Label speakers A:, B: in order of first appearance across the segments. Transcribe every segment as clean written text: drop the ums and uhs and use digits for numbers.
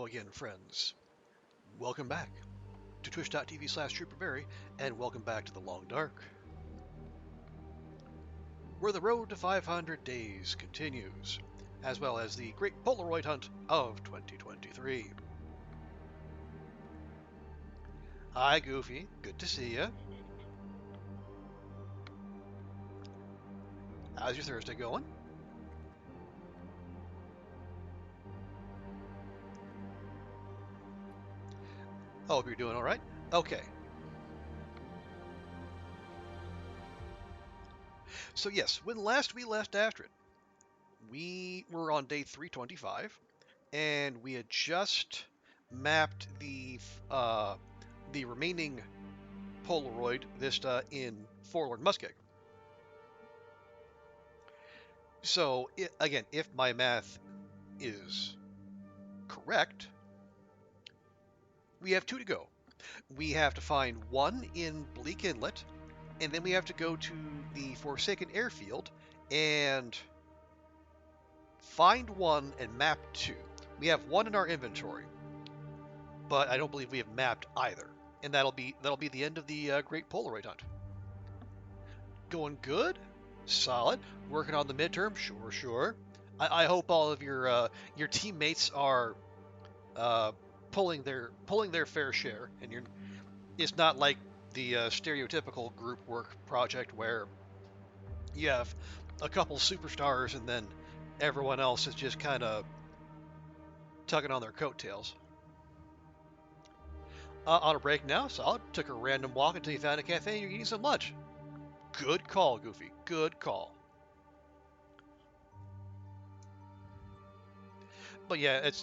A: Hello again, friends. Welcome back to twitch.tv/trooperberry, and welcome back to the Long Dark, where the road to 500 days continues, as well as the Great Polaroid Hunt of 2023. Hi, Goofy. Good to see you. How's your Thursday going? Hope you're doing all right. Okay. So yes, when last we left Astrid, we were on day 325, and we had just mapped the remaining Polaroid vista in Forlorn Muskeg. So again, if my math is correct, we have two to go. We have to find one in Bleak Inlet, and then we have to go to the Forsaken Airfield and find one and map two. We have one in our inventory, but I don't believe we have mapped either. And that'll be the end of the Great Polaroid Hunt. Going good, solid. Working on the midterm, sure. I hope all of your teammates are pulling their fair share, and it's not like the stereotypical group work project where you have a couple superstars and then everyone else is just kind of tugging on their coattails. On a break now, solid. Took a random walk until you found a cafe and you're eating some lunch. Good call, Goofy. Good call. But yeah, it's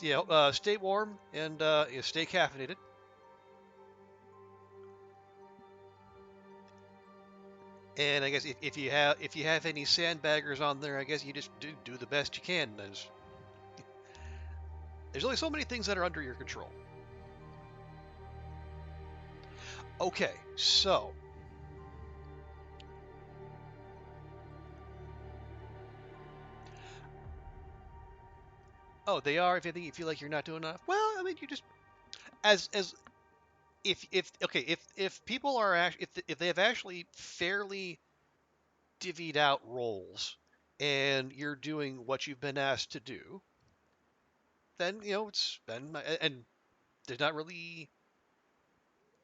A: stay warm and stay caffeinated. And I guess if you have any sandbaggers on there, I guess you just do the best you can. There's only so many things that are under your control. Okay, so they are. If you feel like you're not doing enough, well, I mean, you just as if people are if they have actually fairly divvied out roles and you're doing what you've been asked to do, then it's been, and there's not really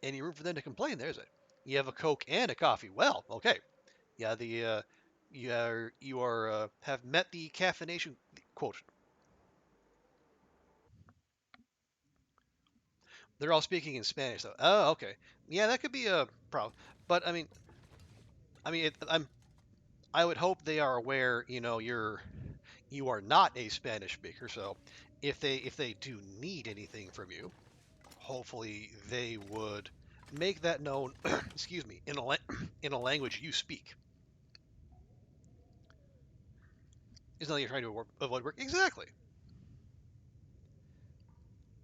A: any room for them to complain, there is it? You have a Coke and a coffee. Well, okay, yeah, you are have met the caffeination quote. They're all speaking in Spanish though. Oh, okay. Yeah, that could be a problem. But I would hope they are aware. You are not a Spanish speaker, so if they do need anything from you, hopefully they would make that known. Excuse me, in a language you speak. It's not like you're trying to avoid work. Exactly.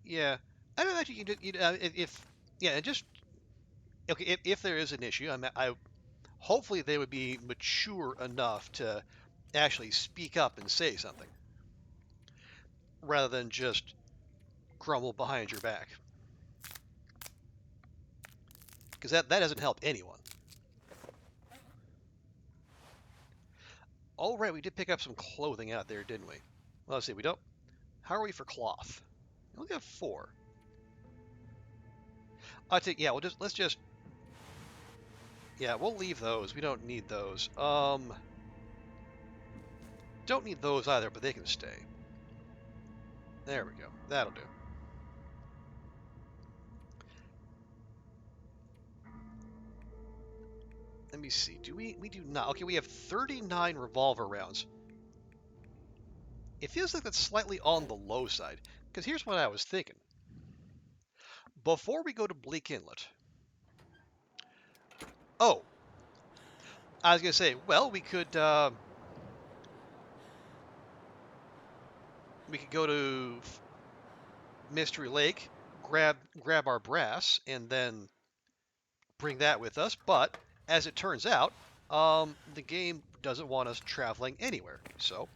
A: Yeah. I don't actually if yeah, just okay. If there is an issue, I hopefully they would be mature enough to actually speak up and say something rather than just grumble behind your back, because that doesn't help anyone. Oh right, we did pick up some clothing out there, didn't we? Well, let's see. We don't. How are we for cloth? We only have 4. I think yeah. We'll leave those. We don't need those. Don't need those either, but they can stay. There we go. That'll do. Let me see. Do we do not? Okay, we have 39 revolver rounds. It feels like that's slightly on the low side, because here's what I was thinking. Before we go to Bleak Inlet. Oh, I was gonna say, well, we could go to Mystery Lake, grab our brass, and then bring that with us. But as it turns out, the game doesn't want us traveling anywhere, so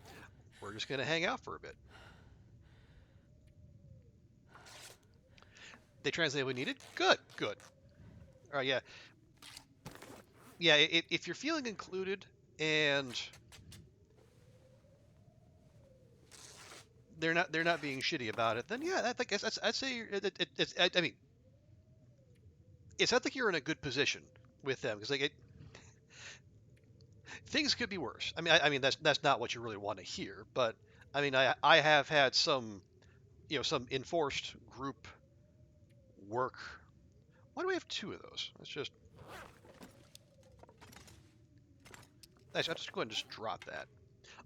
A: we're just gonna hang out for a bit. They translated what we needed? Good, good. All right, yeah. Yeah, if you're feeling included and they're not being shitty about it, then yeah, I guess I'd say it's I mean, it sounds like you're in a good position with them because things could be worse. I mean that's not what you really want to hear, but I mean I have had some some enforced group work. Why do we have two of those? Actually, I'll just go ahead and just drop that.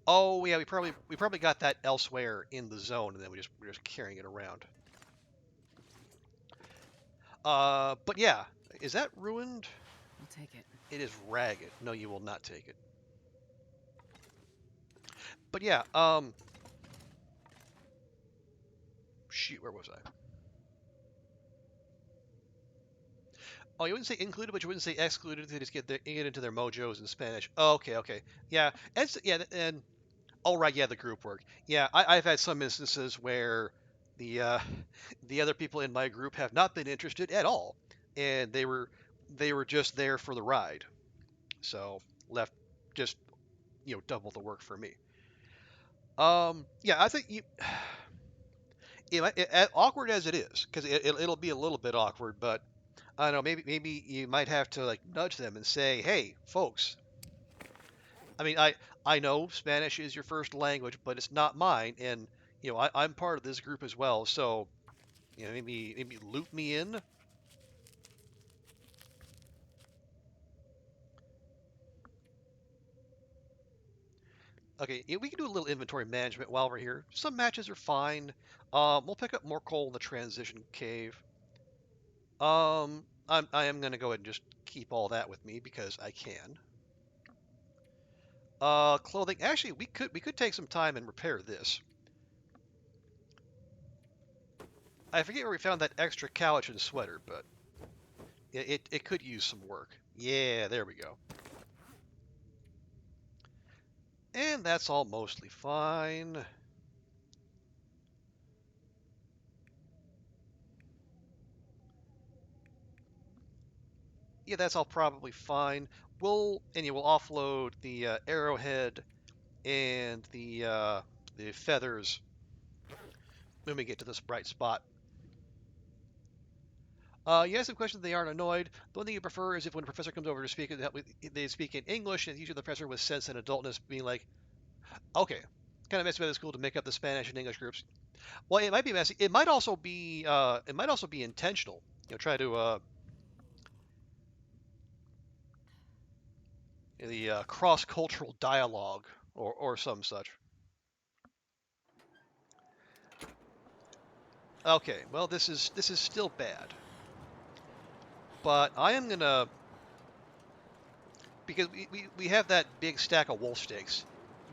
A: Oh yeah, we probably got that elsewhere in the zone, and then we're just carrying it around. But yeah, is that ruined?
B: I'll take it.
A: It is ragged. No, you will not take it. But yeah, shoot, where was I? Oh, you wouldn't say included, but you wouldn't say excluded. They just get into their mojos in Spanish. Oh, okay, okay, yeah, and oh right, yeah, the group work. Yeah, I've had some instances where the the other people in my group have not been interested at all, and they were just there for the ride. So left just double the work for me. Yeah, I think awkward as it is, because it'll be a little bit awkward, but I don't know, maybe you might have to like nudge them and say, hey, folks. I mean, I know Spanish is your first language, but it's not mine, and I'm part of this group as well, so maybe loop me in. Okay, yeah, we can do a little inventory management while we're here. Some matches are fine. We'll pick up more coal in the transition cave. I am gonna go ahead and just keep all that with me because I can. Clothing. Actually, we could take some time and repair this. I forget where we found that extra Cowichan sweater, but it could use some work. Yeah, there we go. And that's all mostly fine. Yeah, that's all probably fine. We'll offload the arrowhead and the feathers when we get to this bright spot. You ask them questions, they aren't annoyed. The one thing you prefer is if when a professor comes over to speak, they speak in English, and usually the professor with sense and adultness being like, okay, kind of messy about the school to make up the Spanish and English groups. Well, it might be messy. It might also be intentional. Try to the cross-cultural dialogue or some such. Okay, well this is still bad, but I am gonna because we have that big stack of wolf steaks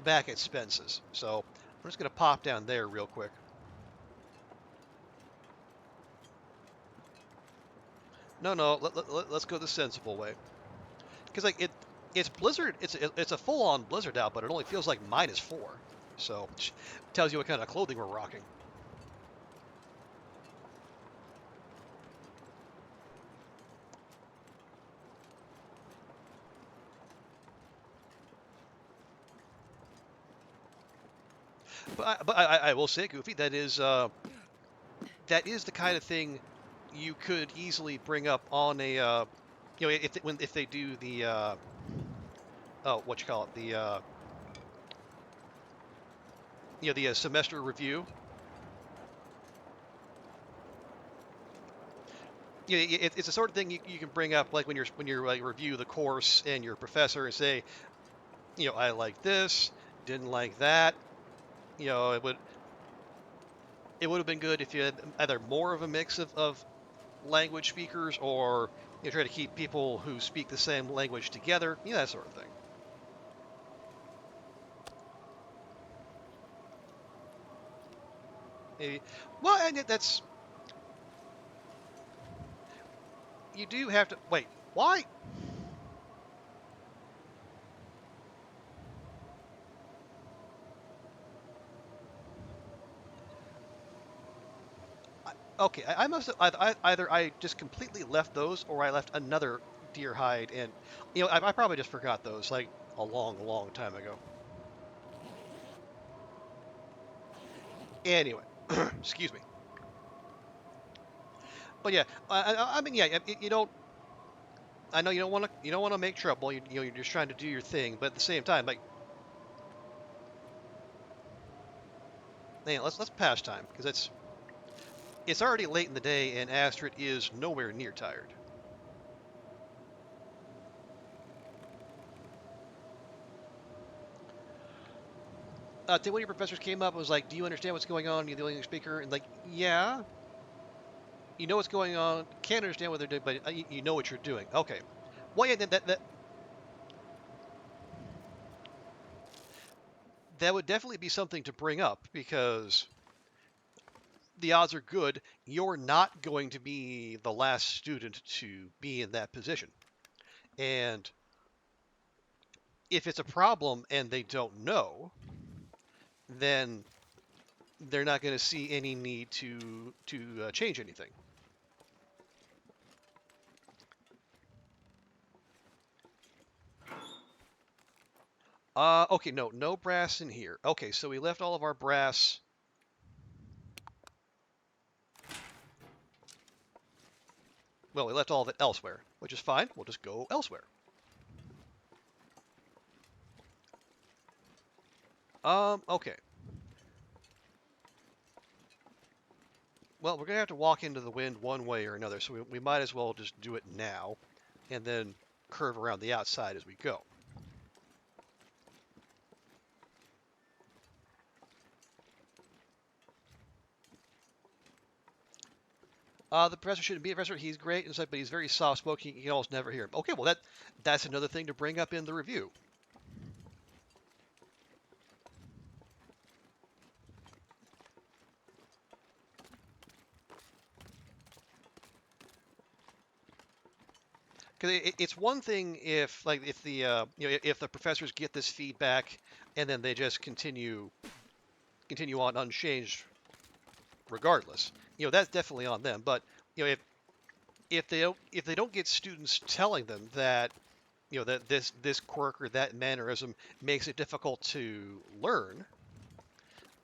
A: back at Spence's, so I'm just gonna pop down there real quick. No, no, let's go the sensible way. Because like it's blizzard. It's a full-on blizzard out, but it only feels like -4. So tells you what kind of clothing we're rocking. But I will say, Goofy, that is the kind of thing you could easily bring up on a if they do the oh, what you call it, the the semester review. It's the sort of thing you can bring up like when you're like review the course and your professor and say, I like this, didn't like that. It would have been good if you had either more of a mix of language speakers or try to keep people who speak the same language together, that sort of thing. Maybe. Well, and that's you do have to wait. Why? Okay, I must have either I just completely left those, or I left another deer hide, and I probably just forgot those like a long, long time ago. Anyway, excuse me. But yeah, I mean, yeah, you don't. I know you don't want to make trouble. You're just trying to do your thing, but at the same time, like, man, let's pass time because it's already late in the day, and Astrid is nowhere near tired. One of your professors came up and was like, "Do you understand what's going on? You're the only speaker." And like, yeah, you know what's going on. Can't understand what they're doing, but you know what you're doing. Okay. Well, yeah, that would definitely be something to bring up because the odds are good you're not going to be the last student to be in that position. And if it's a problem and they don't know, then they're not going to see any need to change anything. Okay, no brass in here. Okay, so we left all of our brass. Well, we left all of it elsewhere, which is fine. We'll just go elsewhere. Okay. Well, we're gonna have to walk into the wind one way or another, so we might as well just do it now, and then curve around the outside as we go. The professor shouldn't be a professor. He's great, and but he's very soft-spoken. You can almost never hear him. Okay, well that's another thing to bring up in the review. Because it's one thing if if the if the professors get this feedback and then they just continue on unchanged regardless. That's definitely on them. But if they don't get students telling them that that this quirk or that mannerism makes it difficult to learn,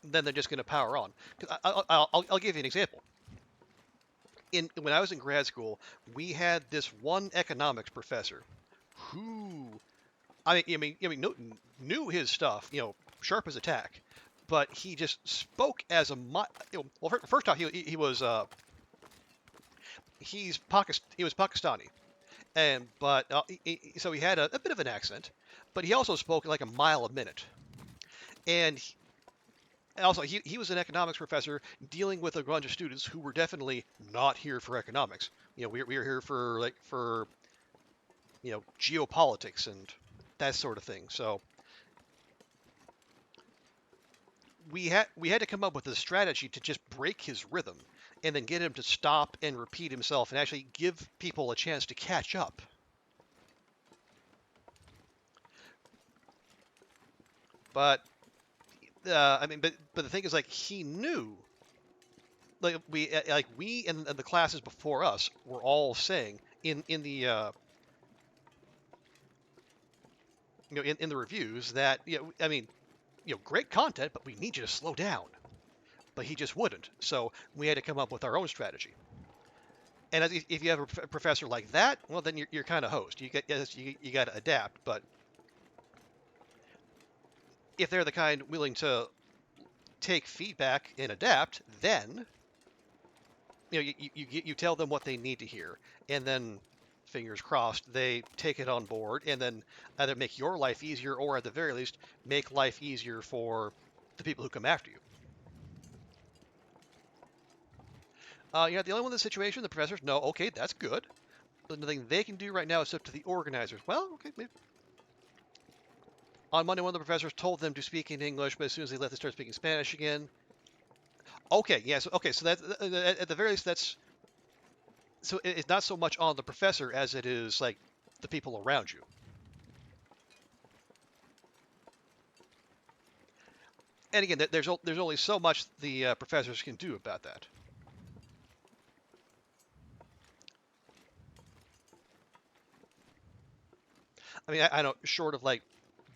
A: then they're just going to power on. I'll give you an example. When I was in grad school, we had this one economics professor who knew his stuff, sharp as a tack, but he just spoke as a well. First off, he was he was Pakistani, and but so he had a bit of an accent, but he also spoke like a mile a minute, and also he was an economics professor dealing with a bunch of students who were definitely not here for economics. We were here for geopolitics and that sort of thing. So we had to come up with a strategy to just break his rhythm and then get him to stop and repeat himself and actually give people a chance to catch up. But but the thing is, like, he knew, we and the classes before us were all saying in the in the reviews that great content, but we need you to slow down. But he just wouldn't. So we had to come up with our own strategy. And if you have a professor like that, well, then you're kind of host. You got to adapt. But if they're the kind willing to take feedback and adapt, then you tell them what they need to hear, and then fingers crossed they take it on board, and then either make your life easier or at the very least make life easier for the people who come after you. You're not the only one in this situation. The professors know, okay, that's good. But nothing they can do right now is up to the organizers. Well, okay, maybe. On Monday, one of the professors told them to speak in English, but as soon as they left, they started speaking Spanish again. Okay, yes, okay, so that at the very least, that's so it's not so much on the professor as it is like the people around you. And again, there's only so much the professors can do about that. I mean, I don't, short of like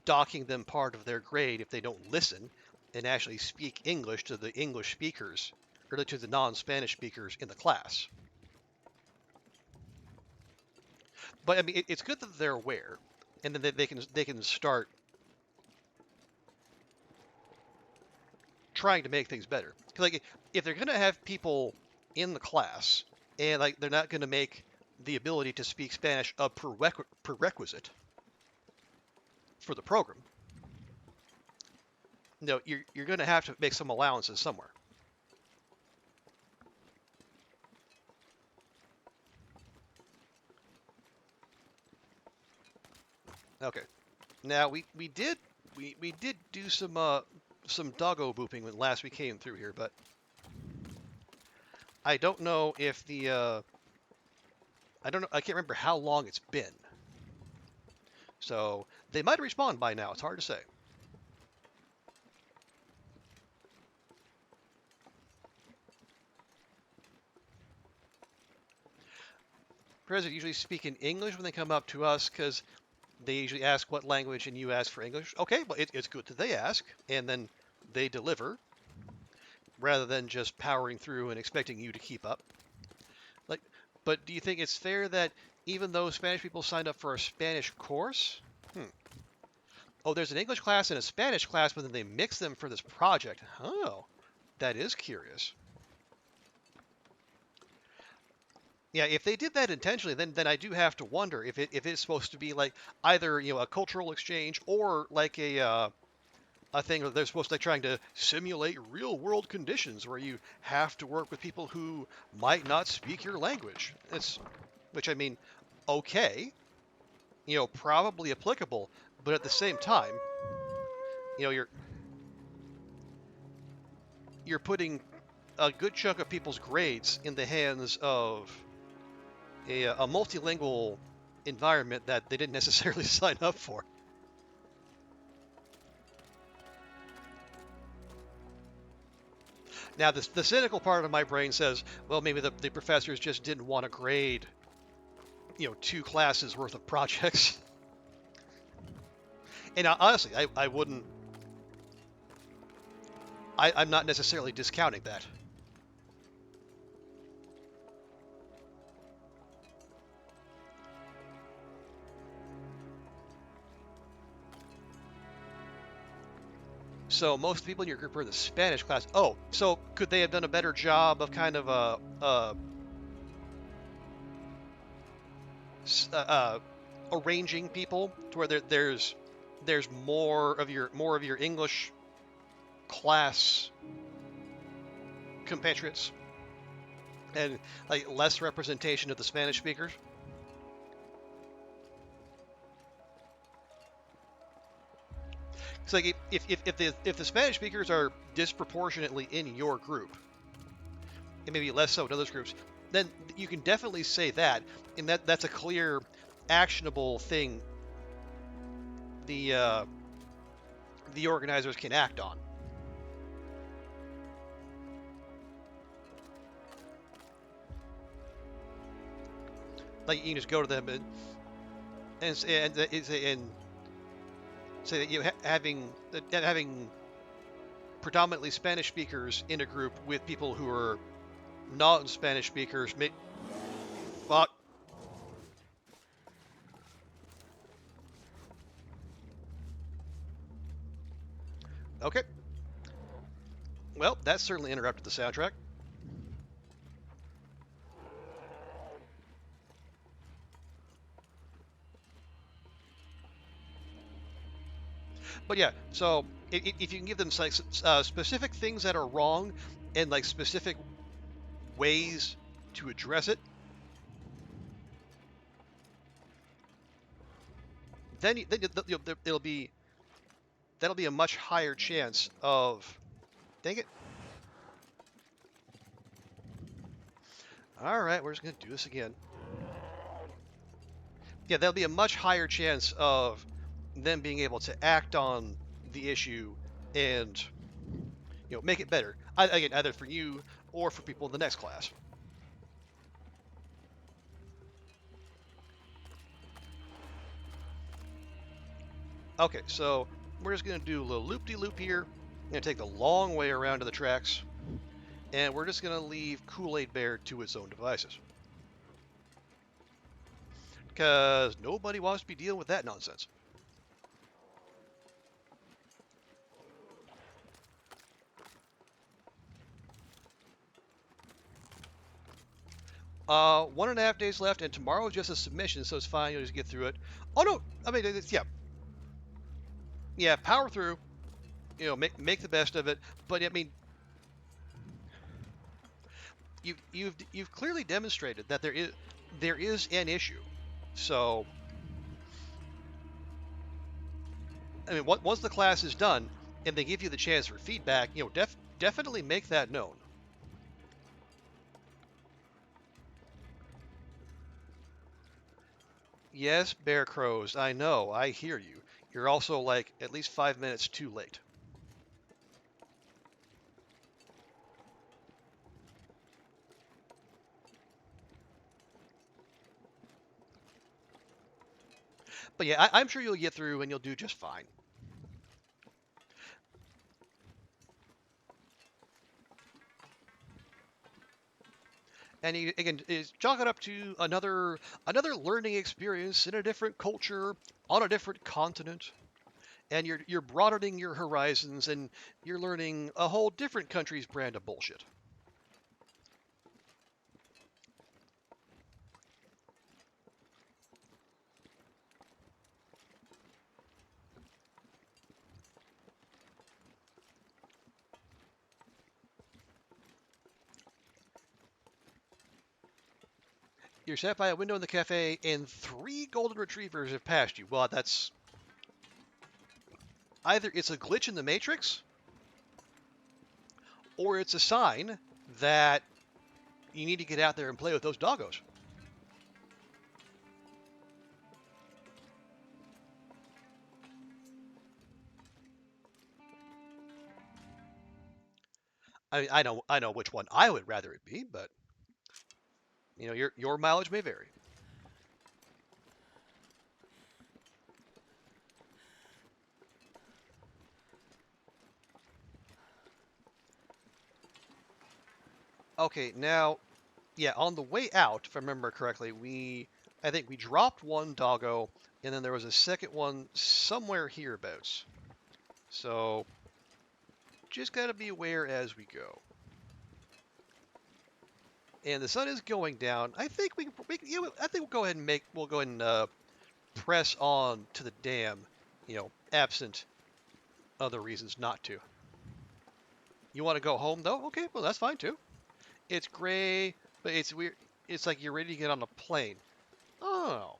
A: docking them part of their grade if they don't listen and actually speak English to the English speakers or to the non-Spanish speakers in the class. But I mean, it's good that they're aware, and then they can start trying to make things better. 'Cause, like, if they're gonna have people in the class and like they're not gonna make the ability to speak Spanish a prerequisite for the program, no, you're gonna have to make some allowances somewhere. Okay. Now we did do some doggo booping when last we came through here, but I don't know if the I don't know, I can't remember how long it's been. So they might have respawned by now. It's hard to say. President usually speak in English when they come up to us because they usually ask what language and you ask for English. Okay, well, it's good that they ask and then they deliver rather than just powering through and expecting you to keep up. Like, but do you think it's fair that even though Spanish people signed up for a Spanish course? Oh, there's an English class and a Spanish class, but then they mix them for this project. Oh, that is curious. Yeah, if they did that intentionally, then I do have to wonder if it's supposed to be like either a cultural exchange or like a thing that they're supposed to like trying to simulate real world conditions where you have to work with people who might not speak your language. Which I mean, okay, probably applicable, but at the same time, you're putting a good chunk of people's grades in the hands of a multilingual environment that they didn't necessarily sign up for. Now, the cynical part of my brain says, well, maybe the professors just didn't want to grade, 2 classes worth of projects. And honestly, I wouldn't. I'm not necessarily discounting that. So most people in your group are in the Spanish class. Oh, so could they have done a better job of kind of arranging people to where there's more of your English class compatriots and like less representation of the Spanish speakers? It's like if the Spanish speakers are disproportionately in your group, and maybe less so in others groups, then you can definitely say that, and that's a clear, actionable thing the organizers can act on. Like you can just go to them and say that having predominantly Spanish speakers in a group with people who are not Spanish speakers fuck. Okay. Well, that certainly interrupted the soundtrack. But yeah, so if you can give them like specific things that are wrong and like specific ways to address it, then that'll be a much higher chance of. Dang it! All right, we're just gonna do this again. Yeah, there'll be a much higher chance of them being able to act on the issue and make it better. Again, either for you or for people in the next class. Okay, so we're just going to do a little loop-de-loop here. I'm going to take the long way around to the tracks. And we're just going to leave Kool-Aid Bear to its own devices. Because nobody wants to be dealing with that nonsense. One and a half days left, and tomorrow is just a submission, so it's fine. You'll just get through it. Oh no, I mean, yeah, power through. You know, make the best of it. But I mean, you've clearly demonstrated that there is an issue. So, I mean, once the class is done and they give you the chance for feedback, you know, definitely make that known. Yes, Bear Crows, I know, I hear you. You're also like at least 5 minutes too late. But yeah, I'm sure you'll get through and you'll do just fine. And you, again, is chalk it up to another learning experience in a different culture on a different continent, and you're broadening your horizons and you're learning a whole different country's brand of bullshit. You're sat by a window in the cafe, and 3 golden retrievers have passed you. Well, that's either it's a glitch in the matrix, or it's a sign that you need to get out there and play with those doggos. I mean, I know which one I would rather it be, but you know, your mileage may vary. Okay, now, yeah, on the way out, if I remember correctly, I think we dropped one doggo, and then there was a second one somewhere hereabouts. So just gotta be aware as we go. And the sun is going down. I think you know, I think we'll go ahead and press on to the dam. You know, absent other reasons not to. You want to go home though? Okay, well that's fine too. It's gray, but it's weird. It's like you're ready to get on a plane. Oh.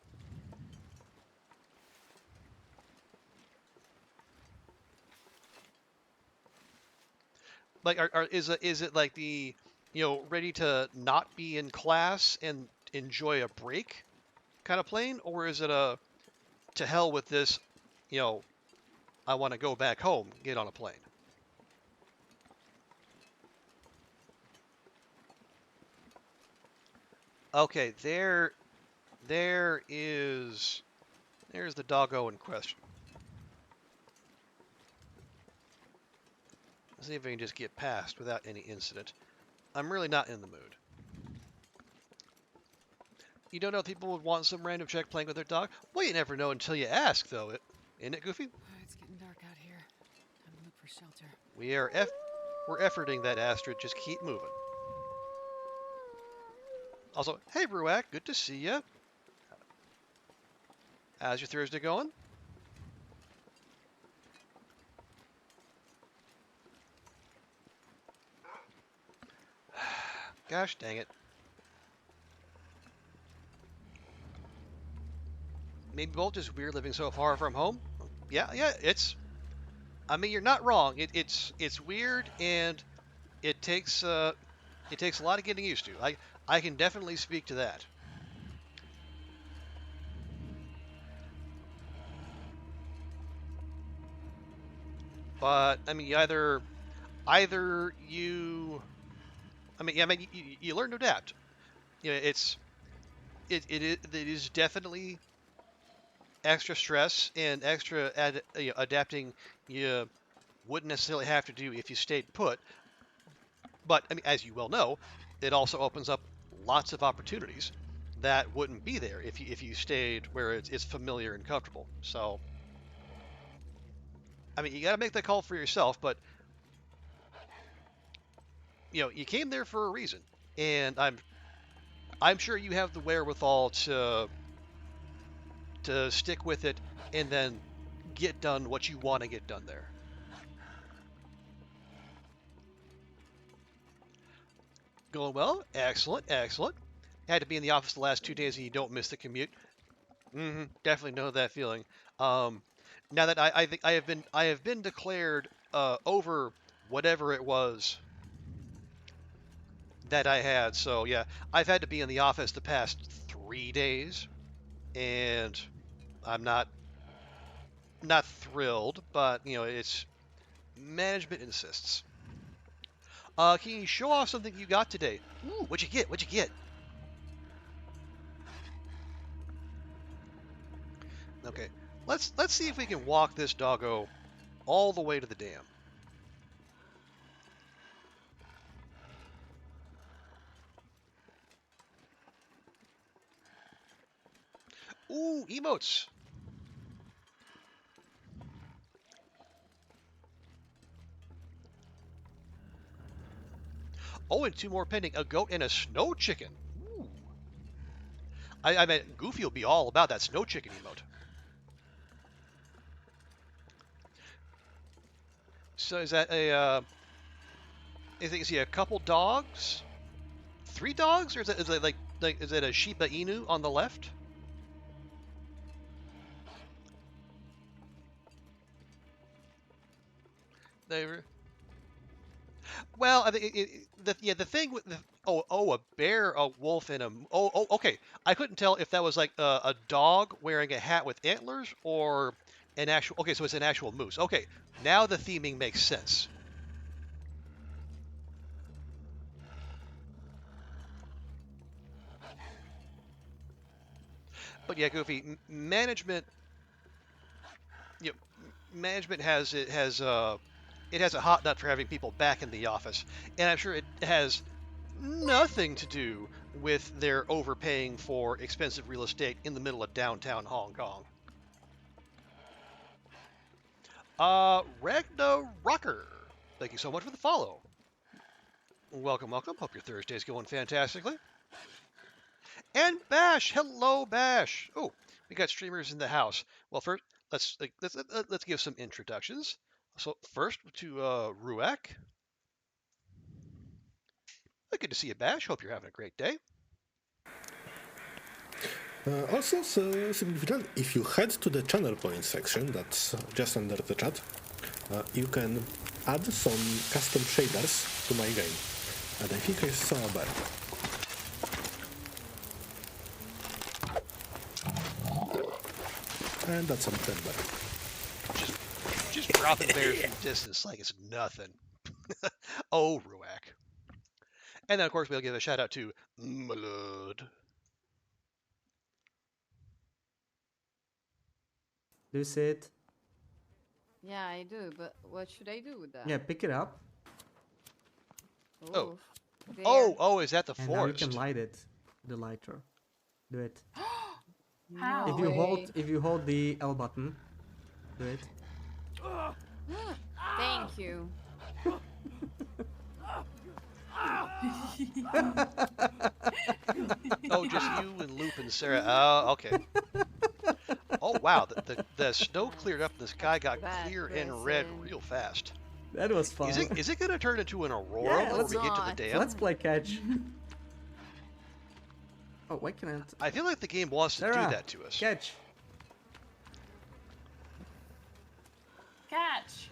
A: Like, is it like the, you know, ready to not be in class and enjoy a break kind of plane, or is it a to hell with this, you know, I want to go back home, get on a plane? Okay, there's the doggo in question. Let's see if we can just get past without any incident. I'm really not in the mood. You don't know if people would want some random check playing with their dog? Well, you never know until you ask, though. Isn't it, Goofy?
B: It's getting dark out here. Time to look for shelter.
A: We're efforting that, Astrid. Just keep moving. Also, hey, Ruak, good to see you. How's your Thursday going? Gosh dang it. Maybe both just weird living so far from home? Yeah, it's... I mean, you're not wrong. It's weird, and it takes a lot of getting used to. I can definitely speak to that. But I mean, either you, I mean, yeah, I mean, you learn to adapt. You know, it is definitely extra stress and extra adapting you wouldn't necessarily have to do if you stayed put. But I mean, as you well know, it also opens up lots of opportunities that wouldn't be there if you stayed where it's familiar and comfortable. So, I mean, you got to make that call for yourself. But you came there for a reason, and I'm sure you have the wherewithal to stick with it and then get done what you want to get done there. Going well? Excellent, excellent. Had to be in the office the last 2 days and you don't miss the commute. Definitely know that feeling. Um, Now that I think I have been declared over whatever it was that I had. So yeah, I've had to be in the office the past 3 days, and I'm not thrilled, but it's management insists. Can you show off something you got today? Ooh, what'd you get? What'd you get? Okay, let's see if we can walk this doggo all the way to the dam. Ooh, emotes. Oh, and 2 more pending. A goat and a snow chicken. Ooh. I meant Goofy will be all about that snow chicken emote. So is that is he a couple dogs? 3 dogs? Or is it like is it a Shiba Inu on the left? They were. Well, I think the thing with a bear, a wolf, and okay. I couldn't tell if that was like a dog wearing a hat with antlers or an actual. Okay, so it's an actual moose. Okay, now the theming makes sense. But yeah, Goofy, management. You know, management it has a hot nut for having people back in the office, and I'm sure it has nothing to do with their overpaying for expensive real estate in the middle of downtown Hong Kong. Ragna Rocker, thank you so much for the follow. Welcome, welcome. Hope your Thursday's going fantastically. And Bash, hello Bash. Oh, we got streamers in the house. Well, first let's give some introductions. So first to Ruak. Good to see you, Bash. Hope you're having a great day.
C: Also, so significant, if you head to the channel points section, that's just under the chat, you can add some custom shaders to my game. And I think I saw a bird. And that's some timber.
A: Just dropping bears from distance like it's nothing. Oh, Ruak. And then, of course, we'll give a shout out to Malud.
D: Do you see it?
B: Yeah, I do, but what should I do with that?
D: Yeah, pick it up.
A: Oh.
B: There.
A: Oh, is that the
D: And
A: forest?
D: now you can light it. The lighter. Do it.
B: How?
D: If you hold the L button, do it.
B: Thank you.
A: Oh, just you and Loop and Sarah. Oh, okay. Oh, wow. The snow cleared up and the sky got clear and red real fast.
D: That was fun.
A: Is it going to turn into an aurora
D: Yeah,
A: when we get to the dam?
D: Let's play catch. Oh, why can't
A: I feel like the game wants to
D: Sarah,
A: do that to us.
D: Catch.
E: Catch.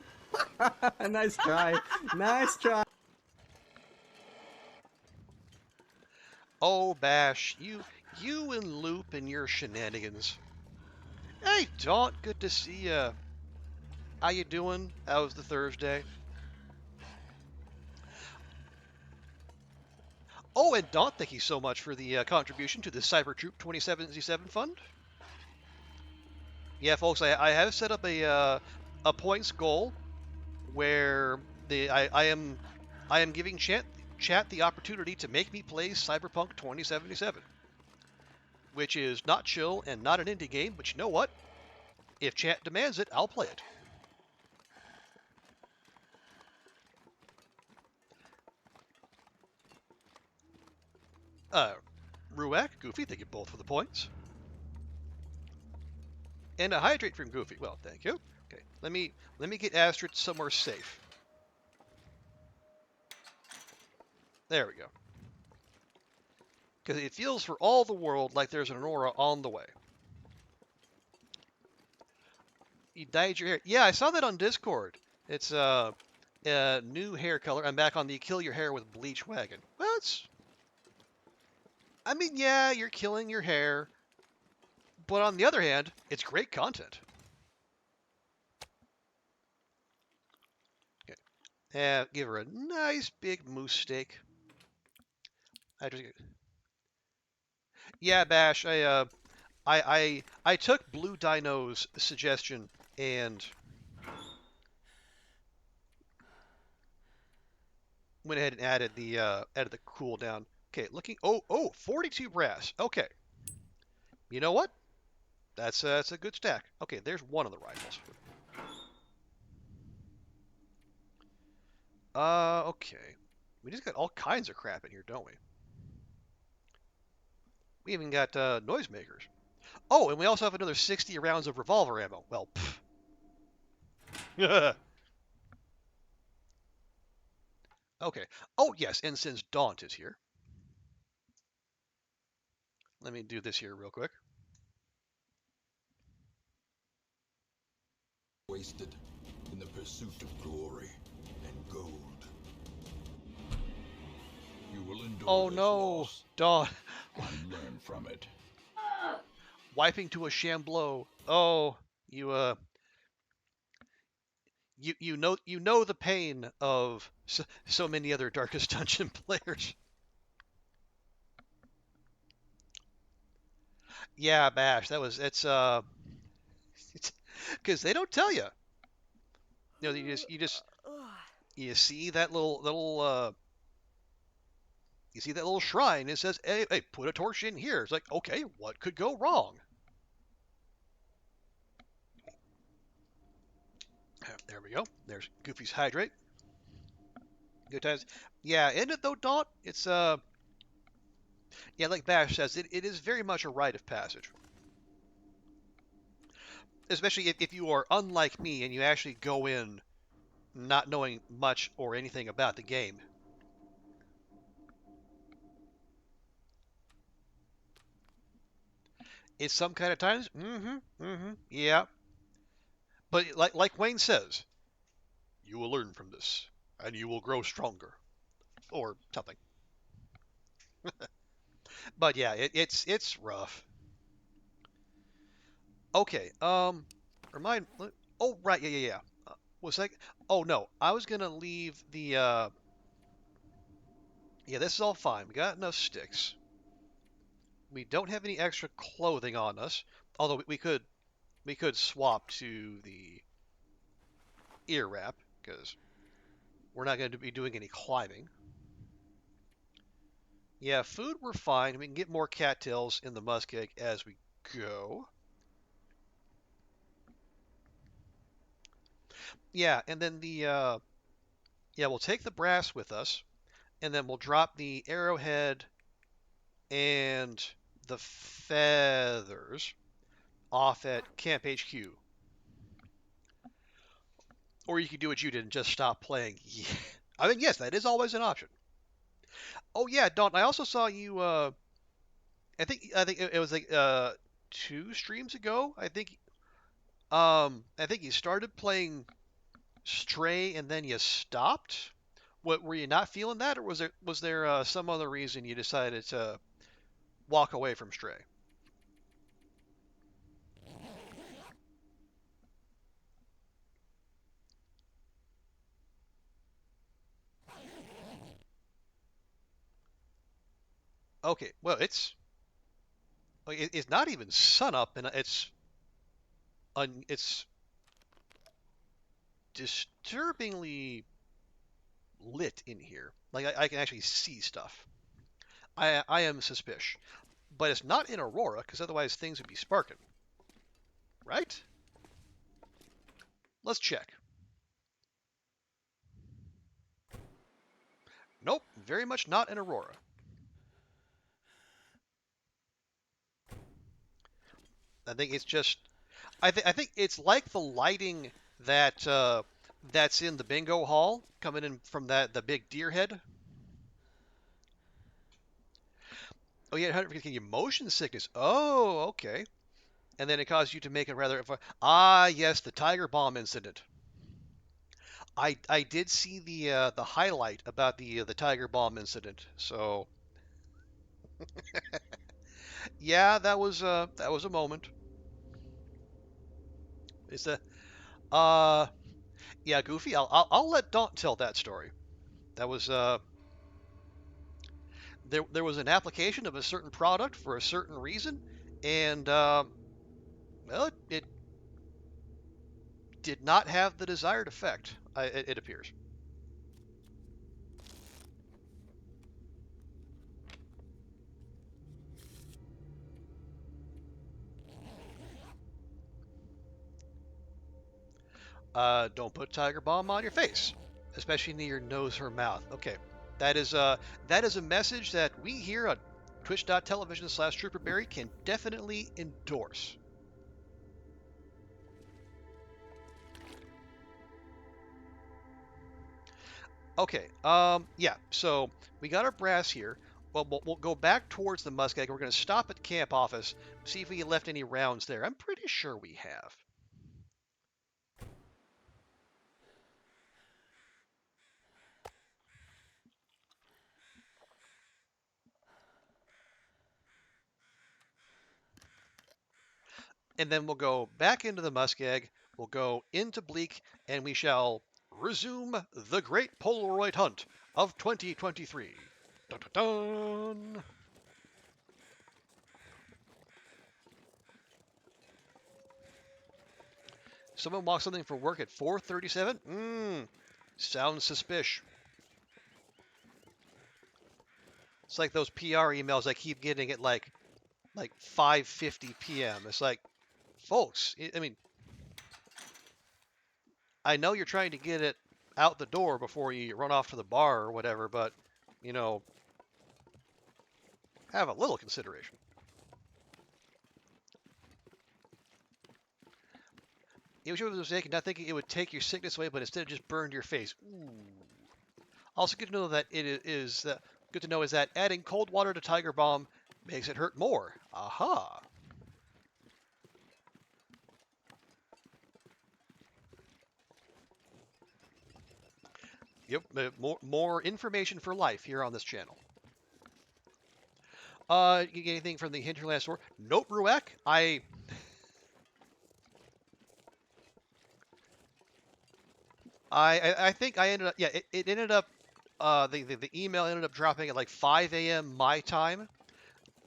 D: Nice try. Nice try.
A: Oh, Bash, you and Loop and your shenanigans. Hey, Daunt, good to see ya. How you doing? How was the Thursday? Oh, and Daunt, thank you so much for the contribution to the Cyber Troop 2077 fund. Yeah, folks, I have set up a points goal where I am giving chat the opportunity to make me play Cyberpunk 2077, which is not chill and not an indie game, but you know what? If chat demands it, I'll play it. Ruak, Goofy, thank you both for the points. And a hydrate from Goofy. Well, thank you. Okay, let me get Astrid somewhere safe. There we go. Because it feels for all the world like there's an aurora on the way. You dyed your hair. Yeah, I saw that on Discord. It's a new hair color. I'm back on the kill your hair with bleach wagon. Well, I mean, yeah, you're killing your hair. But on the other hand, it's great content. Okay. Give her a nice big moose steak. Yeah, Bash. I took Blue Dino's suggestion and went ahead and added the cooldown. Okay, looking. Oh, 42 brass. Okay. You know what? That's a good stack. Okay, there's one of the rifles. Okay. We just got all kinds of crap in here, don't we? We even got noisemakers. Oh, and we also have another 60 rounds of revolver ammo. Well, pfft. Okay. Oh, yes, and since Daunt is here, let me do this here real quick.
E: Wasted in the pursuit of glory and gold. You will endure
A: Oh
E: this
A: no,
E: loss
A: Daunt.
E: and learn from it.
A: Wiping to a shamblow. Oh, you you know the pain of so many other Darkest Dungeon players. Yeah, Bash, it's because they don't tell you. You know, you see that little you see that little shrine. It says, hey, put a torch in here. It's like, okay, what could go wrong? There we go. There's Goofy's hydrate. Good times. Yeah, isn't it though, Daunt? It's yeah, like Bash says, it is very much a rite of passage. Especially if you are unlike me and you actually go in not knowing much or anything about the game. It's some kind of times. Yeah. But like Wayne says, you will learn from this, and you will grow stronger, or something. But yeah, it's rough. Okay. Remind. Oh right, yeah. Was that? Oh no, I was gonna leave the. Yeah, this is all fine. We got enough sticks. We don't have any extra clothing on us, although we could swap to the ear wrap because we're not going to be doing any climbing. Yeah, food we're fine. We can get more cattails in the muskeg as we go. Yeah, and then yeah, we'll take the brass with us, and then we'll drop the arrowhead and the feathers off at Camp HQ. Or you could do what you did and just stop playing. Yeah. I mean, yes, that is always an option. Oh yeah, Don. I also saw you. I think it was like 2 streams ago. I think you started playing Stray and then you stopped. What were you not feeling that, or was there some other reason you decided to walk away from Stray? Okay, well it's not even sun up and it's it's disturbingly lit in here. Like I can actually see stuff. I am suspicious, but it's not in Aurora because otherwise things would be sparking, right? Let's check. Nope, very much not in Aurora. I think it's just, I think it's like the lighting that that's in the bingo hall coming in from the big deer head. Oh yeah, 100% give you motion sickness. Oh, okay. And then it caused you to make a rather yes, the tiger bomb incident. I did see the highlight about the tiger bomb incident. So yeah, that was a moment. Is that yeah, Goofy? I'll let Daunt tell that story. That was there was an application of a certain product for a certain reason, and well, it did not have the desired effect. It appears. Don't put tiger balm on your face, especially near your nose or mouth. Okay, that is a message that we here on twitch.tv/trooperberry can definitely endorse. Okay, yeah, so we got our brass here. Well, we'll go back towards the muskeg. We're going to stop at camp office, see if we left any rounds there. I'm pretty sure we have. And then we'll go back into the muskeg. We'll go into Bleak, and we shall resume the great Polaroid hunt of 2023. Dun, dun, dun. Someone walks something for work at 4:37. Sounds suspicious. It's like those PR emails I keep getting at like 5:50 p.m. It's like, folks, I mean, I know you're trying to get it out the door before you run off to the bar or whatever, but you know, have a little consideration. It was a mistake not thinking it would take your sickness away, but instead it just burned your face. Ooh. Also, good to know that good to know is that adding cold water to Tiger Balm makes it hurt more. Aha. Yep, more information for life here on this channel. You get anything from the Hinterland store? Nope, Ruek. I think I ended up, yeah, it ended up, the email ended up dropping at like 5 a.m. my time.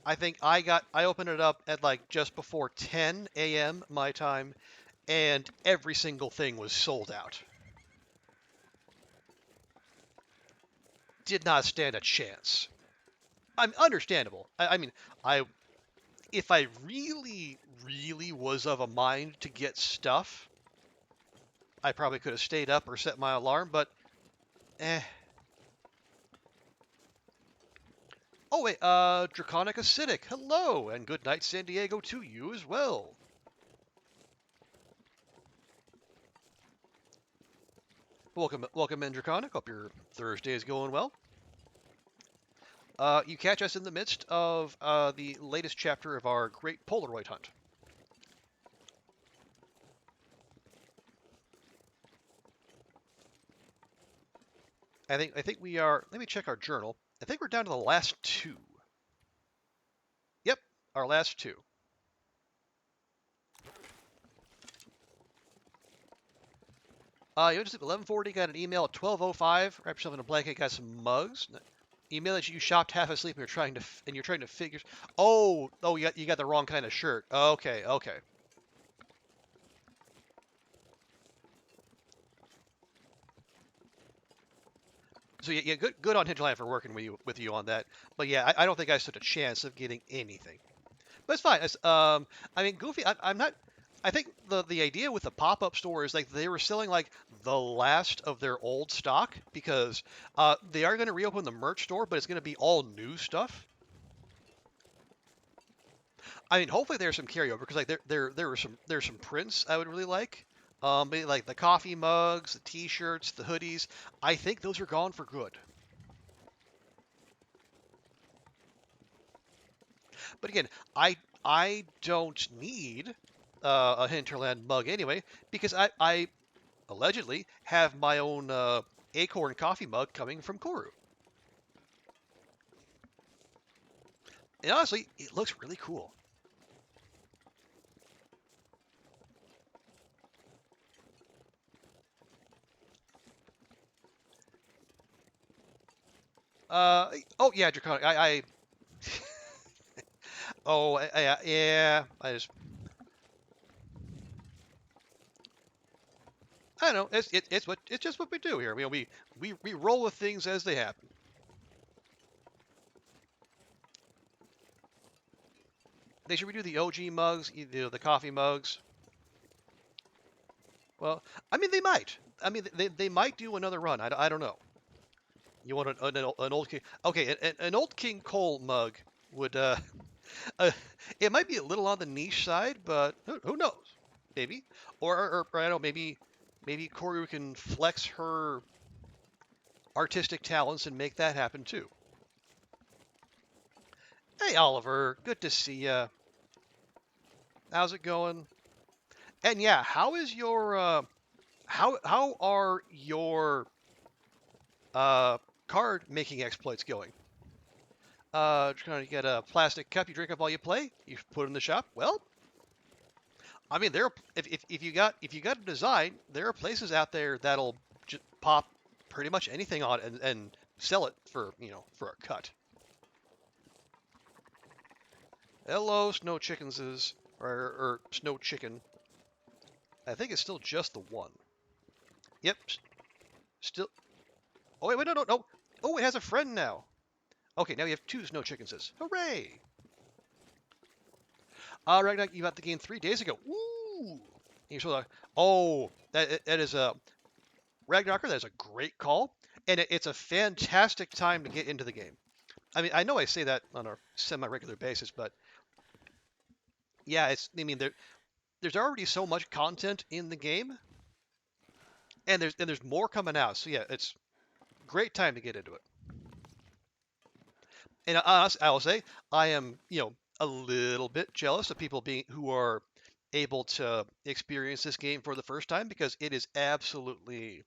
A: I think I opened it up at like just before 10 a.m. my time, and every single thing was sold out. Did not stand a chance. I'm understandable. I mean, if I really, really was of a mind to get stuff, I probably could have stayed up or set my alarm, but Oh wait, Draconic Acidic, hello, and good night San Diego to you as well. Welcome in Draconic, hope your Thursday is going well. You catch us in the midst of the latest chapter of our great Polaroid hunt. I think we are, let me check our journal. I think we're down to the last two. Yep, our last two. You went to sleep at 11:40, got an email at 12:05, wrapped yourself in a blanket, got some mugs. Email that you shopped half asleep and you're trying to figure. Oh, you got the wrong kind of shirt. Okay. So yeah, good on Hinterland for working with you on that. But yeah, I don't think I stood a chance of getting anything. But it's fine. I mean, Goofy. I'm not. I think the idea with the pop-up store is like they were selling like the last of their old stock because they are going to reopen the merch store, but it's going to be all new stuff. I mean, hopefully there's some carryover because like there's some prints I would really like. Maybe like the coffee mugs, the T-shirts, the hoodies. I think those are gone for good. But again, I don't need a Hinterland mug anyway because I allegedly have my own acorn coffee mug coming from Koru. And honestly, it looks really cool. Oh yeah, Draconic. Oh yeah. I don't know. It's just what we do here. We roll with things as they happen. They should redo the OG mugs, the coffee mugs. Well, I mean they might. I mean they might do another run. I don't know. You want an old king? Okay, an old King Cole mug would it might be a little on the niche side, but who knows? Maybe, or I don't know. Maybe Koru can flex her artistic talents and make that happen too. Hey Oliver, good to see ya. How's it going? And yeah, how is your how are your card making exploits going? Trying to get a plastic cup you drink up while you play. You put in the shop. Well, I mean, if you got a design, there are places out there that'll just pop pretty much anything on it and sell it for for a cut. Hello, snow chickens or snow chicken. I think it's still just the one. Yep, still. Oh wait, no. Oh, it has a friend now. Okay, now you have 2 snow chickenses. Hooray! Ragnarok, you got the game 3 days ago. Ooh! You saw oh, that is a Ragnaroker. That is a great call, and it's a fantastic time to get into the game. I mean, I know I say that on a semi-regular basis, but yeah, I mean, there's already so much content in the game, and there's more coming out. So yeah, it's a great time to get into it. And I will say, I am, a little bit jealous of people who are able to experience this game for the first time because it is absolutely,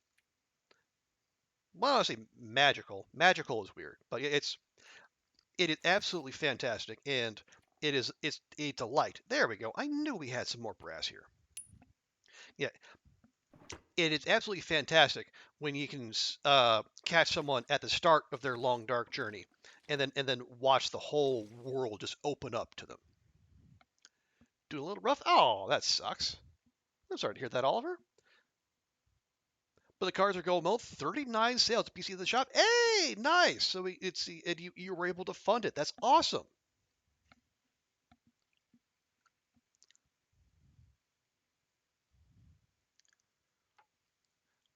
A: well, I want to say magical. Magical is weird, but it is absolutely fantastic, and it's a delight. There we go. I knew we had some more brass here. Yeah, it is absolutely fantastic when you can catch someone at the start of their long dark journey, and then watch the whole world just open up to them. Doing a little rough. Oh, that sucks. I'm sorry to hear that, Oliver. But the cards are gold mode. 39 sales. PC in the shop. Hey, nice. So you were able to fund it. That's awesome.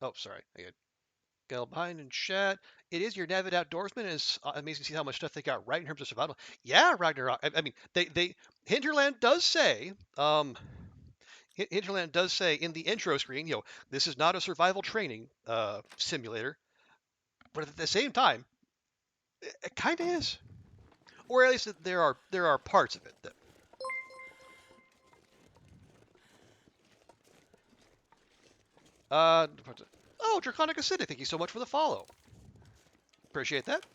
A: Oh, sorry. I got behind in chat. It is your Navid Outdoorsman. It's amazing to see how much stuff they got right in terms of survival. Yeah, Ragnarok. I mean, they Hinterland does say Hinterland does say in the intro screen, this is not a survival training simulator, but at the same time, it kind of is, or at least there are parts of it that. Oh, Draconic Acid, thank you so much for the follow. Appreciate that.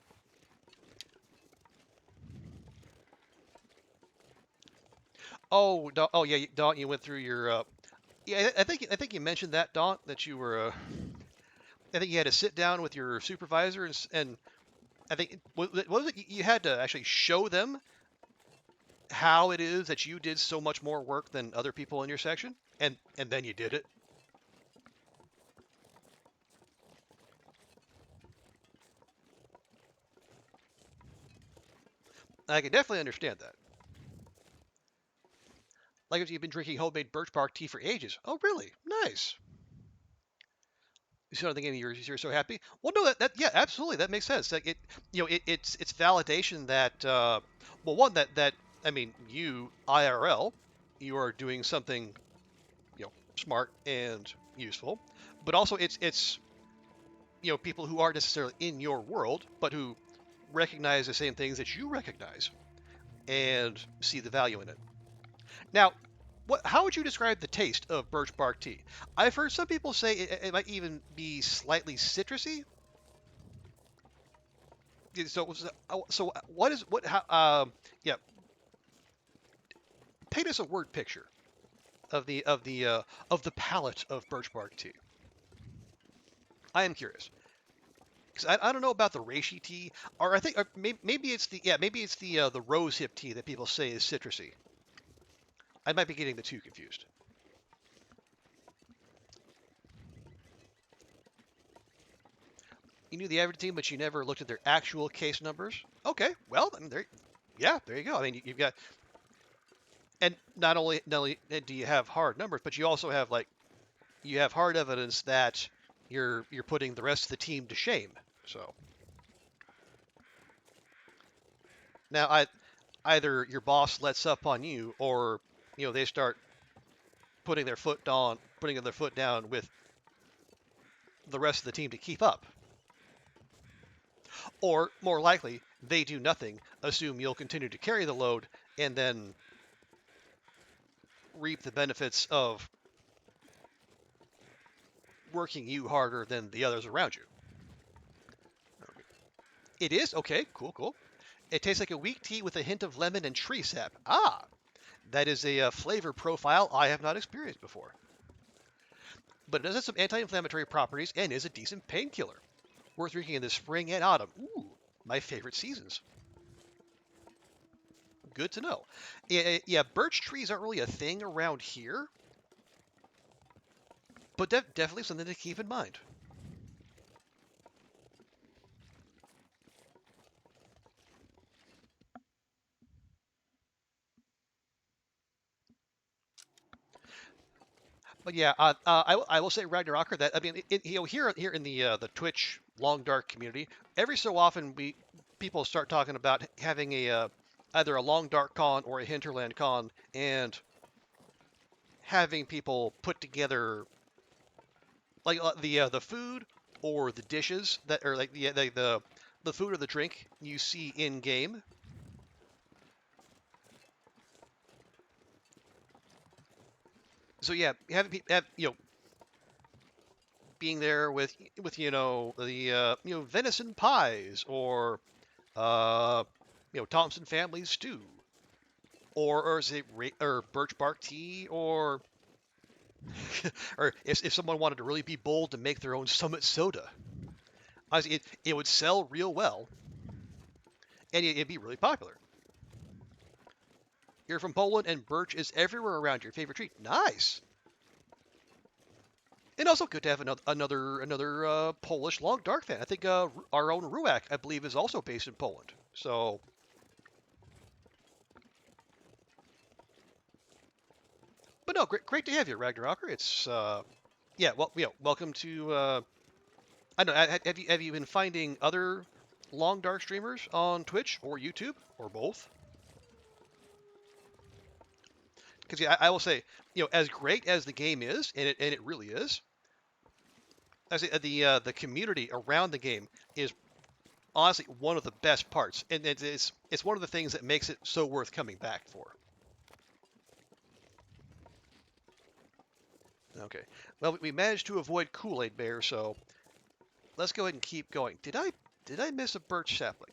A: Oh, yeah, Daunt, you went through your. Yeah, I think you mentioned that, Daunt, that you were. I think you had to sit down with your supervisor and I think was it you had to actually show them how it is that you did so much more work than other people in your section, and then you did it. I can definitely understand that. Like if you've been drinking homemade birch bark tea for ages. Oh, really? Nice. You sort of thinking you're so happy. Well, no, that yeah, absolutely, that makes sense. Like it's validation that well, one that I mean, you IRL, you are doing something smart and useful, but also it's people who aren't necessarily in your world, but who recognize the same things that you recognize and see the value in it. Now, how would you describe the taste of birch bark tea? I've heard some people say it might even be slightly citrusy. So what is what? How? Yeah, paint us a word picture of the palate of birch bark tea. I am curious because I don't know about the reishi tea, or I think or maybe it's the rose hip tea that people say is citrusy. I might be getting the two confused. You knew the average team, but you never looked at their actual case numbers. Okay, well, I mean, there you go. I mean, you've got, and not only do you have hard numbers, but you also have you have hard evidence that you're putting the rest of the team to shame. So now either your boss lets up on you, or they start putting their foot down with the rest of the team to keep up. Or, more likely, they do nothing, assume you'll continue to carry the load, and then reap the benefits of working you harder than the others around you. It is? Okay, cool. It tastes like a weak tea with a hint of lemon and tree sap. Ah, that is a flavor profile I have not experienced before. But it does have some anti-inflammatory properties and is a decent painkiller. Worth drinking in the spring and autumn. Ooh, my favorite seasons. Good to know. Yeah, birch trees aren't really a thing around here, but definitely something to keep in mind. But yeah, I will say Ragnarocker that I mean here in the Twitch Long Dark community, every so often people start talking about having a either a Long Dark con or a Hinterland con, and having people put together like the food or the dishes that are like the food or the drink you see in game. So yeah, being there with the venison pies, or Thompson family stew, or is it or birch bark tea, or or if someone wanted to really be bold to make their own Summit soda, honestly, it would sell real well, and it'd be really popular. You're from Poland, and birch is everywhere around your favorite tree. Nice. And also good to have another Polish Long Dark fan. I think our own Ruak, I believe, is also based in Poland. So, but no, great to have you, Ragnarocker. It's welcome to. I don't know. Have you been finding other Long Dark streamers on Twitch or YouTube or both? Because yeah, I will say, as great as the game is, and it really is. I say the community around the game is honestly one of the best parts, and it's one of the things that makes it so worth coming back for. Okay, well, we managed to avoid Kool-Aid Bear, so let's go ahead and keep going. Did I miss a birch sapling?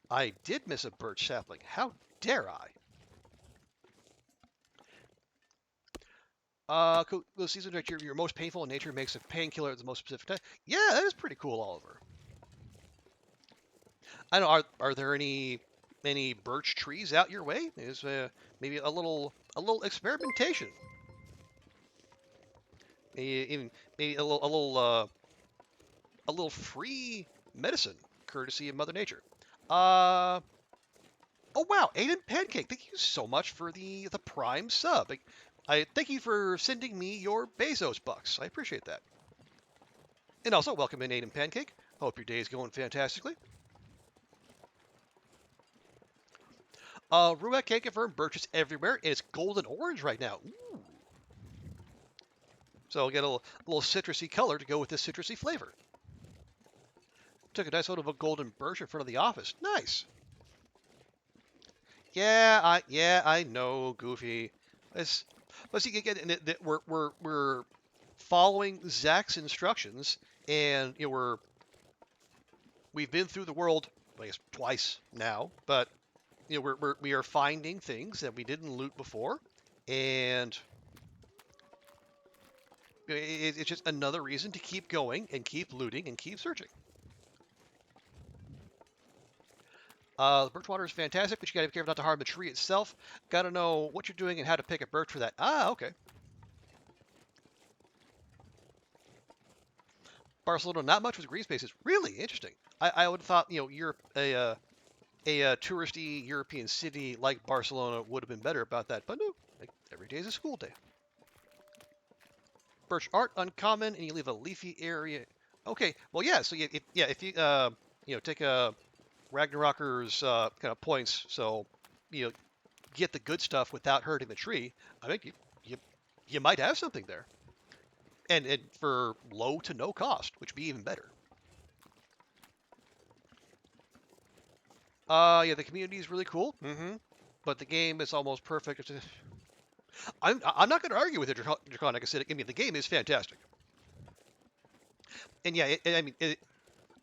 A: I did miss a birch sapling. How dare I? Cool. The season that your most painful in nature makes a painkiller at the most specific time. Yeah, that is pretty cool, Oliver. I don't know. Are there any birch trees out your way? Is maybe a little experimentation? Maybe a little free medicine, courtesy of Mother Nature. Oh wow, Aiden Pancake, thank you so much for the Prime sub. I thank you for sending me your Bezos bucks. I appreciate that. And also welcome in Aiden Pancake. Hope your day is going fantastically. Rueck can confirm birch is everywhere, and it's golden orange right now. Ooh. So I'll get a little citrusy color to go with this citrusy flavor. Took a nice photo of a golden birch in front of the office. Nice. Yeah, I know, Goofy. But see, again, we're following Zach's instructions, and we've been through the world, I guess, twice now. But we are finding things that we didn't loot before, and it's just another reason to keep going and keep looting and keep searching. The birch water is fantastic, but you gotta be careful not to harm the tree itself. Gotta know what you're doing and how to pick a birch for that. Ah, okay. Barcelona, not much with green spaces. Really interesting. I would have thought, Europe, a touristy European city like Barcelona would have been better about that, but no, like, every day is a school day. Birch aren't uncommon, and you leave a leafy area. Okay, well, yeah. So if you take a Ragnaroker's kind of points, so get the good stuff without hurting the tree. I think you might have something there, and for low to no cost, which would be even better. Yeah, the community is really cool. But the game is almost perfect. I'm not going to argue with the Draconic Acidic. I mean, the game is fantastic. And yeah,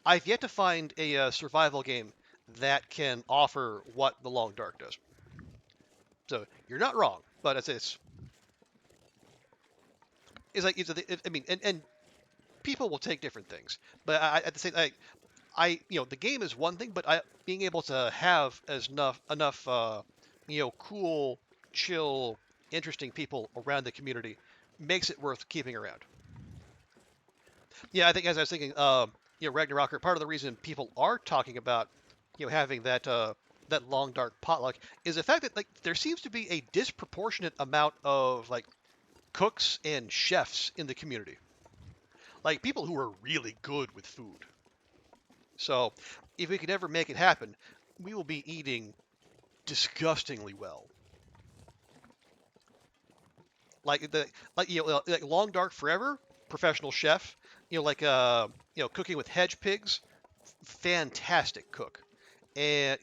A: I've yet to find a survival game that can offer what the Long Dark does. So you're not wrong, but it's like and people will take different things. But at the same time, the game is one thing, but being able to have enough cool, chill, interesting people around the community makes it worth keeping around. Yeah, I think as I was thinking, Ragnaroker, part of the reason people are talking about having that long dark potluck is the fact that there seems to be a disproportionate amount of cooks and chefs in the community, like people who are really good with food. So if we could ever make it happen, we will be eating disgustingly well. Like Long Dark Forever, professional chef. Cooking with hedge pigs, fantastic cook. And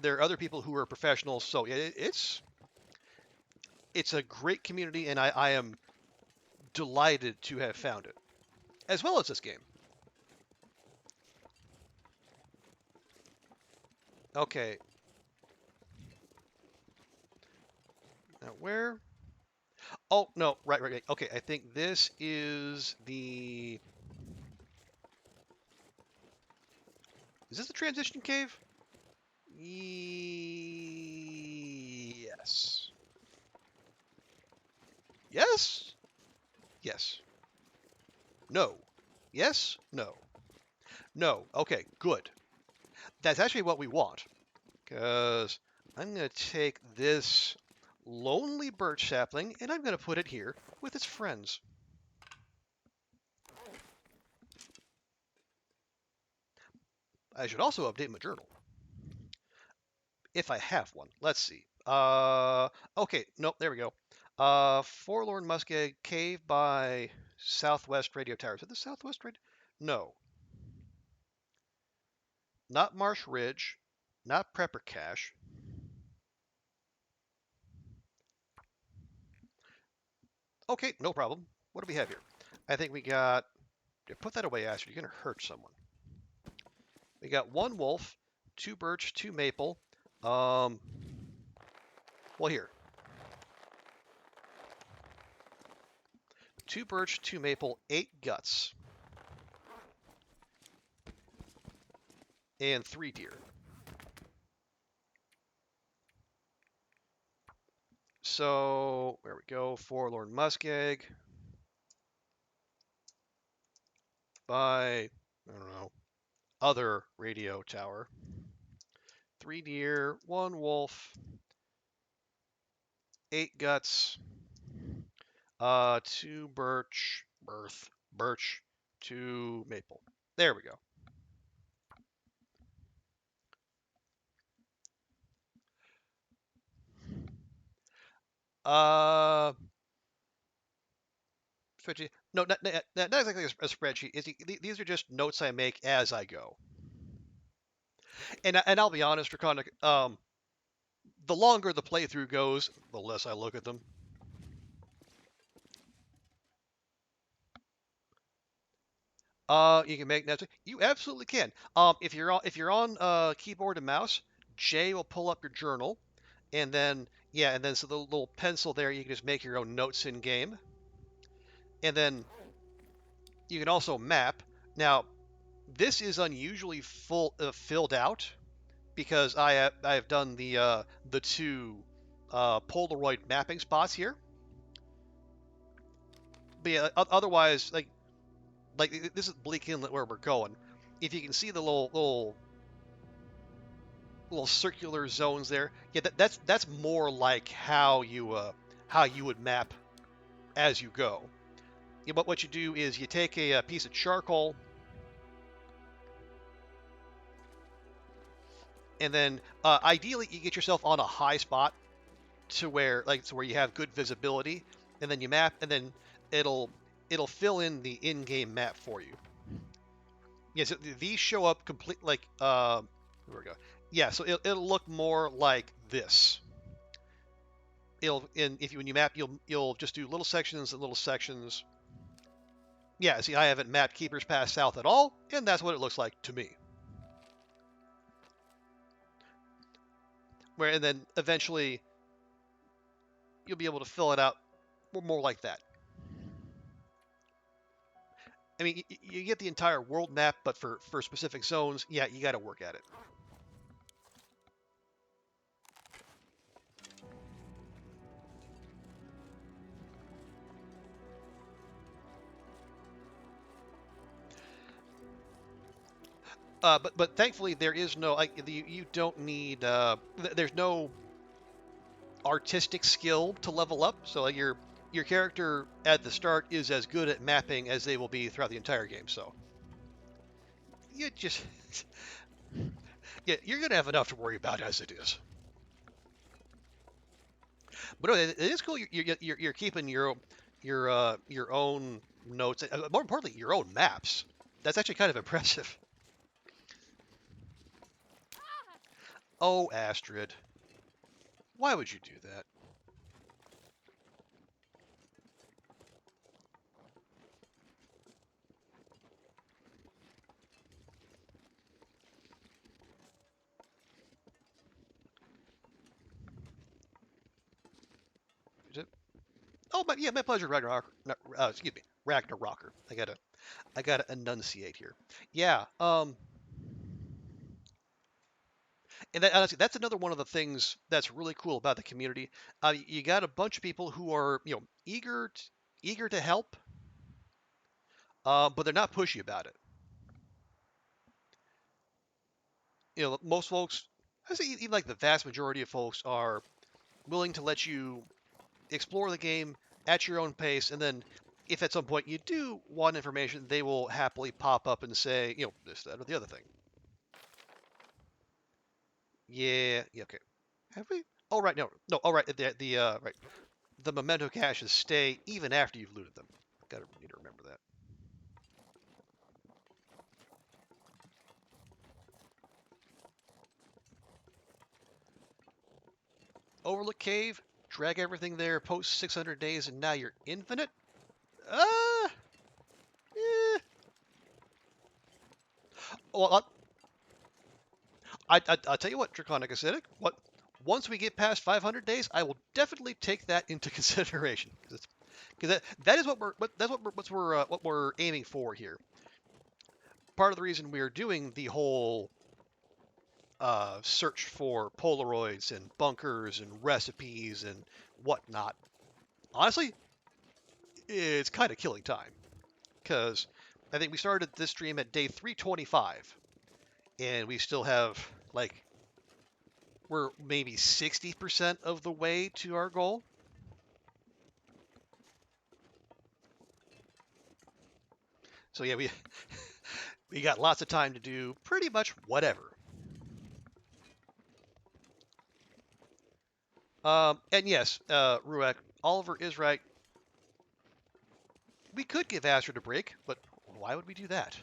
A: there are other people who are professionals. So yeah, it's a great community, and I am delighted to have found it, as well as this game. Okay. Now where? Oh, no, right. Okay, I think this is the... Is this the transition cave? Yes. Yes? Yes. No. Yes? No. No. Okay, good. That's actually what we want. Because I'm going to take this lonely birch sapling and I'm going to put it here with its friends. I should also update my journal. If I have one. Let's see. Okay, nope, there we go. Forlorn Muskeg Cave by Southwest Radio Tower. Is it the Southwest Radio? No. Not Marsh Ridge. Not Prepper Cache. Okay, no problem. What do we have here? I think we got... Put that away, Astrid. You're going to hurt someone. We got 1 wolf, 2 birch, 2 maple. Well, here. 2 birch, 2 maple, 8 guts. And 3 deer. So, where we go, Forlorn Muskeg. By, I don't know, other radio tower. 3 deer, 1 wolf, 8 guts, 2 birch, 2 maple. There we go. Spreadsheet. No, not exactly a spreadsheet. These are just notes I make as I go. And I'll be honest, Draconic. The longer the playthrough goes, the less I look at them. You can make notes. You absolutely can. If you're on keyboard and mouse, J will pull up your journal, and then so the little pencil there, you can just make your own notes in game, and then you can also map. Now, this is unusually filled out because I have done the 2 Polaroid mapping spots here. But yeah, otherwise, like this is Bleak Inlet where we're going. If you can see the little circular zones there, yeah, that's more like how you would map as you go. Yeah, but what you do is you take a piece of charcoal, and then ideally you get yourself on a high spot to where you have good visibility, and then you map, and then it'll fill in the in-game map for you. Yeah, so these show up complete here we go. Yeah, so it'll look more like this. When you map, you'll just do little sections and little sections. Yeah, see, I haven't mapped Keeper's Pass South at all, and that's what it looks like to me. And then eventually you'll be able to fill it out more like that. I mean, you get the entire world map, but for specific zones, yeah, you got to work at it. But thankfully there is no you don't need there's no artistic skill to level up. So your character at the start is as good at mapping as they will be throughout the entire game. So you just yeah, you're gonna have enough to worry about as it is. But no, it is cool. You're keeping your own notes. More importantly, your own maps. That's actually kind of impressive. Oh, Astrid. Why would you do that? Is it? Oh, my pleasure, Ragnarok. Excuse me, Ragnarocker. I gotta enunciate here. Yeah. And honestly, that's another one of the things that's really cool about the community. You got a bunch of people who are, eager to help, but they're not pushy about it. Most folks, I say even like the vast majority of folks are willing to let you explore the game at your own pace, and then if at some point you do want information, they will happily pop up and say, this, that, or the other thing. Yeah, okay. Have we? Oh, right, no. Oh, right, right. The memento caches stay even after you've looted them. Need to remember that. Overlook Cave, drag everything there, post 600 days, and now you're infinite? Well, I'll tell you what, Draconic Acidic, once we get past 500 days, I will definitely take that into consideration, because that is what we're aiming for here. Part of the reason we are doing the whole search for Polaroids and bunkers and recipes and whatnot, honestly, it's kind of killing time, because I think we started this stream at day 325, and we still have like we're maybe 60% of the way to our goal. So yeah, we got lots of time to do pretty much whatever. And yes, Ruek, Oliver is right. We could give Astrid a break, but why would we do that?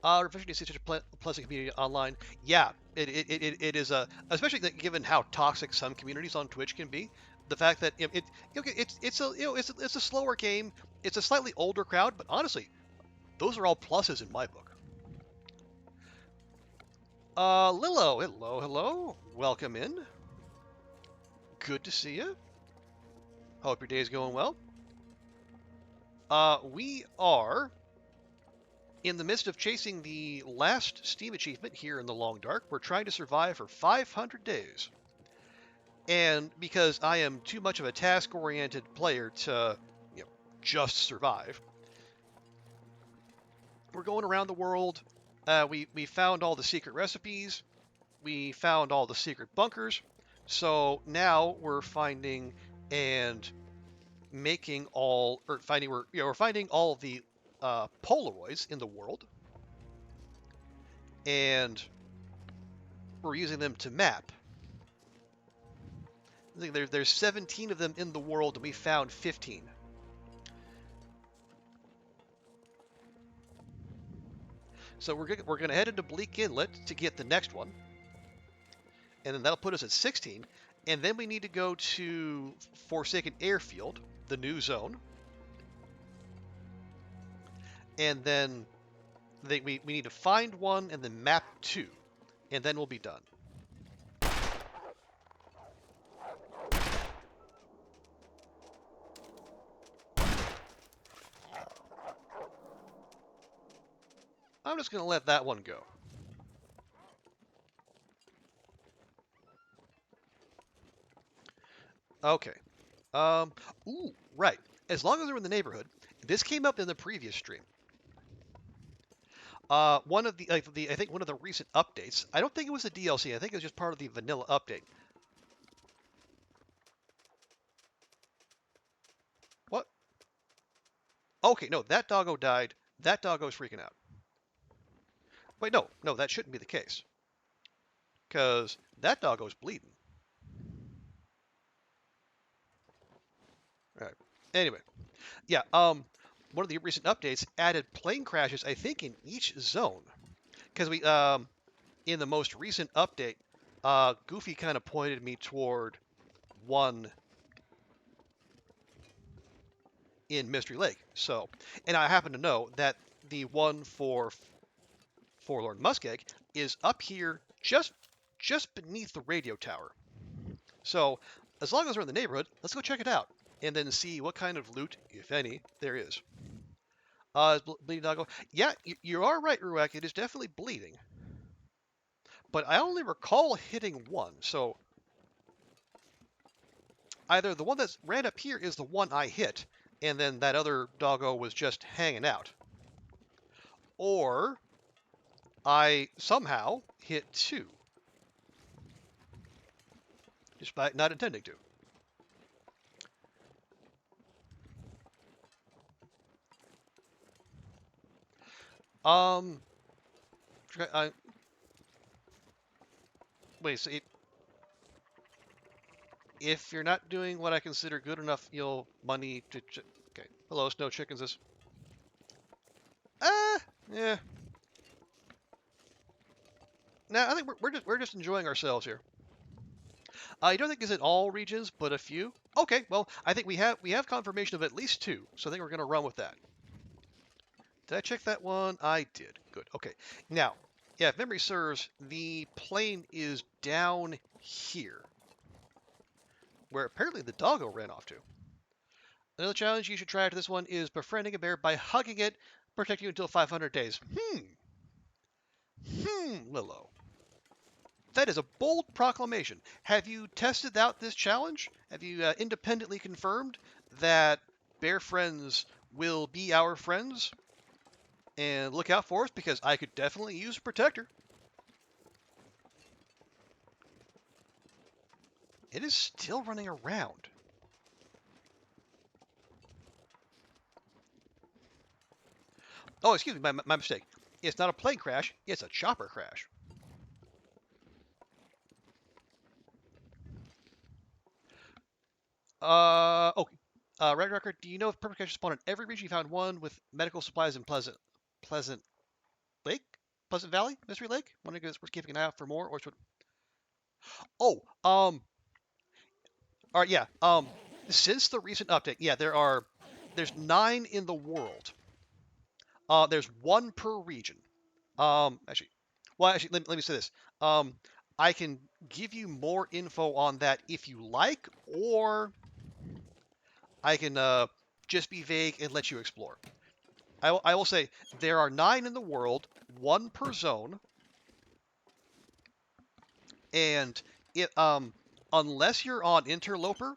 A: Refreshing to see such a pleasant community online. Yeah, it is especially given how toxic some communities on Twitch can be. The fact that it's a slower game, it's a slightly older crowd, but honestly, those are all pluses in my book. Lilo, hello, welcome in. Good to see you. Hope your day is going well. We are in the midst of chasing the last Steam achievement here in the Long Dark. We're trying to survive for 500 days. And because I am too much of a task-oriented player to, just survive, we're going around the world. We found all the secret recipes. We found all the secret bunkers. So now we're finding and making all, or finding, we're finding all of the Polaroids in the world, and we're using them to map. I think there's 17 of them in the world, and we found 15. So we're going to head into Bleak Inlet to get the next one, and then that'll put us at 16. And then we need to go to Forsaken Airfield, the new zone, and then we need to find one and then map 2, and then we'll be done. I'm just going to let that one go. Okay. Ooh, right. As long as they're in the neighborhood, this came up in the previous stream. One of I think one of the recent updates. I don't think it was a DLC. I think it was just part of the vanilla update. What? Okay, no, that doggo died. That doggo's freaking out. Wait, no, that shouldn't be the case. Because that doggo's bleeding. All right. Anyway, yeah. One of the recent updates added plane crashes, I think, in each zone. Because we, in the most recent update, Goofy kind of pointed me toward one in Mystery Lake. So, and I happen to know that the one for Forlorn Muskeg is up here just beneath the radio tower. So, as long as we're in the neighborhood, let's go check it out and then see what kind of loot, if any, there is. Bleeding doggo. Yeah, you are right, Ruak. It is definitely bleeding. But I only recall hitting one, so either the one that ran up here is the one I hit, and then that other doggo was just hanging out, or I somehow hit 2, despite not intending to. Wait, so if you're not doing what I consider good enough, you'll money to... Okay. Hello, Snow Chickens. Yeah. No, I think we're just enjoying ourselves here. I don't think it's in all regions, but a few. Okay, well, I think we have confirmation of at least 2, so I think we're going to run with that. Did I check that one? I did. Good. Okay. Now, yeah, if memory serves, the plane is down here, where apparently the doggo ran off to. Another challenge you should try after this one is befriending a bear by hugging it, protect you until 500 days. Lilo. That is a bold proclamation. Have you tested out this challenge? Have you independently confirmed that bear friends will be our friends? And look out for us, because I could definitely use a protector. It is still running around. Oh, excuse me, my mistake. It's not a plane crash, it's a chopper crash. Okay. Red Record, do you know if purple caches spawn in every region? You found one with medical supplies in Pleasant Lake? Pleasant Valley? Mystery Lake? Wondering if we're keeping an eye out for more, or should... Oh, alright, yeah, since the recent update, yeah, there's 9 in the world. There's 1 per region. Actually, let me say this. I can give you more info on that if you like, or I can just be vague and let you explore. I will say there are 9 in the world, 1 per zone, and it unless you're on Interloper,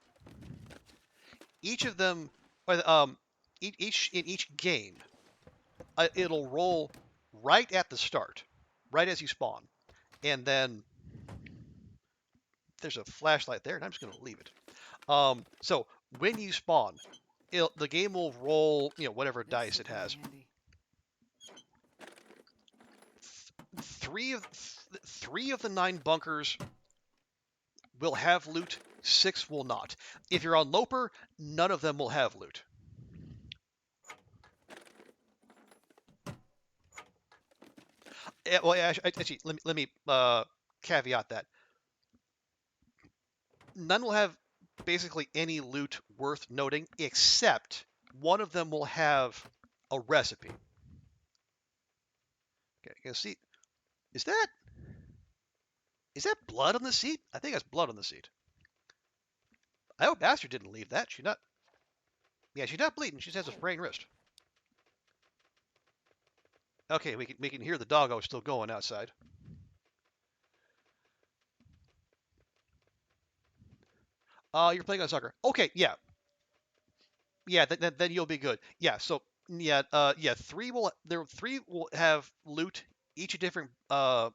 A: each of them, each in each game, it'll roll right at the start, right as you spawn, and then there's a flashlight there, and I'm just going to leave it. So when you spawn, the game will roll, whatever dice it has.
B: Handy.
A: Three of the 9 bunkers will have loot. 6 will not. If you're on Loper, none of them will have loot. Well, actually, let me caveat that. None will have basically any loot worth noting, except one of them will have a recipe. Okay, you can see. Is that blood on the seat? I think that's blood on the seat. I hope Astrid didn't leave that. She's not. Yeah, she's not bleeding. She just has a sprained wrist. Okay, we can hear the doggo still going outside. You're playing on soccer. Okay, yeah. Yeah, then you'll be good. Yeah, so yeah, 3 will have loot, each a different kind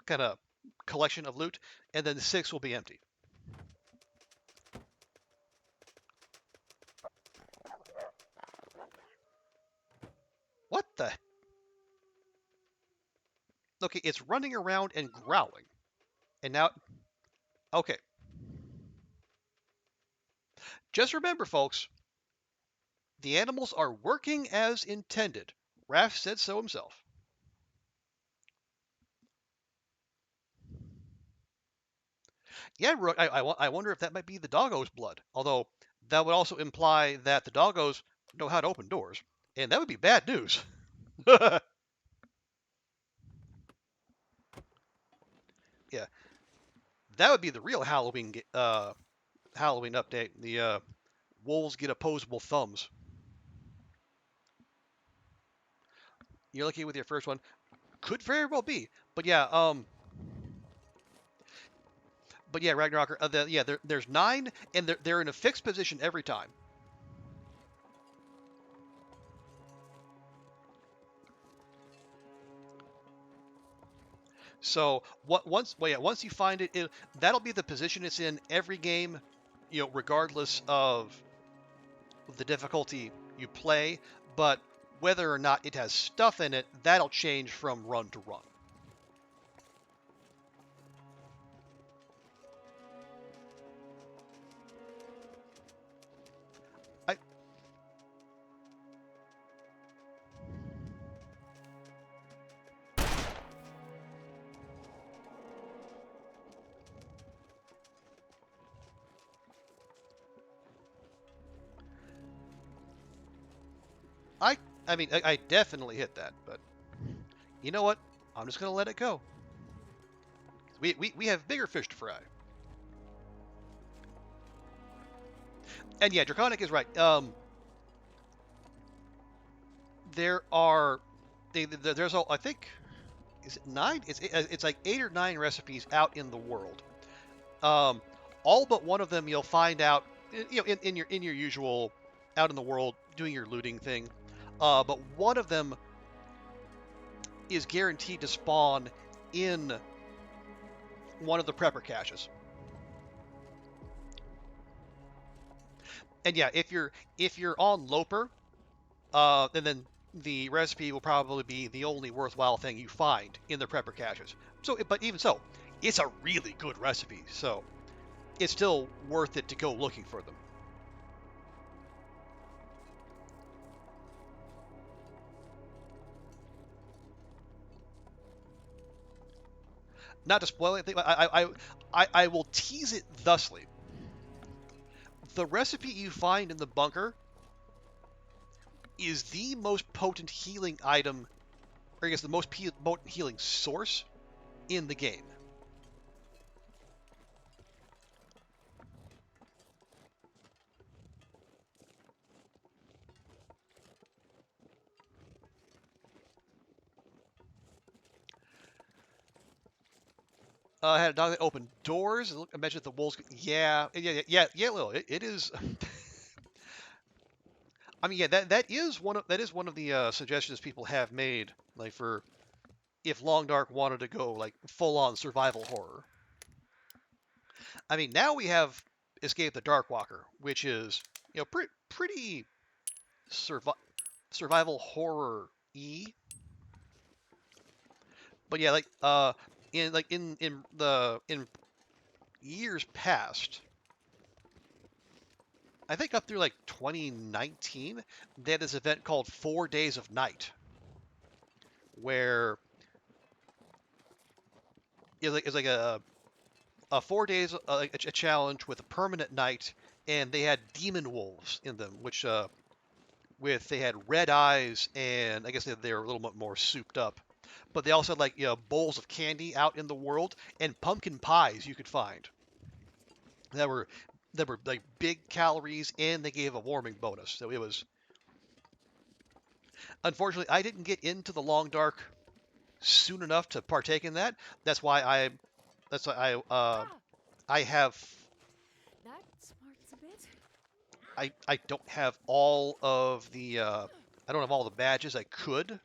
A: of collection of loot, and then 6 will be empty. What the? Okay, it's running around and growling. And now, okay. Just remember, folks, the animals are working as intended. Raph said so himself. Yeah, Rook, I wonder if that might be the doggo's blood. Although, that would also imply that the doggos know how to open doors. And that would be bad news. Yeah. That would be the real Halloween update. The wolves get opposable thumbs. You're lucky with your first one. Could very well be. But yeah, Ragnarocker, there's 9, and they're in a fixed position every time. So once you find it, that'll be the position it's in every game, regardless of the difficulty you play. But whether or not it has stuff in it, that'll change from run to run. I mean, I definitely hit that, but you know what? I'm just going to let it go. We have bigger fish to fry. And yeah, Draconic is right. There's I think, is it 9? It's like 8 or 9 recipes out in the world. All but one of them you'll find out, in your usual out in the world doing your looting thing. But one of them is guaranteed to spawn in one of the prepper caches. And yeah, if you're on Loper, and then the recipe will probably be the only worthwhile thing you find in the prepper caches. So, but even so, it's a really good recipe. So it's still worth it to go looking for them. Not to spoil anything, I will tease it thusly. The recipe you find in the bunker is the most potent healing item, or I guess the most potent healing source in the game. I had a dog that opened doors. I mentioned the wolves. Yeah, Lil. It is. I mean, yeah, that is one of the suggestions people have made, like for if Long Dark wanted to go like full on survival horror. I mean, now we have Escape the Darkwalker, which is pretty survival horror y. But yeah, like in years past, I think up through like 2019, they had this event called 4 Days of Night, where it's like a 4 days a challenge with a permanent night, and they had demon wolves in them, which they had red eyes, and I guess they were a little bit more souped up. But they also had like bowls of candy out in the world and pumpkin pies you could find that were like big calories, and they gave a warming bonus. So it was. Unfortunately, I didn't get into the Long Dark soon enough to partake in that. That's why I have.
F: That smarts a bit.
A: I don't have all of the I don't have all the badges I could.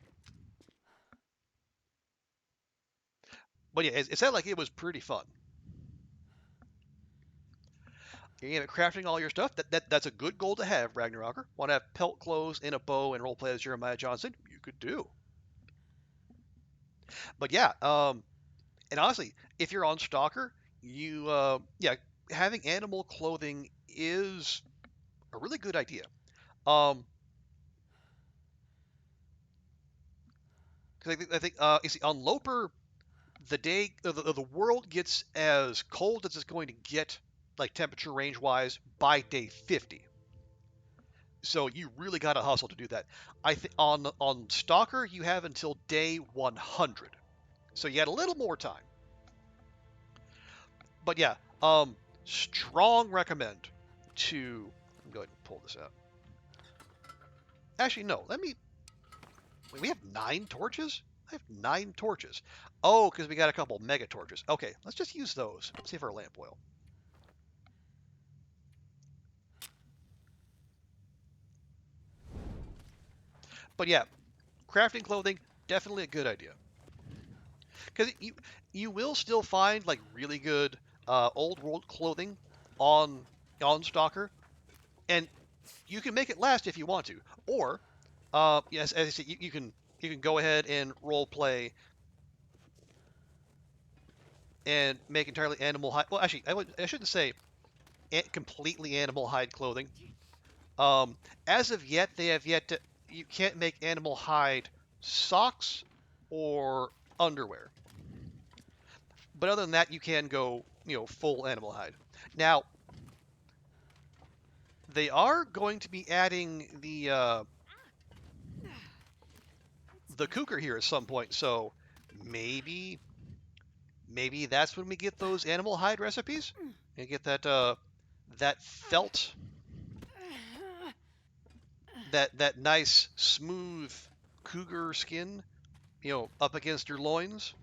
A: But yeah, it sounded like it was pretty fun. You're crafting all your stuff. That's a good goal to have, Ragnaroker. Want to have pelt clothes and a bow and roleplay as Jeremiah Johnson? You could do. But yeah, and honestly, if you're on Stalker, having animal clothing is a really good idea. Because I think you see on Loper, the world gets as cold as it's going to get, like temperature range wise, by day 50. So you really got to hustle to do that. I think on Stalker you have until day 100, so you had a little more time. But yeah, strong recommend to. I'm going to pull this out. Actually, no. We have 9 torches. I have 9 torches. Oh, because we got a couple mega torches. Okay, let's just use those. Let's save our lamp oil. But yeah, crafting clothing, definitely a good idea. Because you will still find like really good old world clothing on Stalker, and you can make it last if you want to. Or yes, as I said, you can go ahead and role play and make entirely animal hide. Well, actually, I shouldn't say completely animal hide clothing. As of yet, they have yet to. You can't make animal hide socks or underwear. But other than that, you can go, full animal hide. Now, they are going to be adding the cougar here at some point, so maybe that's when we get those animal hide recipes and get that felt, that nice smooth cougar skin, up against your loins.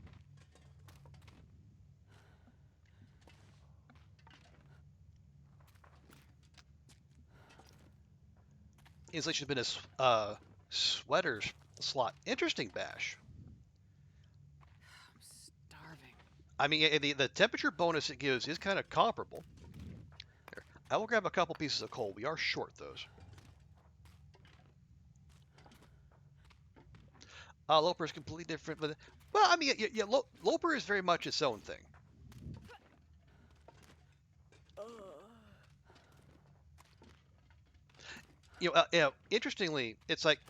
A: Installation has been a sweater slot. Interesting, Bash.
B: I'm starving.
A: I mean, the temperature bonus it gives is kind of comparable. I will grab a couple pieces of coal. We are short those. Loper is completely different, but well, I mean, yeah, Loper is very much its own thing. Interestingly, it's like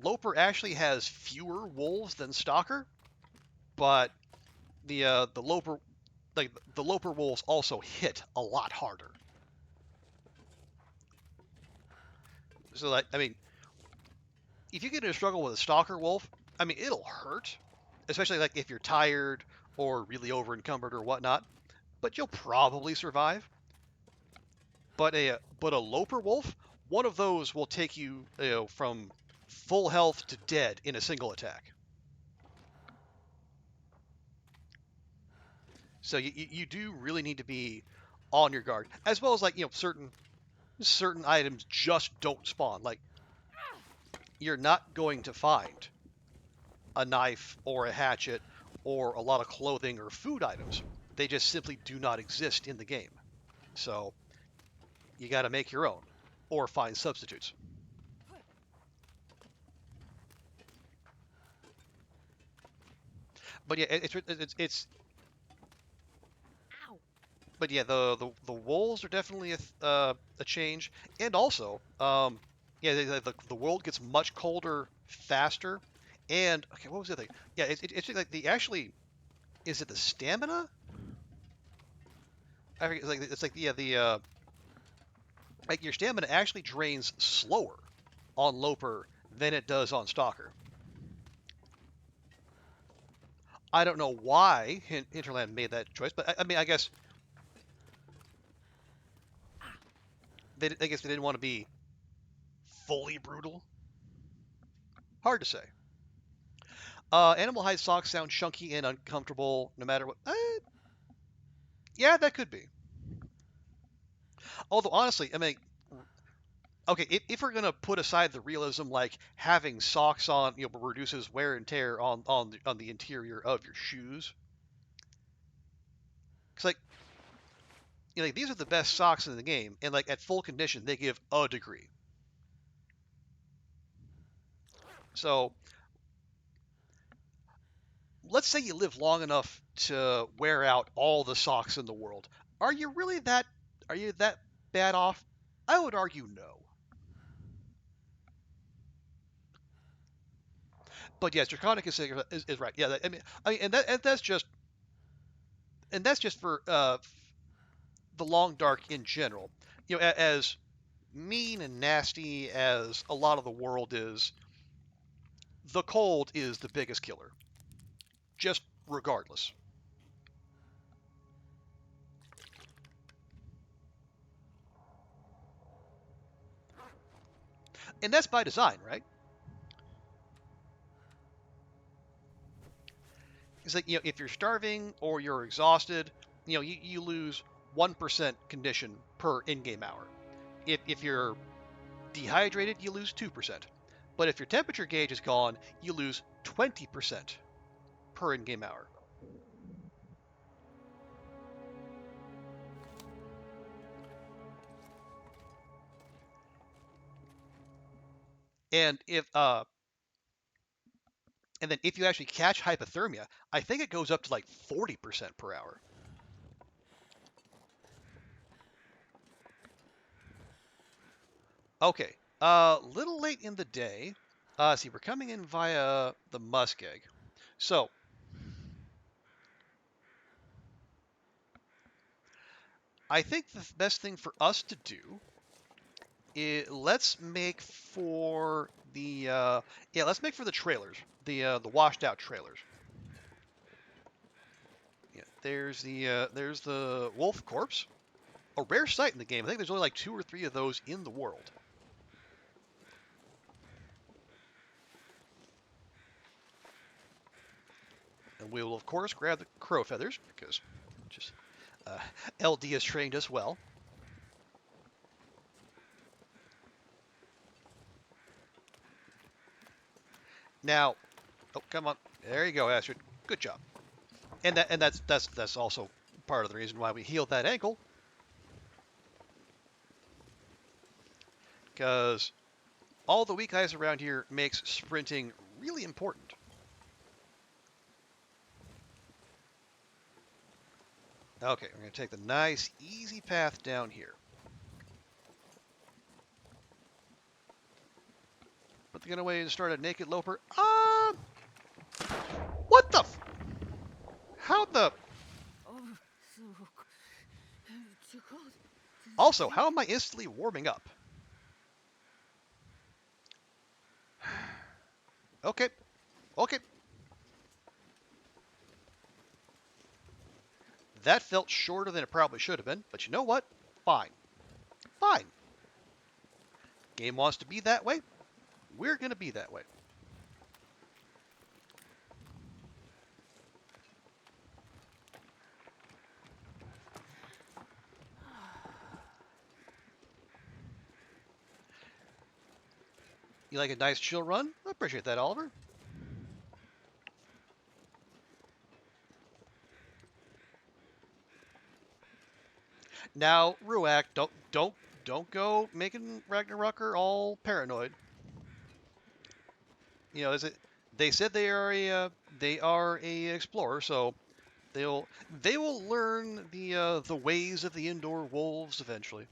A: Loper actually has fewer wolves than Stalker, but the Loper the Loper wolves also hit a lot harder. So like, I mean, if you get in a struggle with a Stalker wolf, I mean, it'll hurt, especially like if you're tired or really over encumbered or whatnot. But you'll probably survive. But a Loper wolf, one of those will take you, from full health to dead in a single attack. So you do really need to be on your guard, as well as like certain items just don't spawn. Like you're not going to find a knife or a hatchet or a lot of clothing or food items. They just simply do not exist in the game. So you got to make your own or find substitutes. But yeah, it's
F: Ow.
A: but yeah, the wolves are definitely a change, and also yeah, the world gets much colder faster, and okay, what was the other thing? Yeah, it's like the actually, is it the stamina? I forget. It's like yeah, the like your stamina actually drains slower on Loper than it does on Stalker. I don't know why Hinterland made that choice, but I mean, I guess I guess they didn't want to be fully brutal. Hard to say. Animal hide socks sound chunky and uncomfortable no matter what. Yeah, that could be. Although honestly, I mean, okay, if we're gonna put aside the realism, like having socks on, reduces wear and tear on the interior of your shoes, because like, like these are the best socks in the game, and like at full condition, they give a degree. So let's say you live long enough to wear out all the socks in the world. Are you really that? Are you that bad off? I would argue no. But yes, draconic is right. Yeah, I mean, and that's just for the long dark in general. As mean and nasty as a lot of the world is, the cold is the biggest killer. Just regardless. And that's by design, right? It's like, if you're starving or you're exhausted, you lose 1% condition per in-game hour. If you're dehydrated, you lose 2%. But if your temperature gauge is gone, you lose 20% per in-game hour. And then if you actually catch hypothermia, I think it goes up to like 40% per hour. Okay, little late in the day. See, we're coming in via the muskeg. So, I think the best thing for us to do is let's make for the let's make for the trailers, the washed out trailers. Yeah, there's the wolf corpse, a rare sight in the game. I think there's only like 2 or 3 of those in the world. And we will of course grab the crow feathers because just LD has trained us well. Now, oh come on, there you go, Astrid. Good job. And that's also part of the reason why we healed that ankle. because all the weak eyes around here makes sprinting really important. Okay, we're going to take the nice, easy path down here. But they're going to wait and start a naked loper. What the? How the?
F: Oh, so too cold.
A: Also, how am I instantly warming up? Okay, okay. That felt shorter than it probably should have been, but you know what? Fine. Fine. Game wants to be that way. We're going to be that way. You like a nice chill run? I appreciate that, Oliver. Now, Ruak, don't go making Ragnarocker all paranoid. You know, they said they are a explorer, so they will learn the ways of the indoor wolves eventually.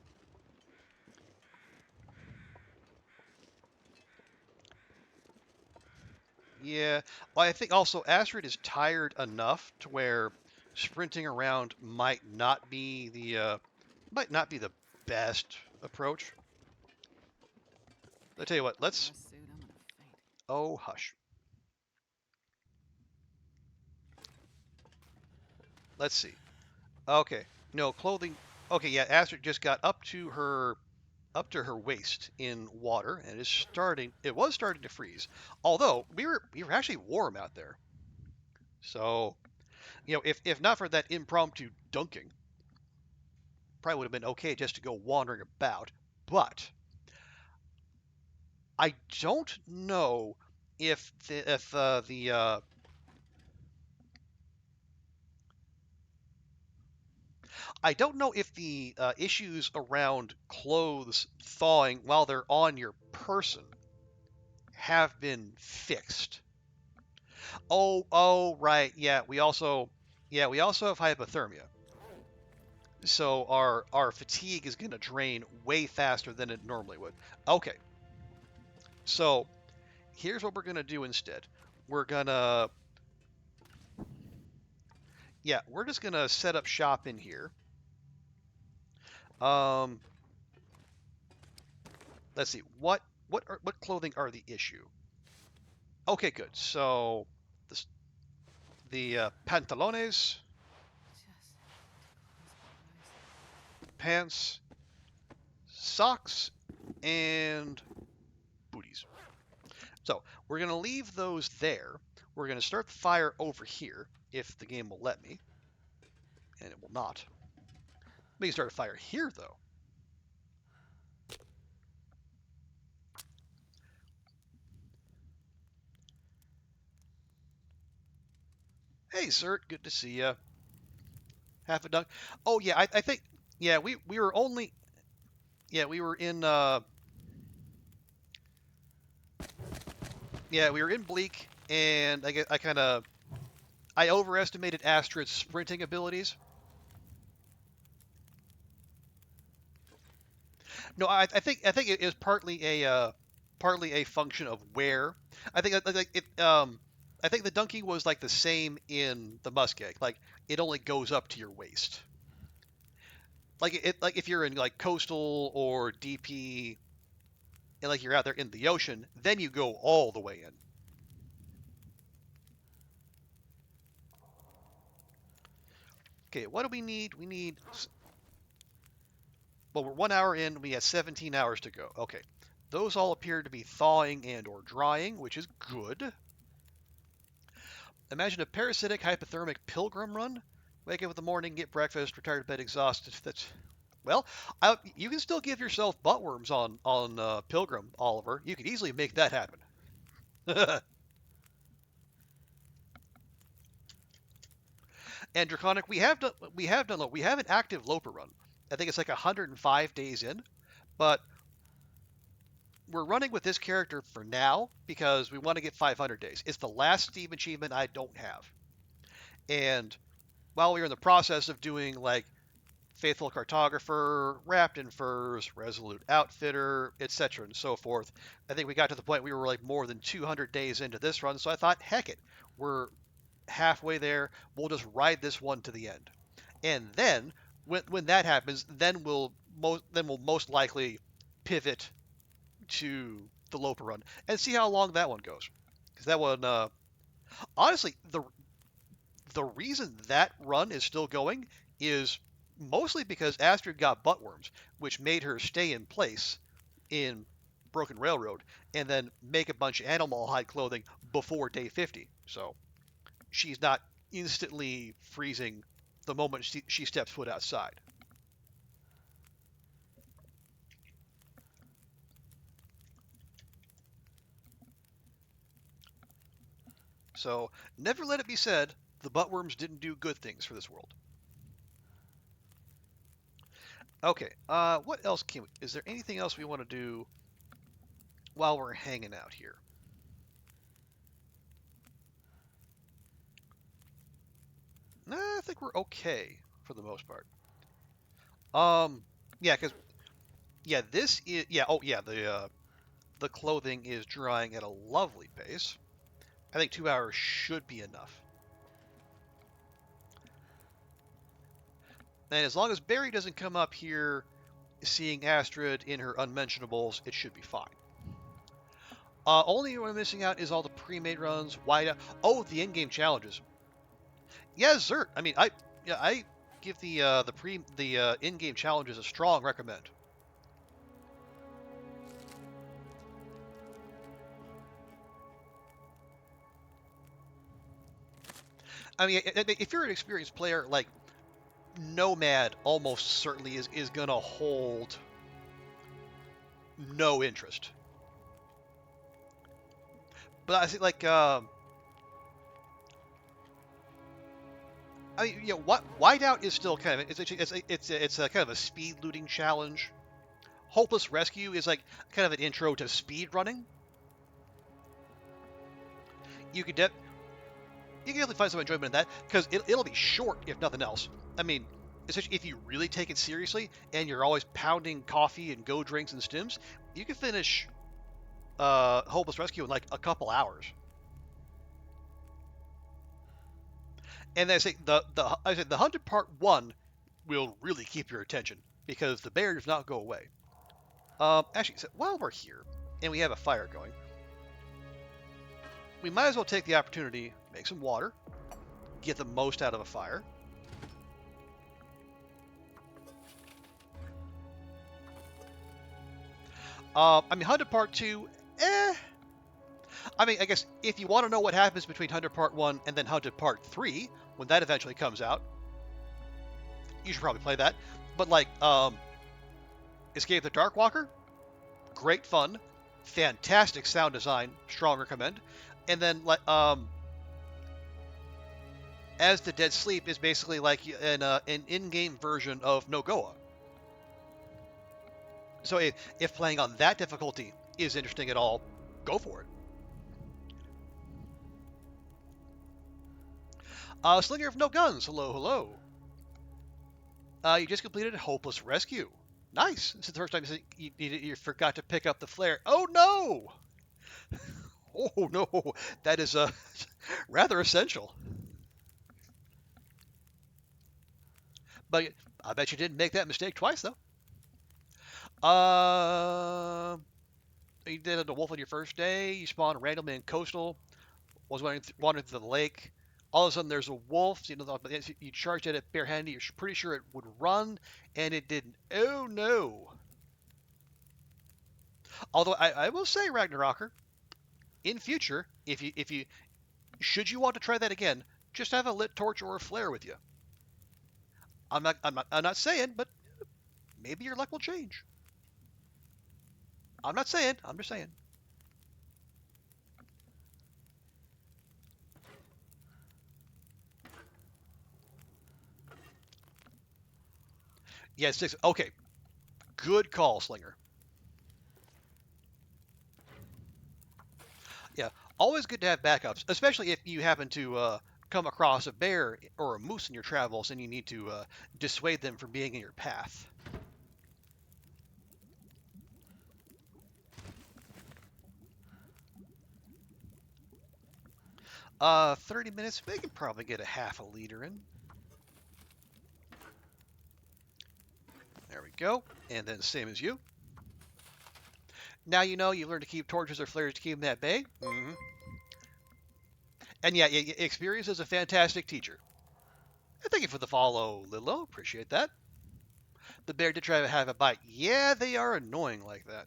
A: Yeah, well, I think also Astrid is tired enough to where sprinting around might not be the best approach. I tell you what, let's.
B: Dress suit, I'm gonna faint.
A: Oh, hush. Let's see. Okay, no clothing. Okay, yeah, Astrid just got up to her waist in water, and it was starting to freeze. Although we were actually warm out there. So, you know, if not for that impromptu dunking, probably would have been okay just to go wandering about. But I don't know if I don't know if the issues around clothes thawing while they're on your person have been fixed. Oh, right. We also have hypothermia. So our fatigue is going to drain way faster than it normally would. Okay. So here's what we're going to do instead. We're just going to set up shop in here. Let's see. What clothing are the issue? Okay, good. So the pantalones,
B: Just
A: pants, socks, and booties. So we're going to leave those there. We're going to start the fire over here, if the game will let me. And it will not. We can start a fire here, though. Hey, sir. Good to see you. Half a dunk. Oh, yeah, I think... Yeah, we were only... Yeah, we were in... Yeah, we were in Bleak, and I overestimated Astrid's sprinting abilities. No, I think it is partly a function of where. I think I think the donkey was like the same in the muskeg. Like it only goes up to your waist. Like if you're in like coastal or DP, and like you're out there in the ocean, then you go all the way in. Okay, what do we need? We need. Well, we're 1 hour in. We have 17 hours to go. Okay, those all appear to be thawing and or drying, which is good. Imagine a parasitic hypothermic pilgrim run. Wake up in the morning, get breakfast, retire to bed exhausted. Well, you can still give yourself buttworms on Pilgrim, Oliver. You could easily make that happen. And Draconic, we have an active Loper run. I think it's like 105 days in, but we're running with this character for now because we want to get 500 days. It's the last Steam achievement I don't have. And while we were in the process of doing like Faithful Cartographer, Wrapped in Furs, Resolute Outfitter, etc. and so forth, I think we got to the point we were like more than 200 days into this run, so I thought, heck it, we're halfway there. We'll just ride this one to the end. And then, when that happens, then we'll most likely pivot to the Loper run and see how long that one goes. Because that one, honestly, the reason that run is still going is mostly because Astrid got buttworms, which made her stay in place in Broken Railroad and then make a bunch of animal hide clothing before day 50. So she's not instantly freezing the moment she steps foot outside. So never let it be said the buttworms didn't do good things for this world. Okay, what else is there anything else we want to do while we're hanging out here? Nah, I think we're okay for the most part. Yeah, because this is the clothing is drying at a lovely pace. I think 2 hours should be enough. And as long as Barry doesn't come up here seeing Astrid in her unmentionables, it should be fine. Only one missing out is all the pre-made runs, whiteout. Oh, the in-game challenges. Yeah, Zert. I mean, I give the in-game challenges a strong recommend. I mean, if you're an experienced player, like Nomad almost certainly is gonna hold no interest. But I think like I mean, whiteout is still kind of it's a kind of a speed looting challenge. Hopeless Rescue is like kind of an intro to speed running. You can definitely find some enjoyment in that because it'll be short if nothing else. I mean, especially if you really take it seriously and you're always pounding coffee and go drinks and stims, you can finish Hopeless Rescue in like a couple hours. And I say the Hunted Part 1 will really keep your attention because the bear does not go away. Actually, so while we're here and we have a fire going, we might as well take the opportunity, make some water, get the most out of a fire. I mean, Hunted Part 2, I mean, I guess if you want to know what happens between Hunted Part 1 and then Hunted Part 3, when that eventually comes out, you should probably play that. But like, Escape the Darkwalker, great fun, fantastic sound design, strong recommend. And then like, As the Dead Sleep is basically like an in-game version of Nogoa. So if playing on that difficulty is interesting at all, go for it. Slinger of No Guns, hello, hello. You just completed Hopeless Rescue. Nice. This is the first time you forgot to pick up the flare. Oh no! Oh no, that is rather essential. But I bet you didn't make that mistake twice, though. You did a wolf on your first day. You spawned randomly in coastal. Was wandering through the lake. All of a sudden, there's a wolf. You know, you charged at it barehanded. You're pretty sure it would run, and it didn't. Oh no! Although I will say, Ragnarocker, in future, if you should you want to try that again, just have a lit torch or a flare with you. I'm not saying, but maybe your luck will change. I'm not saying. I'm just saying. Yeah, 6. Okay. Good call, Slinger. Always good to have backups, especially if you happen to come across a bear or a moose in your travels and you need to dissuade them from being in your path. 30 minutes, we can probably get a half a liter in. There we go. And then same as you. Now you know you learn to keep torches or flares to keep them at bay. And yeah, experience is a fantastic teacher. And thank you for the follow, Lilo. Appreciate that. The bear did try to have a bite. Yeah, they are annoying like that.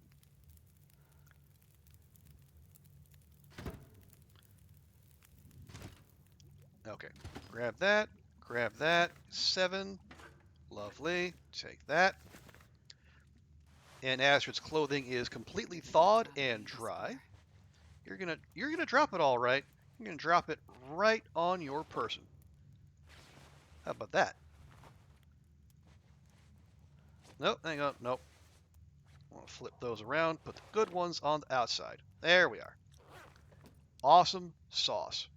A: Okay, grab that, grab that. 7, lovely. Take that. And Astrid's clothing is completely thawed and dry. You're gonna drop it all right. You're gonna drop it right on your person. How about that? Nope, hang on, nope. I want to flip those around, put the good ones on the outside. There we are. Awesome sauce.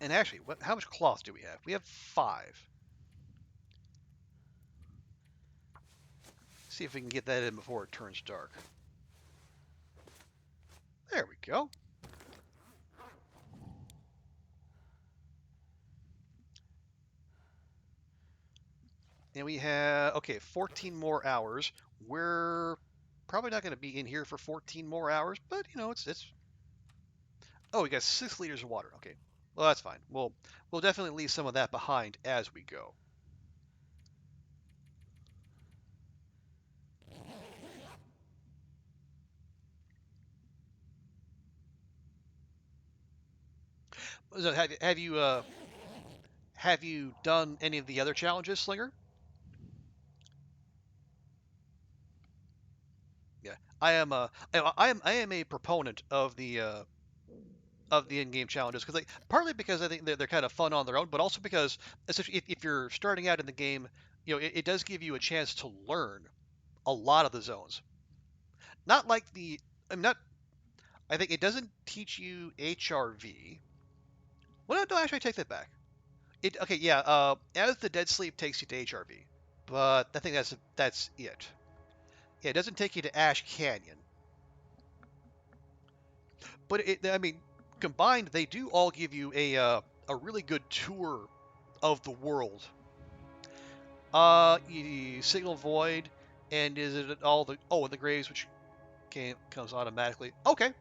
A: And actually, how much cloth do we have? We have 5. See if we can get that in before it turns dark. There we go. And we have, okay, 14 more hours. We're probably not going to be in here for 14 more hours, but, you know, it's... Oh, we got 6 liters of water. Okay, well, that's fine. We'll definitely leave some of that behind as we go. So have you done any of the other challenges, Slinger? Yeah, I am a proponent of the in-game challenges because partly because I think they're kind of fun on their own, but also because especially if you're starting out in the game, you know, it does give you a chance to learn a lot of the zones. Not like I think it doesn't teach you HRV. Well, no, actually, I take that back. Okay, yeah. As the Dead Sleep takes you to HRV, but I think that's it. Yeah, it doesn't take you to Ash Canyon, but I mean, combined, they do all give you a really good tour of the world. You signal void, and is it all the and the graves which comes automatically? Okay.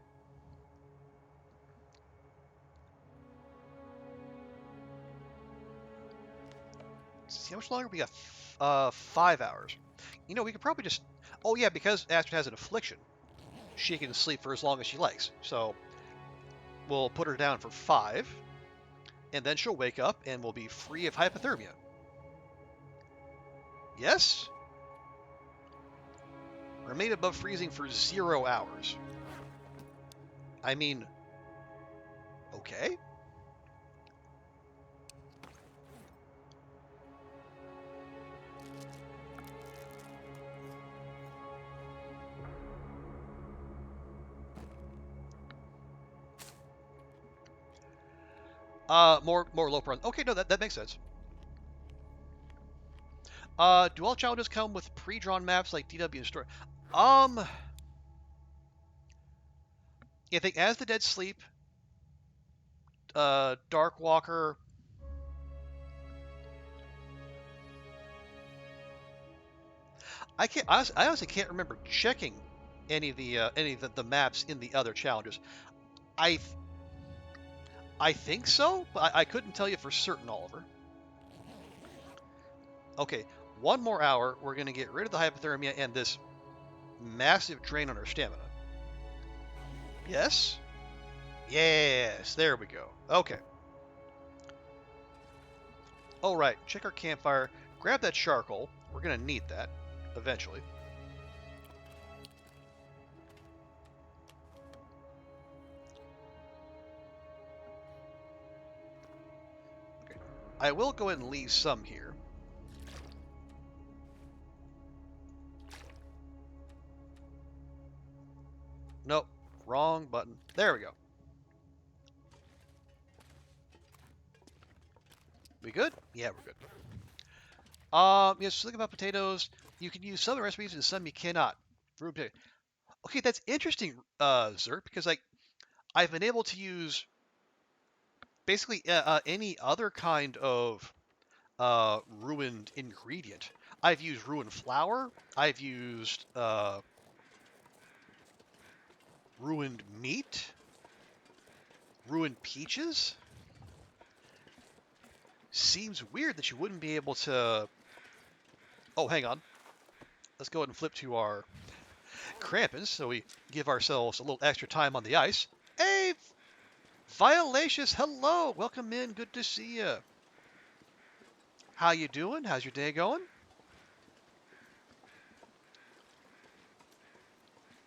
A: Let's see how much longer we got. 5 hours. You know, we could probably just. Oh yeah, because Astrid has an affliction, she can sleep for as long as she likes. So we'll put her down for 5, and then she'll wake up and we'll be free of hypothermia. Yes? Remain above freezing for 0 hours. I mean, okay. More low run. Okay, no, that makes sense. Do all challenges come with pre-drawn maps like DW and Story? I think As the Dead Sleep, Dark Walker. I honestly can't remember checking any of the maps in the other challenges. I think so, but I couldn't tell you for certain, Oliver. Okay, 1 more hour. We're going to get rid of the hypothermia and this massive drain on our stamina. Yes? Yes, there we go. Okay. All right, check our campfire. Grab that charcoal. We're going to need that eventually. Okay. I will go ahead and leave some here. Nope. Wrong button. There we go. We good? Yeah, we're good. Yes, think about potatoes. You can use some recipes and some you cannot. Okay, that's interesting, Zerp, because like I've been able to use basically any other kind of ruined ingredient. I've used ruined flour. I've used ruined meat. Ruined peaches. Seems weird that you wouldn't be able to. Oh, hang on. Let's go ahead and flip to our Krampus so we give ourselves a little extra time on the ice. Hey, Violacious, hello. Welcome in. Good to see you. How you doing? How's your day going?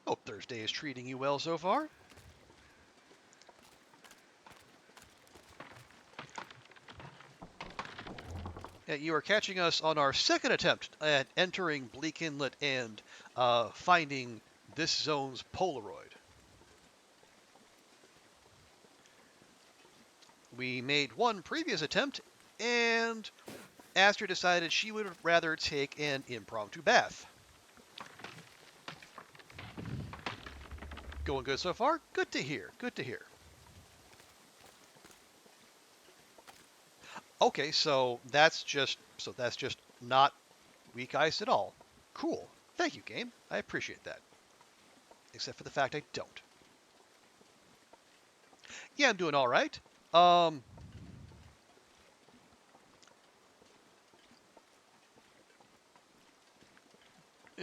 A: Hope Thursday is treating you well so far. Yeah, you are catching us on our second attempt at entering Bleak Inlet and finding this zone's Polaroid. We made one previous attempt, and Astrid decided she would rather take an impromptu bath. Going good so far? Good to hear. Good to hear. Okay, so that's just not weak ice at all. Cool. Thank you, game. I appreciate that. Except for the fact I don't. Yeah, I'm doing all right. And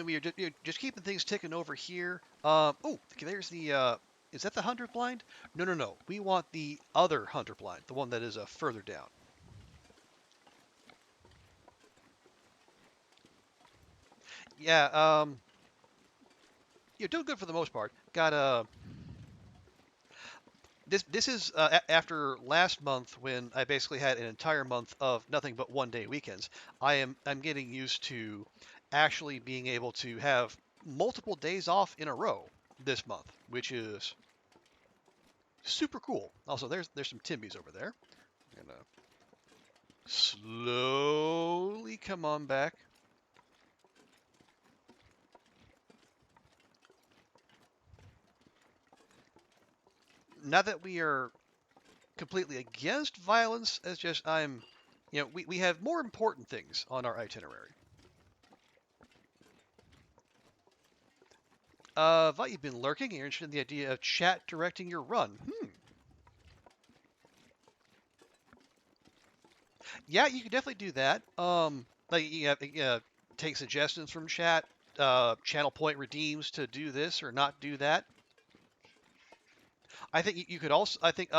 A: we are just keeping things ticking over here. Oh, there's the. Is that the hunter blind? No, no, no. We want the other hunter blind, the one that is further down. Yeah. You're doing good for the most part. Got This is after last month when I basically had an entire month of nothing but one-day weekends. I'm getting used to actually being able to have multiple days off in a row this month, which is super cool. Also, there's some timbies over there. I'm gonna slowly come on back. Not that we are completely against violence, as just we have more important things on our itinerary. Thought you've been lurking. You're interested in the idea of chat directing your run. Yeah, you can definitely do that. Take suggestions from chat. Channel point redeems to do this or not do that. I think you could also. I think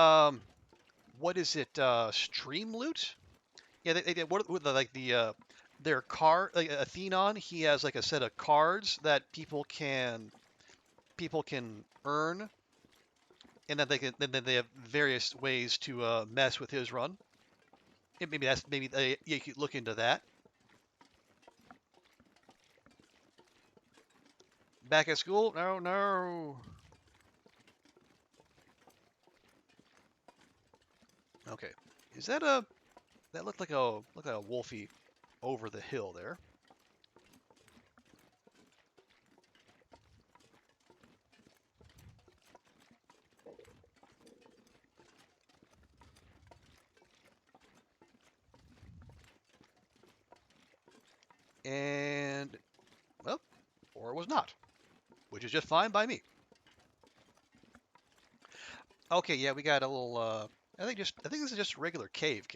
A: what is it? Stream loot. Yeah, they what like the their card like Athenon. He has like a set of cards that people can earn, and then they have various ways to mess with his run. And maybe you could look into that. Back at school? No, no. Okay, is that that looked like a wolfie over the hill there? And well, or it was not, which is just fine by me. Okay, yeah, we got a little. I think this is just a regular cave.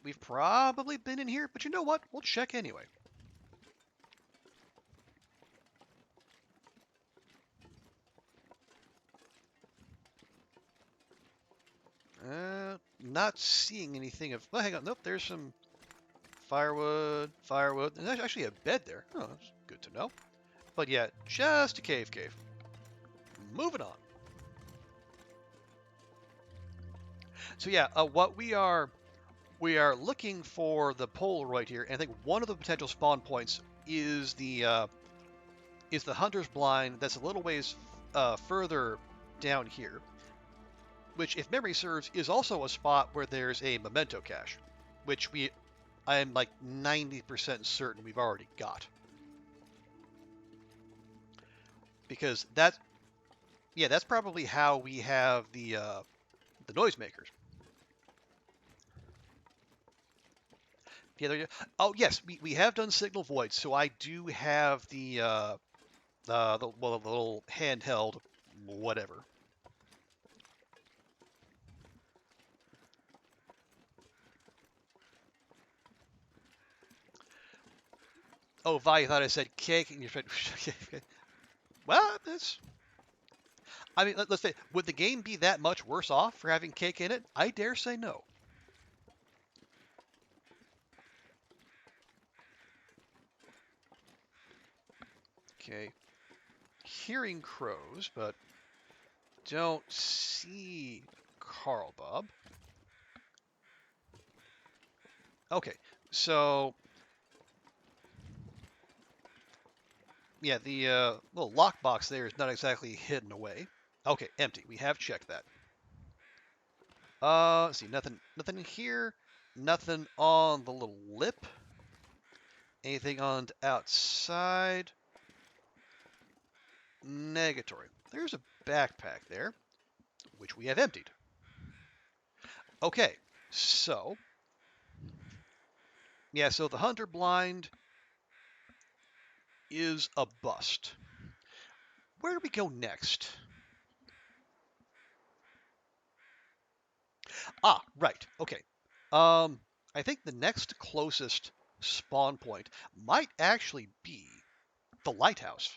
A: We've probably been in here, but you know what? We'll check anyway. Not seeing anything of. Oh, hang on. Nope, there's some firewood. And there's actually a bed there. Oh, that's good to know. But yeah, just a cave. Moving on. So yeah, what we are looking for the Polaroid here, and I think one of the potential spawn points is the hunter's blind. That's a little ways further down here, which, if memory serves, is also a spot where there's a memento cache, which I'm like 90% certain we've already got. Because that's probably how we have the noisemakers. Oh yes, we have done signal voids, so I do have the little handheld whatever. Oh, Vi, you thought I said cake, and you said, well, that's. I mean, let's say, would the game be that much worse off for having cake in it? I dare say no. Okay. Hearing crows, but don't see Carl Bob. Okay, so yeah, the little lockbox there is not exactly hidden away. Okay, empty. We have checked that. Let's see, nothing here. Nothing on the little lip. Anything on the outside? Negatory. There's a backpack there, which we have emptied. Okay, so yeah, so the hunter blind is a bust. Where do we go next? Ah, right. Okay. I think the next closest spawn point might actually be the lighthouse.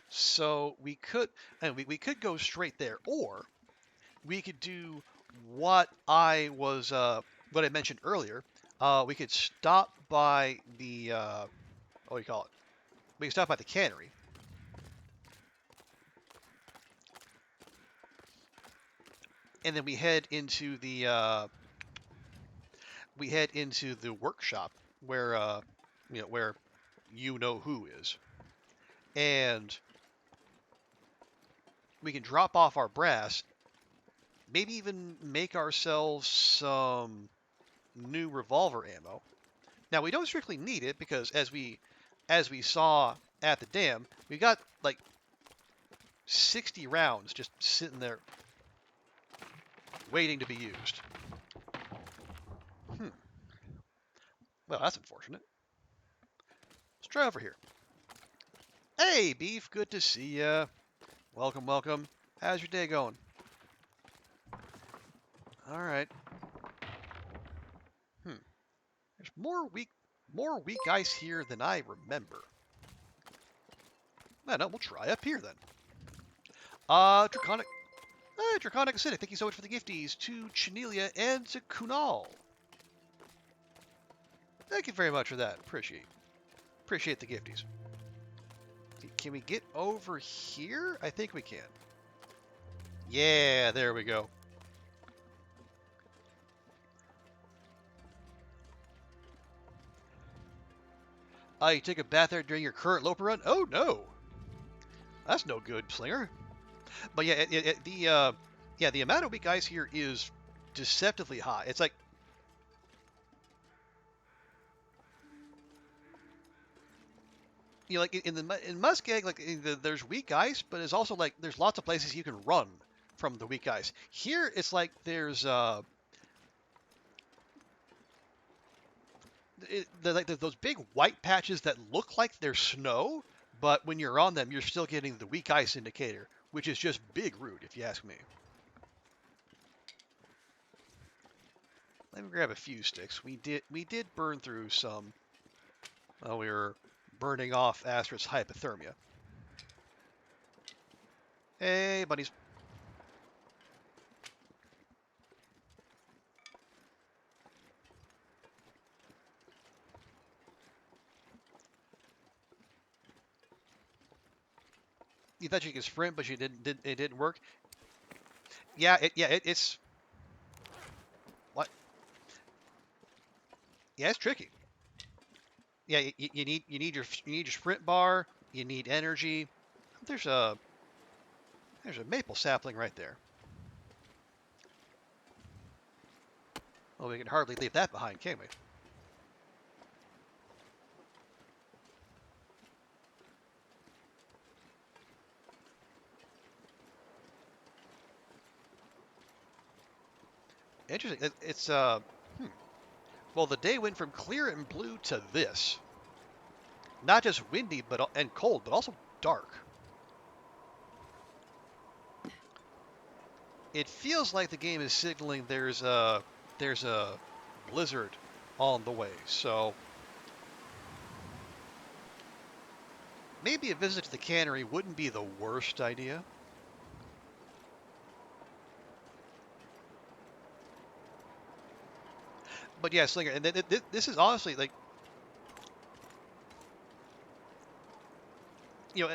A: So we could go straight there, or we could do what I mentioned earlier. We could stop by the what do you call it? We can stop by the cannery. And then we head into the workshop where where you know who is, and we can drop off our brass, maybe even make ourselves some new revolver ammo. Now we don't strictly need it because as we saw at the dam, we got like 60 rounds just sitting there waiting to be used. Well, that's unfortunate. Let's try over here. Hey, Beef, good to see ya. Welcome, welcome. How's your day going? All right. There's more weak ice here than I remember. No, we'll try up here then. Draconic Acidic, thank you so much for the gifties to Chanelia and to Kunal. Thank you very much for that. Appreciate the gifties. Can we get over here? I think we can. Yeah, there we go. You take a bath there during your current Loper run? Oh no, that's no good, Slinger. But yeah, the amount of weak ice here is deceptively high. It's like like in Muskeg, like there's weak ice, but it's also like there's lots of places you can run from the weak ice. Here, it's like there's those big white patches that look like they're snow, but when you're on them, you're still getting the weak ice indicator, which is just big rude, if you ask me. Let me grab a few sticks. We did burn through some. We were burning off Astrid's hypothermia. Hey, buddies. You thought you could sprint, but it didn't work. Yeah, it's what? Yeah, it's tricky. Yeah, you need your sprint bar. You need energy. There's a maple sapling right there. Well, we can hardly leave that behind, can we? Interesting. It's well, the day went from clear and blue to this. Not just windy, and cold, but also dark. It feels like the game is signaling there's a blizzard on the way. So maybe a visit to the cannery wouldn't be the worst idea. But yeah, Slinger, and this is honestly like,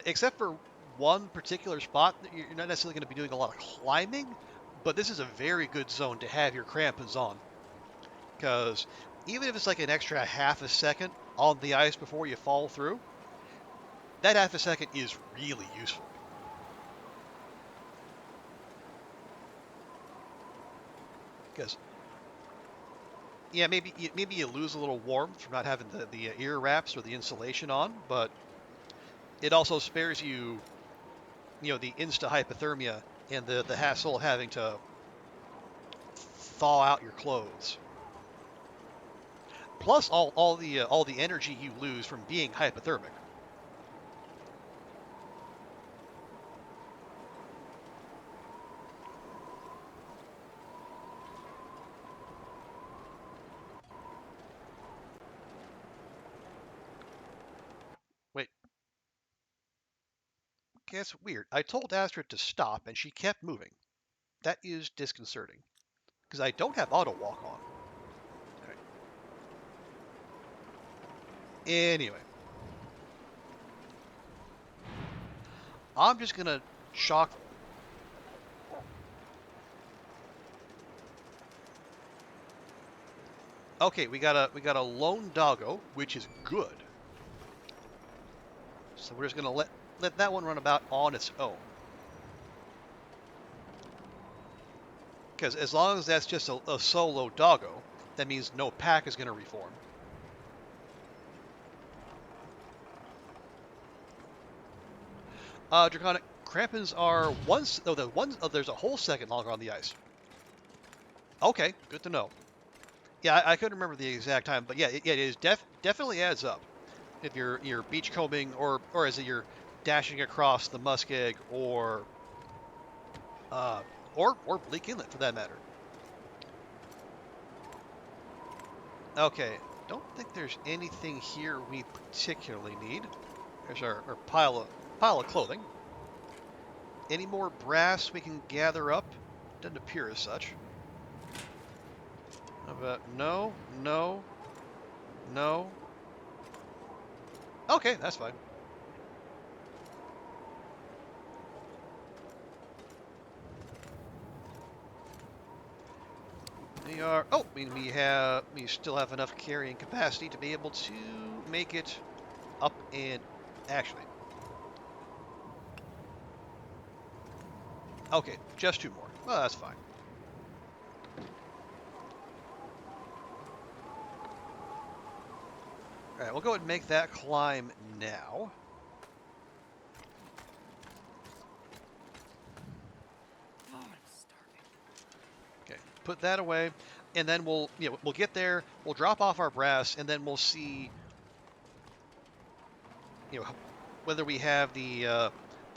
A: except for one particular spot, you're not necessarily going to be doing a lot of climbing, but this is a very good zone to have your crampons on. Because even if it's like an extra half a second on the ice before you fall through, that half a second is really useful. Because, yeah, maybe you lose a little warmth from not having the ear wraps or the insulation on, but it also spares you, the insta hypothermia and the hassle of having to thaw out your clothes. Plus all the energy you lose from being hypothermic. Wait. Okay, that's weird. I told Astrid to stop and she kept moving. That is disconcerting. Because I don't have auto walk on. Okay. Anyway. I'm just gonna shock. Okay, we got a lone doggo, which is good. So we're just gonna let that one run about on its own. Because as long as that's just a solo doggo, that means no pack is gonna reform. Draconic crampons are there's a whole second longer on the ice. Okay, good to know. Yeah, I couldn't remember the exact time, but yeah, it is definitely adds up. If you're beachcombing or is it you're dashing across the muskeg or Bleak Inlet for that matter. Okay, don't think there's anything here we particularly need. There's our pile of clothing. Any more brass we can gather up? Doesn't appear as such. How about no. Okay, that's fine. We still have enough carrying capacity to be able to make it up and actually. Okay, just 2 more. Well, that's fine. All right, we'll go ahead and make that climb now.
F: Oh, I'm starving.
A: Okay, put that away, and then we'll get there. We'll drop off our brass, and then we'll see whether we have the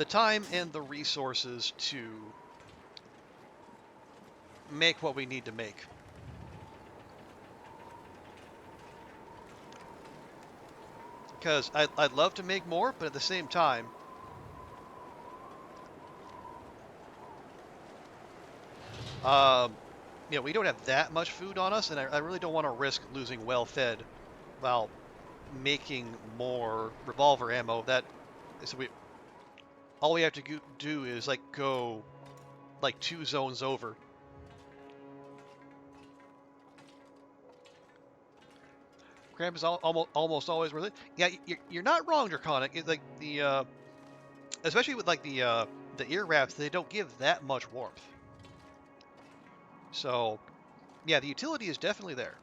A: time and the resources to make what we need to make. Because I'd love to make more, but at the same time, we don't have that much food on us, and I really don't want to risk losing well-fed while making more revolver ammo. All we have to do is go 2 zones over. Cramp is almost always worth it. Yeah, you're not wrong, Draconic. Like the especially with like the ear wraps, they don't give that much warmth. So yeah, the utility is definitely there.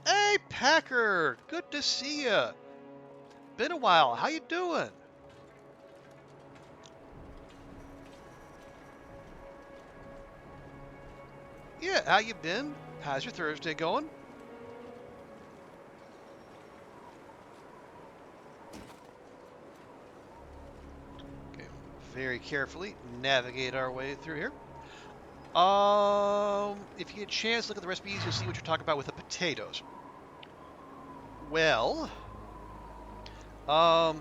A: Hey, Packer, good to see ya. Been a while. How you doing? Yeah, how you been? How's your Thursday going? Okay, very carefully navigate our way through here. If you get a chance, look at the recipes. You'll see what you're talking about with the potatoes. Well, well,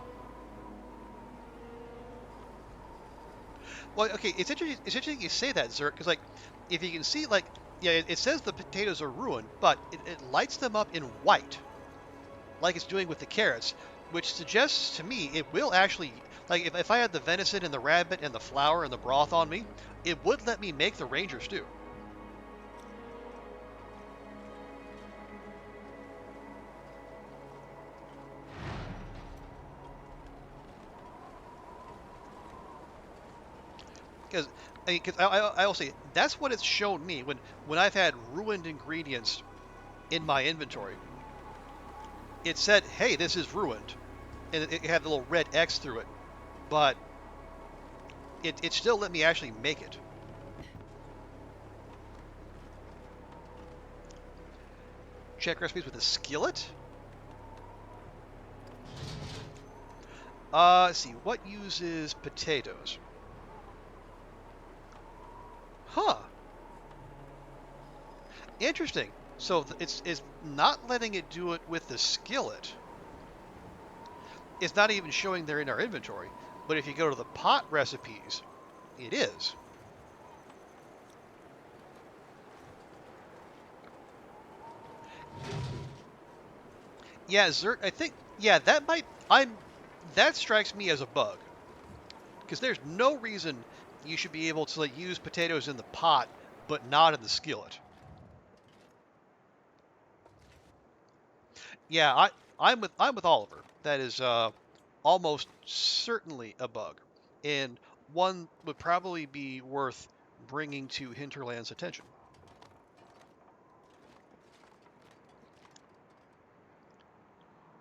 A: okay. It's interesting. It's interesting you say that, Zerk, because like, if you can see, like, yeah, it says the potatoes are ruined, but it lights them up in white, like it's doing with the carrots, which suggests to me it will actually, like, if I had the venison and the rabbit and the flour and the broth on me, it would let me make the ranger stew. Because I will say that's what it's shown me when I've had ruined ingredients in my inventory. It said, "Hey, this is ruined," and it had a little red X through it, but it still let me actually make it. Check recipes with a skillet. Let's see, what uses potatoes? Huh. Interesting. So it's not letting it do it with the skillet. It's not even showing they're in our inventory. But if you go to the pot recipes, it is. Yeah, Zert, I think, yeah, that strikes me as a bug. Because there's no reason you should be able to like, use potatoes in the pot, but not in the skillet. Yeah, I'm with Oliver. That is almost certainly a bug, and one would probably be worth bringing to Hinterland's attention.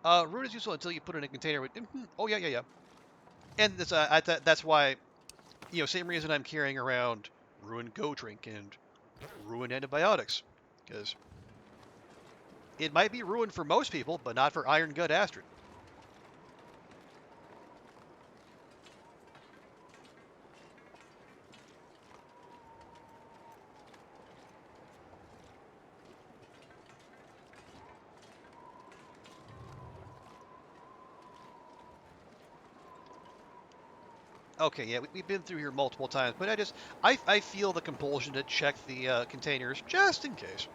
A: Ruin is useful until you put it in a container with. Oh yeah. And that's why, same reason I'm carrying around ruined go drink and ruined antibiotics, because it might be ruined for most people, but not for Iron Gut Astrid. Okay, yeah, we've been through here multiple times, but I feel the compulsion to check the containers just in case.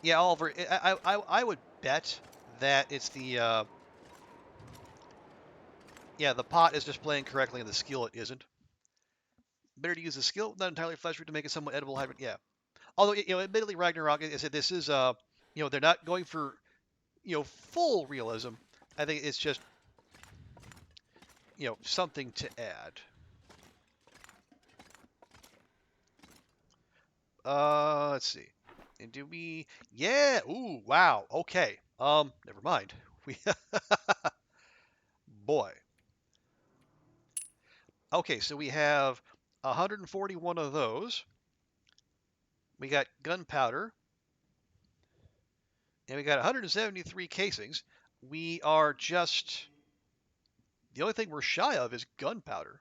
A: Yeah, Oliver, I would bet that it's the pot is displaying correctly and the skillet isn't. Better to use the skillet, not entirely flesh root to make it somewhat edible hybrid. Yeah. Although, admittedly, Ragnarok, I said this is, they're not going for, full realism. I think it's just, something to add. Let's see. And do we? Yeah. Ooh. Wow. Okay. Never mind. We. Boy. Okay. So we have 141 of those. We got gunpowder, and we got 173 casings. We are just the only thing we're shy of is gunpowder,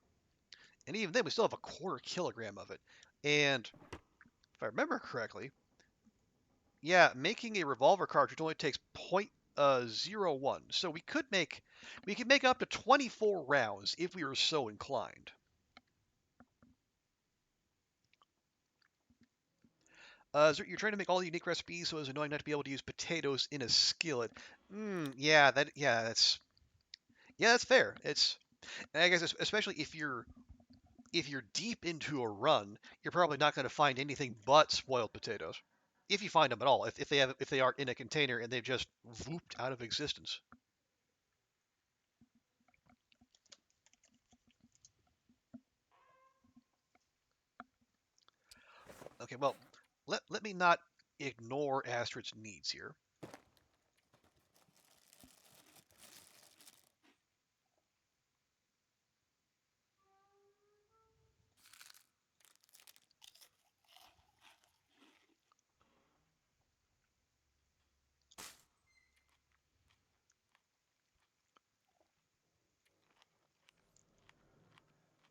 A: and even then we still have a quarter kilogram of it. And if I remember correctly, yeah, making a revolver cartridge only takes 0.01. So we could make up to 24 rounds if we were so inclined. So you're trying to make all the unique recipes, so it's annoying not to be able to use potatoes in a skillet. That's fair. And I guess especially if you're deep into a run, you're probably not going to find anything but spoiled potatoes, if you find them at all. If they aren't in a container and they've just vooped out of existence. Okay, well, let me not ignore Astrid's needs here.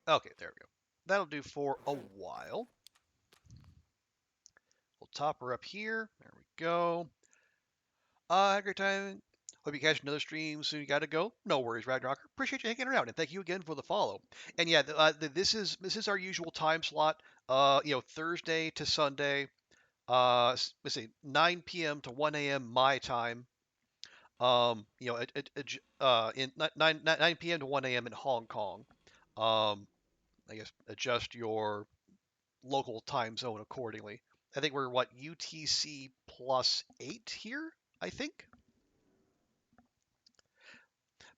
A: Okay, there we go. That'll do for a while. We'll top her up here. There we go. Have a great time. Hope you catch another stream soon. You gotta go. No worries, Ragnarok. Appreciate you hanging around, and thank you again for the follow. And yeah, this is our usual time slot. Thursday to Sunday. Let's see, 9 p.m. to 1 a.m. my time. In 9 p.m. to 1 a.m. in Hong Kong. I guess adjust your local time zone accordingly. I think we're UTC +8 here, I think.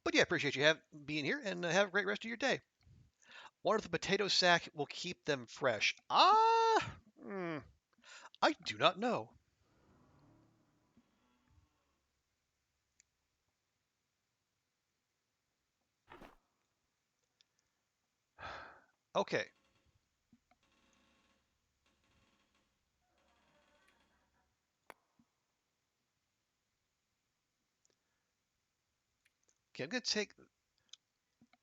A: But yeah, appreciate you being here, and have a great rest of your day. One of the potato sack will keep them fresh. I do not know. Okay. Okay, I'm gonna take.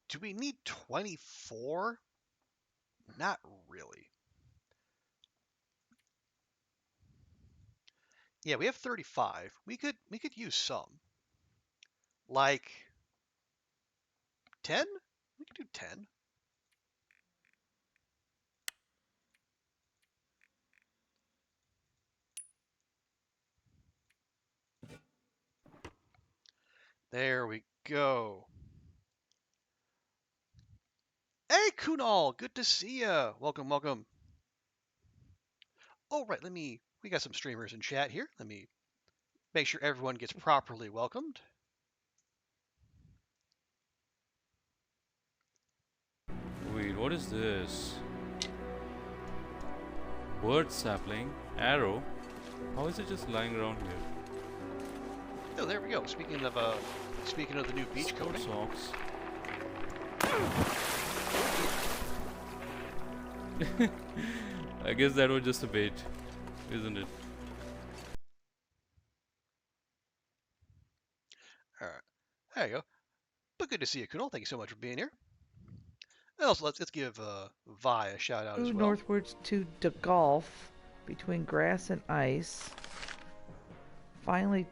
A: Do we need 24? Not really. Yeah, we have 35. We could use some. Like 10? We could do 10. There we go. Hey, Kunal, good to see ya. Welcome, welcome. Oh, right, we got some streamers in chat here. Let me make sure everyone gets properly welcomed.
G: Wait, what is this? Bird sapling, arrow. How is it just lying around here?
A: Oh, there we go. Speaking of the new beach coating.
G: Socks. I guess that was just a bait, isn't it?
A: All right, there you go. But good to see you, Kunal. Thank you so much for being here. And also, let's give Vi a shout out as well.
H: Northwards to the Gulf, between grass and ice. Finally,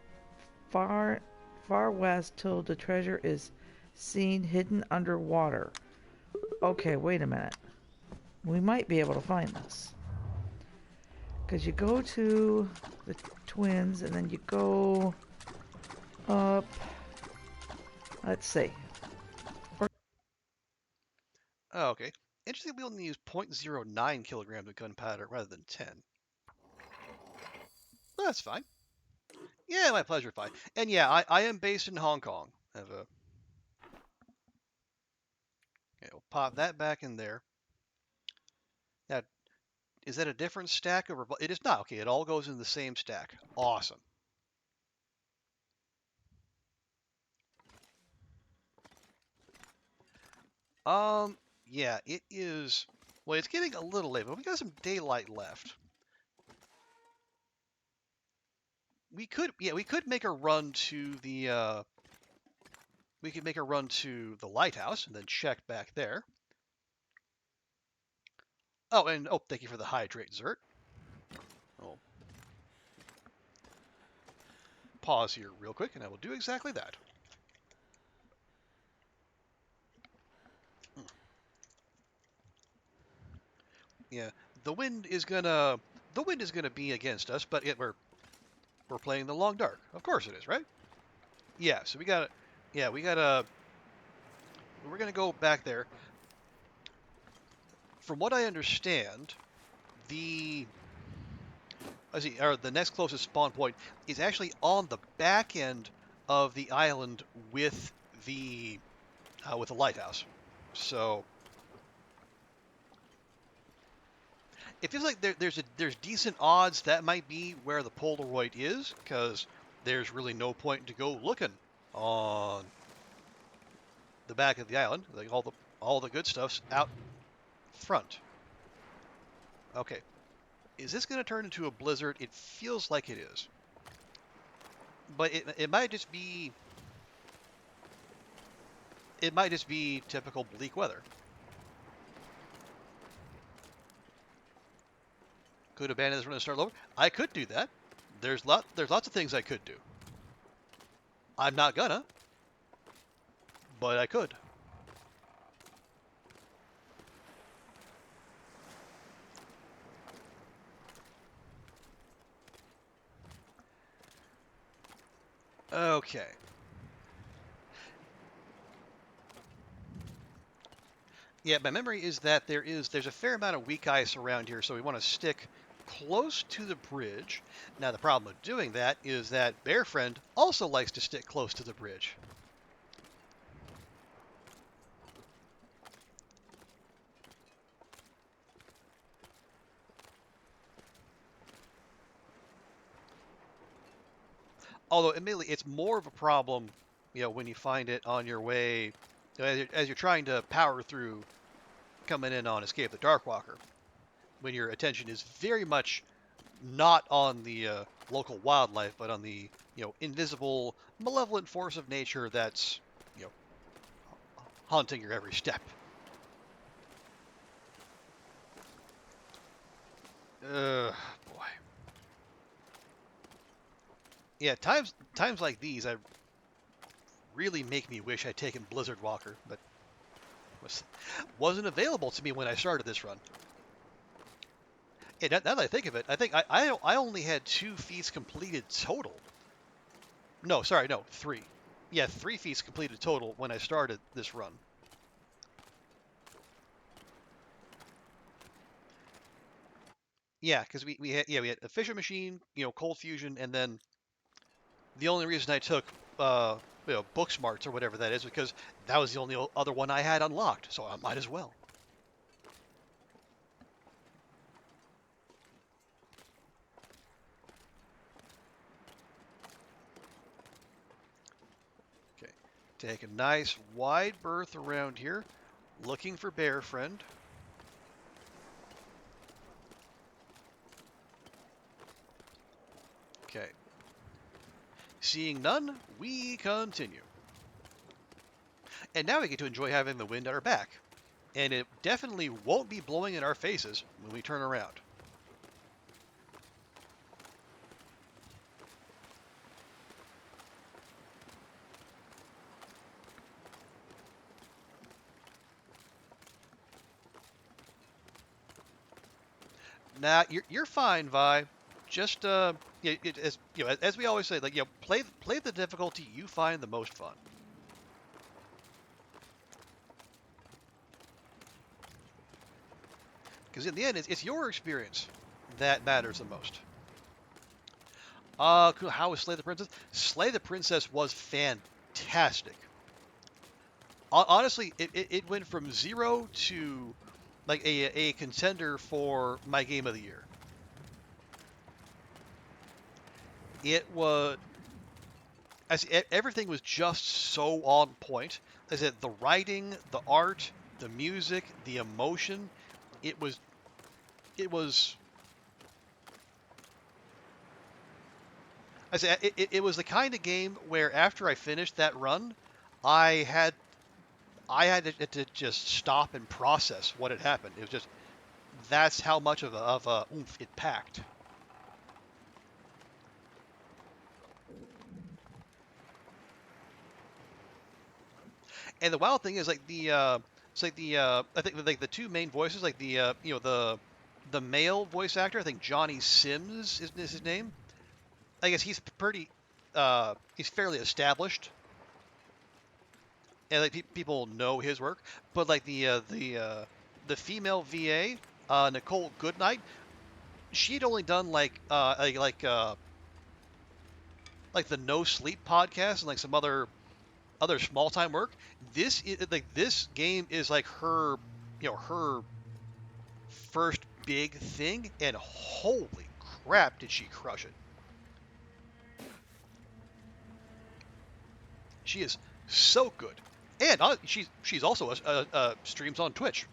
H: far west till the treasure is seen hidden underwater. Okay, wait a minute. We might be able to find this. Because you go to the twins and then you go up. Let's see.
A: Oh, okay. Interesting, we only use 0.09 kilograms of gunpowder rather than 10. Well, that's fine. Yeah, my pleasure, fine. And yeah, I am based in Hong Kong. Okay, we'll pop that back in there. Now, is that a different stack of it is not. Okay, it all goes in the same stack. Awesome. Yeah, it is. Well, it's getting a little late, but we got some daylight left. We could make a run to the we could make a run to the lighthouse and then check back there. Oh, and thank you for the hydrate, Zert. I'll pause here real quick, and I will do exactly that. Yeah, the wind is gonna be against us, but we're playing the long dark. Of course it is, right? Yeah, so we gotta we're gonna go back there. From what I understand, the the next closest spawn point is actually on the back end of the island with the lighthouse. So it feels like there's decent odds that might be where the Polaroid is, because there's really no point to go looking on the back of the island. Like all the good stuff's out front. Okay. Is this going to turn into a blizzard? It feels like it is. But it might just be... It might just be typical bleak weather. Could abandon this run and start lower? I could do that. There's lots of things I could do. I'm not gonna. But I could. Okay. Yeah, my memory is that there's a fair amount of weak ice around here, so we want to stick close to the bridge. Now the problem with doing that is that Bear Friend also likes to stick close to the bridge. Although, admittedly, it's more of a problem, when you find it on your way, as you're trying to power through, coming in on Escape the Darkwalker, when your attention is very much not on the local wildlife, but on the, invisible, malevolent force of nature that's, haunting your every step. Boy. Yeah, times like these, really make me wish I'd taken Blizzard Walker, but wasn't available to me when I started this run. Yeah, now that I think of it, I think I only had 2 feats completed total. No, sorry, no, 3. Yeah, 3 feats completed total when I started this run. Yeah, because we had a Fisher Machine, Cold Fusion, and then the only reason I took book smarts or whatever that is because that was the only other one I had unlocked, so I might as well. Okay, take a nice wide berth around here, looking for Bear Friend. Okay. Seeing none, we continue. And now we get to enjoy having the wind at our back. And it definitely won't be blowing in our faces when we turn around. Nah, you're fine, Vi. Just as we always say, like play the difficulty you find the most fun. Because in the end, it's your experience that matters the most. Cool. How was Slay the Princess? Slay the Princess was fantastic. Honestly, it went from 0 to like a contender for my game of the year. It was, everything was just so on point. I said the writing, the art, the music, the emotion. It was. It was the kind of game where after I finished that run, I had to just stop and process what had happened. It was just that's how much of a oomph it packed. And the wild thing is like I think like the 2 main voices, like the male voice actor, I think Johnny Sims is his name. I guess he's he's fairly established. and like people know his work. But like the female VA, Nicole Goodnight, she'd only done like the No Sleep podcast and like some other small time work. This game is like her, her first big thing, and holy crap, did she crush it! She is so good, and she's also streams on Twitch.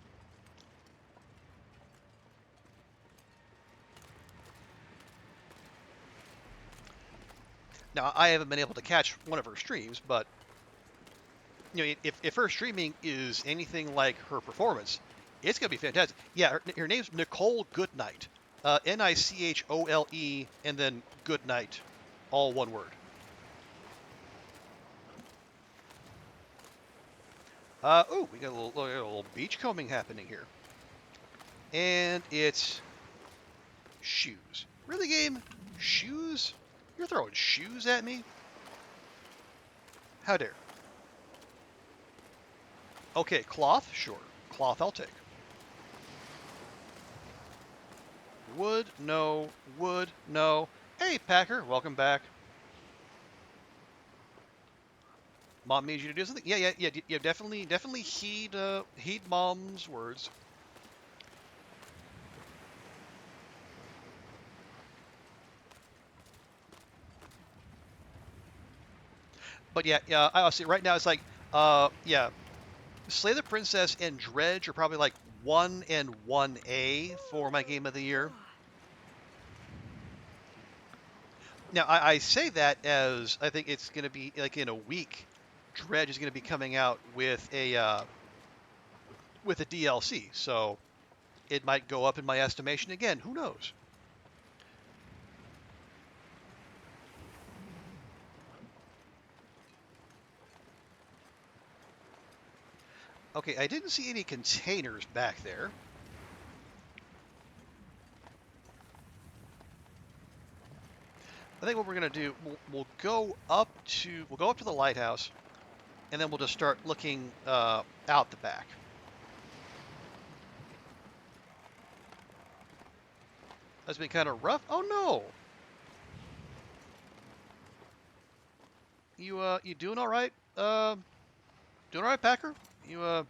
A: Now I haven't been able to catch one of her streams, but if her streaming is anything like her performance, it's gonna be fantastic. Yeah, her name's Nicole Goodnight, Nichole, and then Goodnight, all one word. Oh, we got a little beach combing happening here, and it's shoes. Really, game? Shoes? You're throwing shoes at me? How dare? Okay, cloth? Sure. Cloth I'll take. Wood? No. Wood? No. Hey, Packer. Welcome back. Mom needs you to do something? Yeah. Definitely heed Mom's words. But yeah, I see. Right now it's like, yeah, Slay the Princess and Dredge are probably like 1 and 1A for my game of the year. Now I say that as I think it's going to be like in a week, Dredge is going to be coming out with a DLC, so it might go up in my estimation again. Who knows? Okay, I didn't see any containers back there. I think what we're gonna do, we'll go up to the lighthouse, and then we'll just start looking out the back. That's been kind of rough. Oh no! You doing all right? Doing all right, Packer? You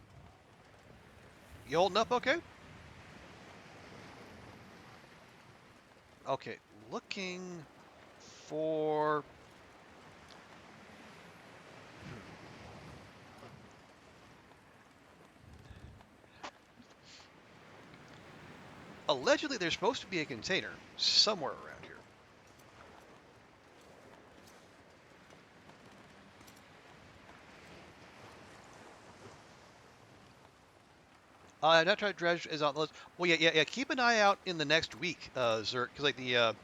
A: holding up okay? Okay, looking for... Allegedly, there's supposed to be a container somewhere around here. Not try dredge is on the list. Well, yeah. Keep an eye out in the next week, Zerk, because like the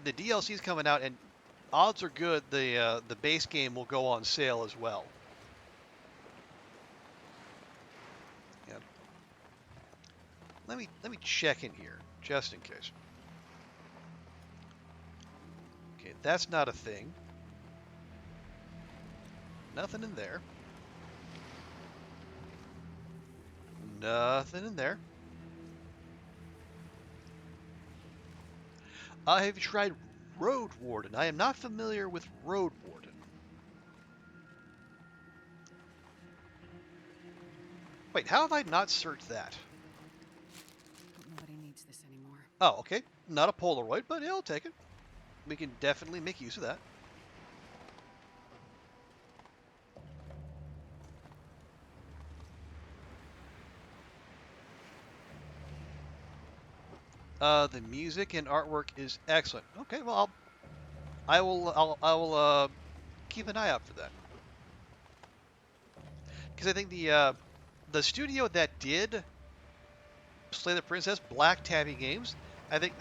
A: DLC is coming out, and odds are good the base game will go on sale as well. Yeah. Let me check in here just in case. Okay, that's not a thing. Nothing in there. Nothing in there. Have you tried Road Warden? I am not familiar with Road Warden. Wait, how have I not searched that?
F: Nobody needs this anymore.
A: Oh, okay. Not a Polaroid, but yeah, I'll take it. We can definitely make use of that. The music and artwork is excellent. Okay, well, I will keep an eye out for that. Because I think the studio that did Slay the Princess, Black Tabby Games, I think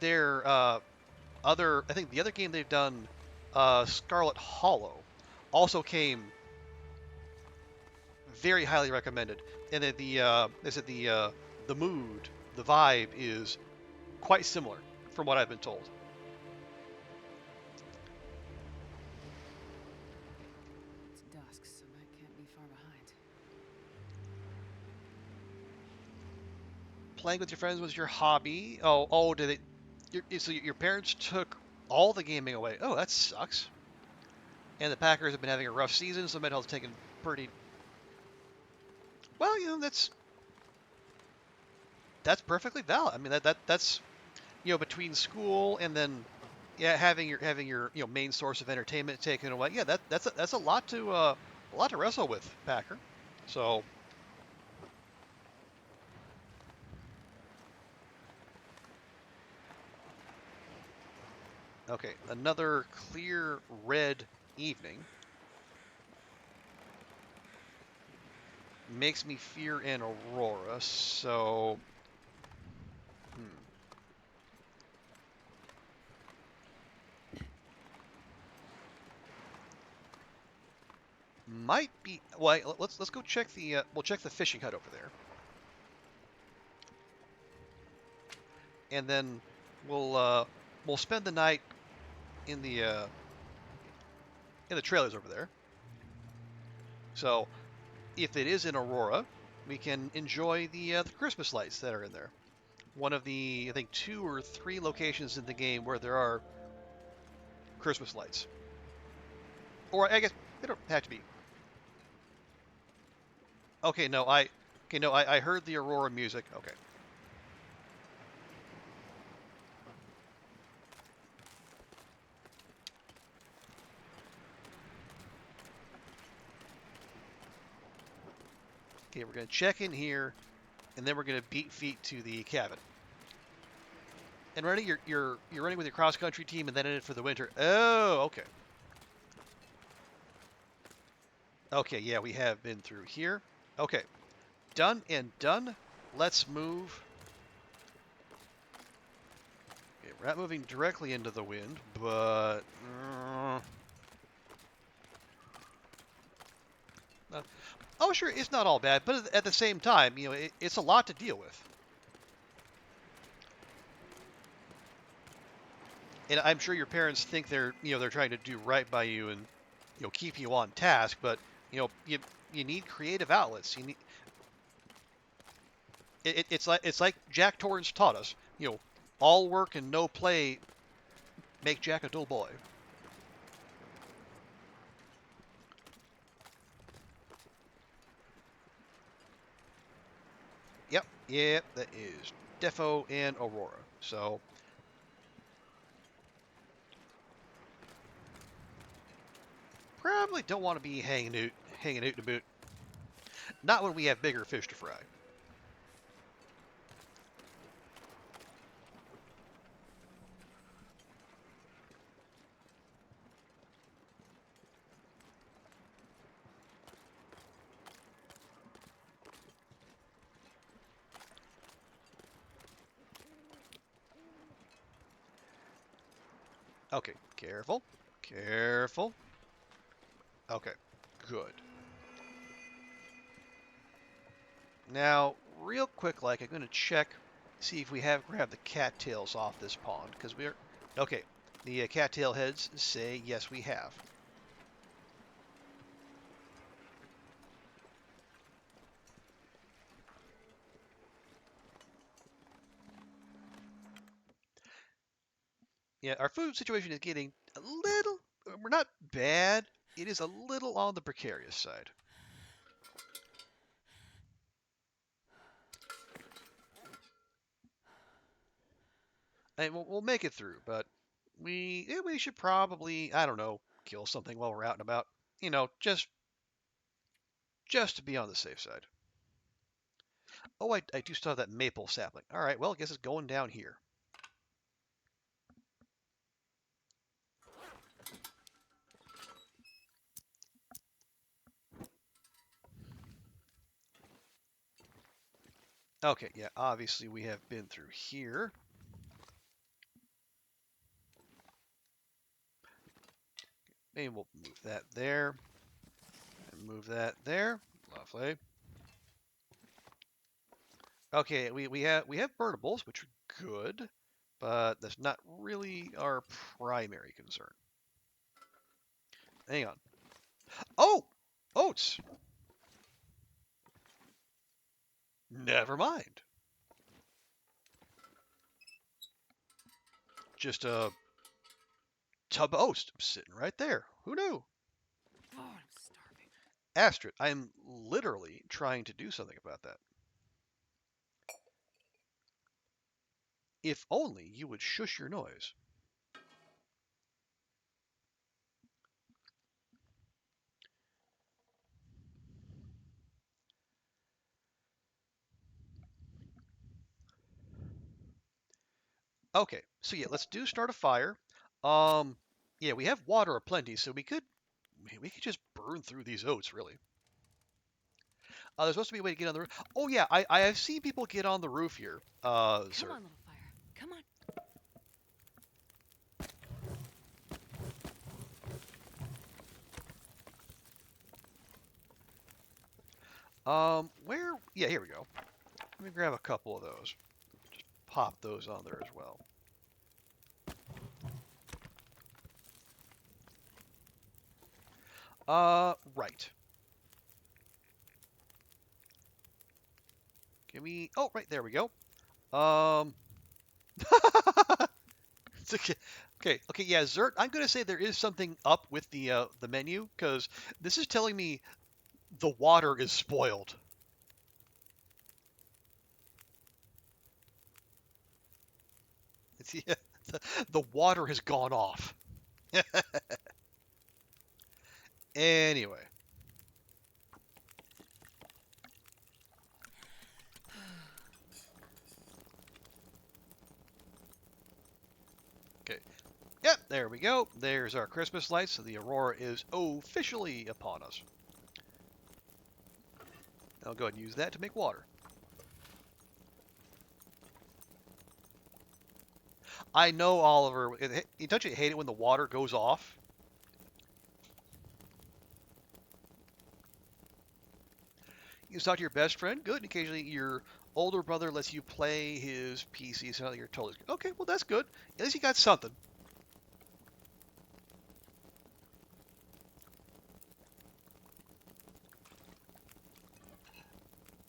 A: their I think the other game they've done, Scarlet Hollow, also came very highly recommended, and that the mood, the vibe is quite similar from what I've been told. playing with your friends was your hobby. Oh, did it? So your parents took all the gaming away. Oh, that sucks. And the Packers have been having a rough season, so mental health's taken pretty. Well, that's perfectly valid. I mean, that's between school and then having your main source of entertainment taken away. Yeah, that's a lot to wrestle with, Packer. So okay, another clear red evening makes me fear an aurora. So might be. Well, let's go check the. We'll check the fishing hut over there, and then we'll spend the night in the trailers over there. So if it is in Aurora, we can enjoy the Christmas lights that are in there. One of the, I think, 2 or 3 locations in the game where there are Christmas lights. Or I guess they don't have to be. Okay, no, I heard the Aurora music. Okay. Okay, we're gonna check in here, and then we're gonna beat feet to the cabin. And running, you're running with your cross country team, and then in it for the winter. Oh, okay. Okay, yeah, we have been through here. Okay, done and done. Let's move. Okay, we're not moving directly into the wind, but oh, sure, it's not all bad. But at the same time, it's a lot to deal with. And I'm sure your parents think they're trying to do right by you and keep you on task, but you need creative outlets. You need it's like Jack Torrance taught us. All work and no play make Jack a dull boy. Yep, that is Defo and Aurora. So probably don't want to be hanging out to boot. Not when we have bigger fish to fry. Okay, careful. Careful. Okay, good. Now, real quick, I'm going to check, see if we have grabbed the cattails off this pond, because we're... Okay, the cattail heads say yes, we have. Yeah, our food situation is getting a little... We're not bad. It is a little on the precarious side. And we'll make it through, but we should probably, I don't know, kill something while we're out and about. Just to be on the safe side. Oh, I do still have that maple sapling. All right, well, I guess it's going down here. Okay, yeah, obviously we have been through here. Maybe we'll move that there. And move that there. Lovely. Okay, we have burnables, which are good, but that's not really our primary concern. Hang on. Oh! Oats! Never mind. just a tub of oats sitting right there. Who knew?
F: Oh, I'm starving.
A: Astrid, I am literally trying to do something about that. If only you would shush your noise. Okay, so yeah, let's start a fire. Yeah, we have water aplenty, so we could just burn through these oats, really. There's supposed to be a way to get on the roof. Oh yeah, I have seen people get on the roof here.
F: Come
A: Sir.
F: on, little fire. Come on.
A: Where? Yeah, here we go. Let me grab a couple of those. Just pop those on there as well. Right. Give me. Oh, right there we go. It's okay. Okay. Yeah, Zert. I'm gonna say there is something up with the menu because this is telling me the water is spoiled. It's, yeah, the water has gone off. Anyway. Okay. Yep, there we go. There's our Christmas lights, so the aurora is officially upon us. I'll go ahead and use that to make water. I know, Oliver. Don't you hate it when the water goes off? You talk to your best friend? Good. And occasionally your older brother lets you play his PC, so you're totally good. Okay, well, that's good. At least you got something.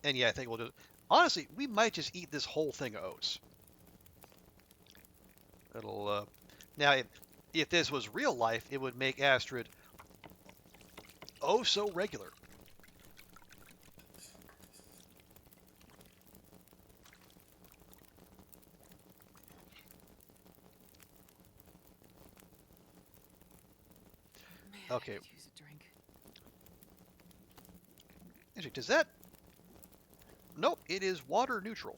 A: And yeah, I think we'll just... Honestly, we might just eat this whole thing of oats. It'll, Now, if this was real life, it would make Astrid oh so regular.
F: Man,
A: Okay.
F: I could use a drink.
A: Actually, does that... Nope, it is water neutral.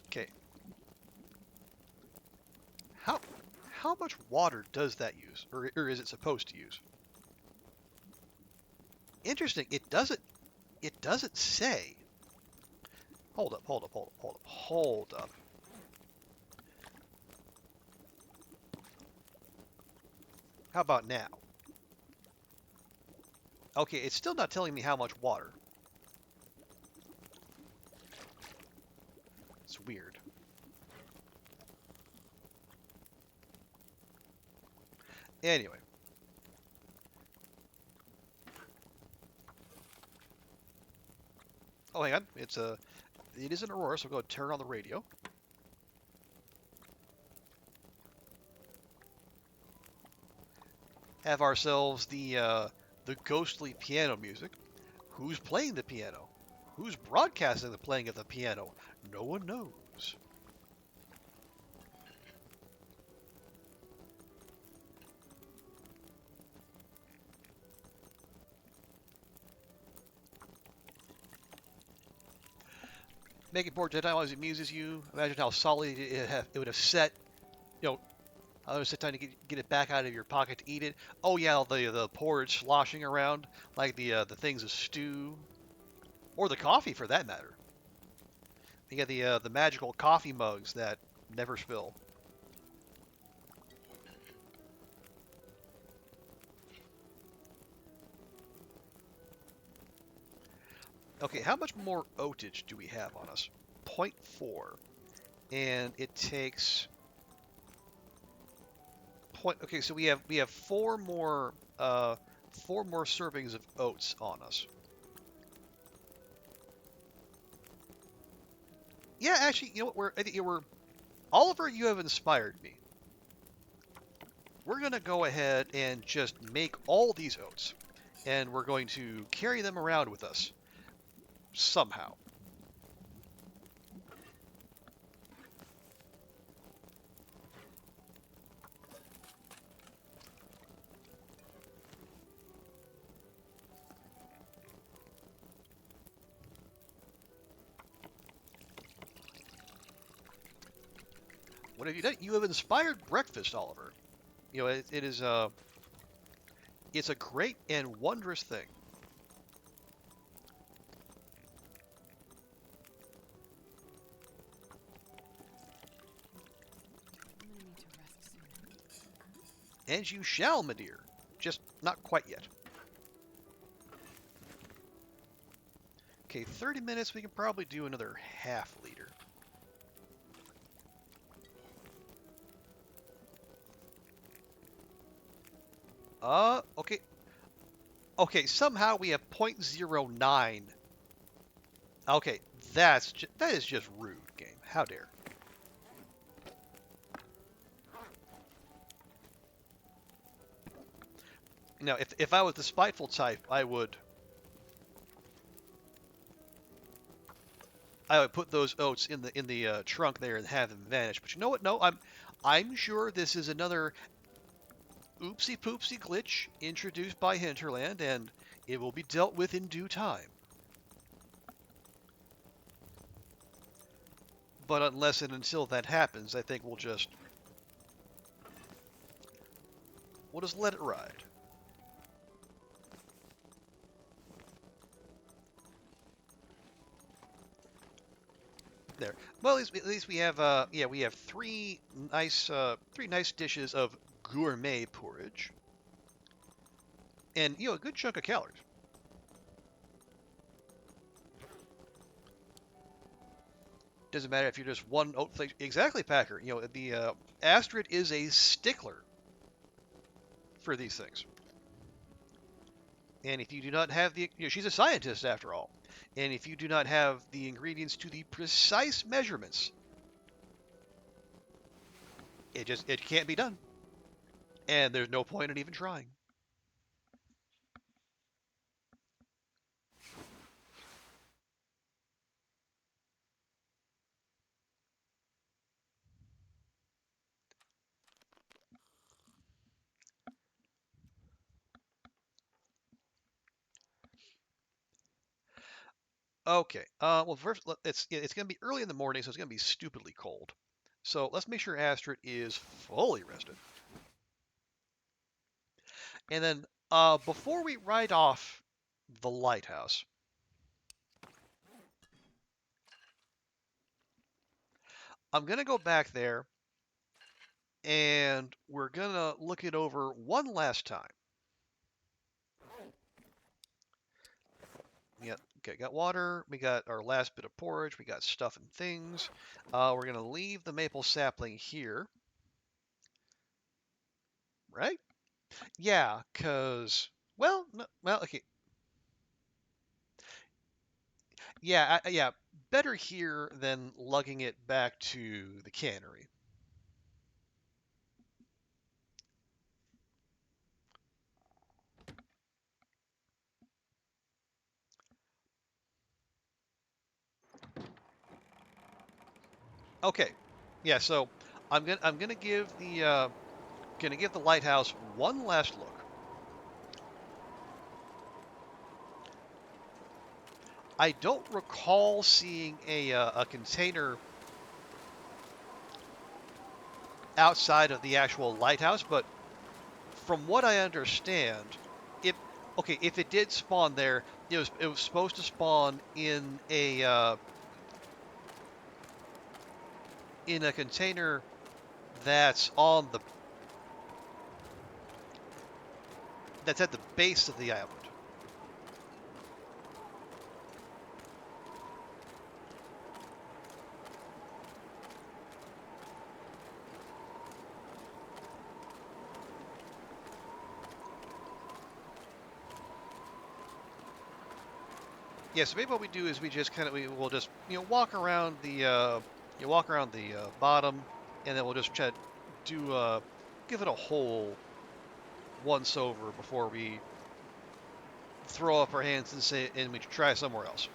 A: Okay. How much water does that use? Or is it supposed to use? Interesting, it doesn't say. Hold up. How about now? Okay, it's still not telling me how much water. It's weird. Anyway. Oh, hang on. It is an aurora, so we'll go turn on the radio. Have ourselves the ghostly piano music. Who's playing the piano? Who's broadcasting the playing of the piano? No one knows. Making poor Gentile as it amuses you. Imagine how solid it would have set. You know, how it set time to get it back out of your pocket to eat it. Oh yeah, the porridge sloshing around like the things of stew, or the coffee for that matter. You got the magical coffee mugs that never spill. Okay, how much more oatage do we have on us? 0.4, and it takes point. Okay, so we have four more servings of oats on us. Yeah, actually, you know what? I think we're Oliver. You have inspired me. We're gonna go ahead and just make all these oats, and we're going to carry them around with us somehow. What have you done? You have inspired breakfast, Oliver. You know, it is it's a great and wondrous thing.
F: I'm gonna need to rest soon.
A: And you shall, my dear. Just not quite yet. Okay, 30 minutes. We can probably do another half liter. Okay. Okay, somehow we have 0.09. Okay, that is just rude, game. How dare. Now, if I was the spiteful type, I would put those oats in the trunk there and have them vanish. But you know what? No, I'm sure this is another oopsie poopsie glitch introduced by Hinterland, and it will be dealt with in due time. But unless and until that happens, I think we'll just let it ride. There. Well, at least we have yeah, we have three nice dishes of gourmet porridge, and you know, a good chunk of calories. Doesn't matter if you're just one oat flake. Exactly, Packer. You know, the Astrid is a stickler for these things. And if you do not have the, you know, she's a scientist after all. And if you do not have the ingredients to the precise measurements, it can't be done. And there's no point in even trying. Okay. Well, first, it's going to be early in the morning, so it's going to be stupidly cold. So let's make sure Astrid is fully rested. And then, before we ride off the lighthouse, I'm going to go back there and we're going to look it over one last time. Okay, got water, we got our last bit of porridge, we got stuff and things. We're going to leave the maple sapling here. Right? Yeah, because, well, no, well, okay. Yeah, yeah, better here than lugging it back to the cannery. Okay. Yeah, so I'm gonna give the lighthouse one last look. I don't recall seeing a container outside of the actual lighthouse, but from what I understand, if it did spawn there, it was supposed to spawn in a container that's at the base of the island. Yeah, so maybe what we do is we just kind of we'll just walk around the bottom, and then we'll just try to do give it a whole once over before we throw up our hands and say and we try somewhere else.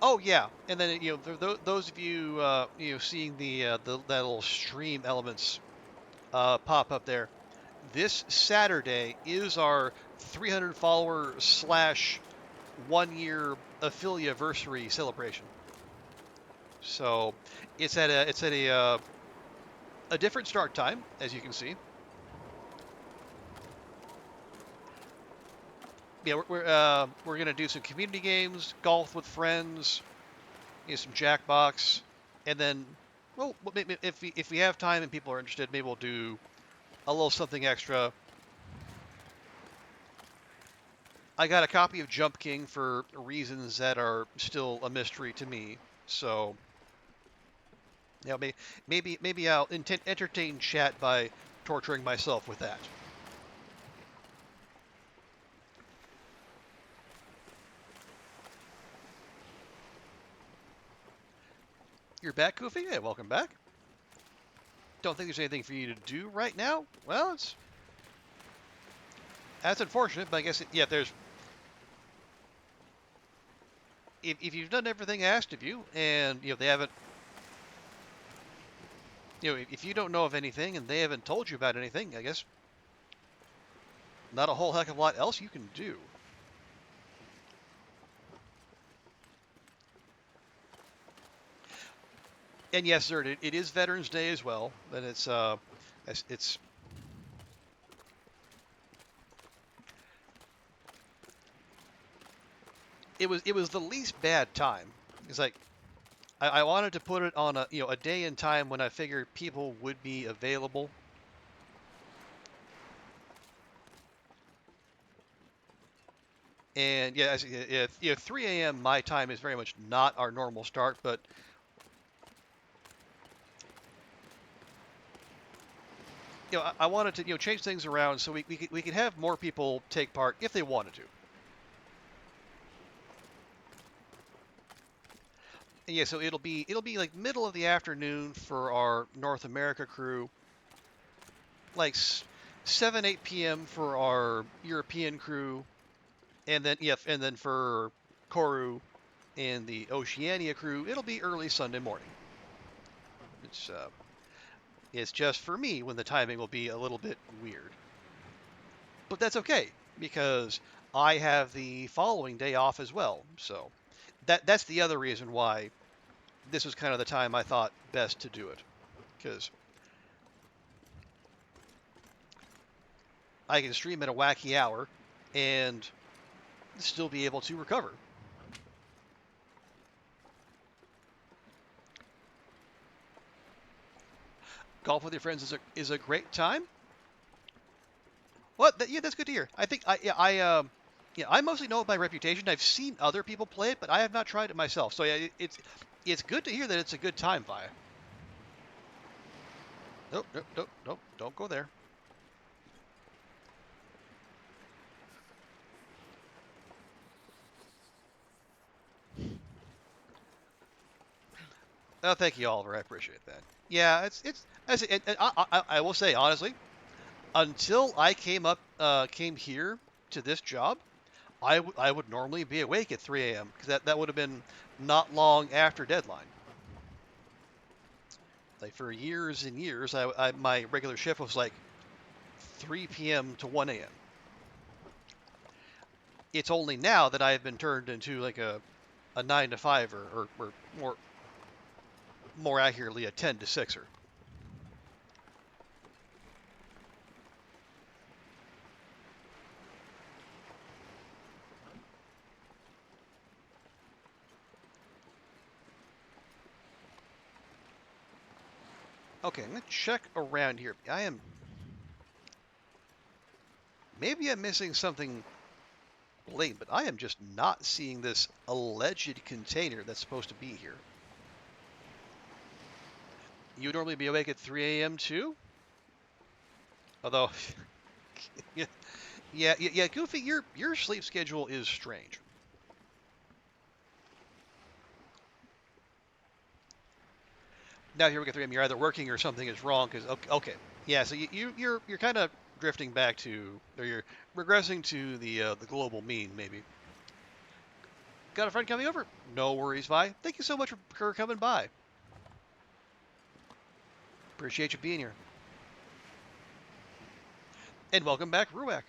A: Oh yeah, and then those of you seeing that little stream elements pop up there. This Saturday is our 300 follower / 1 year affiliate-versary celebration. So it's at a different start time, as you can see. Yeah, we're gonna do some community games, golf with friends, some Jackbox, and then, well, maybe if we have time and people are interested, maybe we'll do a little something extra. I got a copy of Jump King for reasons that are still a mystery to me, so maybe I'll entertain chat by torturing myself with that. You're back, Koofy? Hey, welcome back. Don't think there's anything for you to do right now? Well, that's unfortunate, but I guess, there's... If you've done everything asked of you, and, they haven't... if you don't know of anything, and they haven't told you about anything, I guess... not a whole heck of a lot else you can do. And yes, sir, it is Veterans Day as well, and it's it was the least bad time. It's like I wanted to put it on a day and time when I figured people would be available. And yeah, 3 a.m. my time is very much not our normal start, but I wanted to change things around so we could have more people take part if they wanted to. And yeah, so it'll be like middle of the afternoon for our North America crew, like 7-8 p.m. for our European crew, and then for Koru and the Oceania crew, it'll be early Sunday morning. It's just for me when the timing will be a little bit weird. But that's okay, because I have the following day off as well. So that's the other reason why this was kind of the time I thought best to do it. Because I can stream at a wacky hour and still be able to recover. Golf with your friends is a great time. What? Yeah, that's good to hear. I think I mostly know it by reputation. I've seen other people play it, but I have not tried it myself. So yeah, it's good to hear that it's a good time, Vi. Nope, don't go there. Oh, thank you, Oliver. I appreciate that. Yeah, I will say honestly, until I came here to this job, I would normally be awake at 3 a.m. because that would have been not long after deadline. Like for years and years, my regular shift was like 3 p.m. to 1 a.m. It's only now that I've been turned into like a 9 to 5 or more accurately a 10 to 6er. Okay, I'm gonna check around here. Maybe I'm missing something blatant, but I am just not seeing this alleged container that's supposed to be here. You would normally be awake at 3 a.m. too? Although, yeah, Goofy, your sleep schedule is strange. Now here we get 3 a.m. You're either working or something is wrong. Because okay, yeah. So you're kind of drifting back to, or you're regressing to the global mean maybe. Got a friend coming over? No worries, Vi. Thank you so much for coming by. Appreciate you being here. And welcome back, Ruak.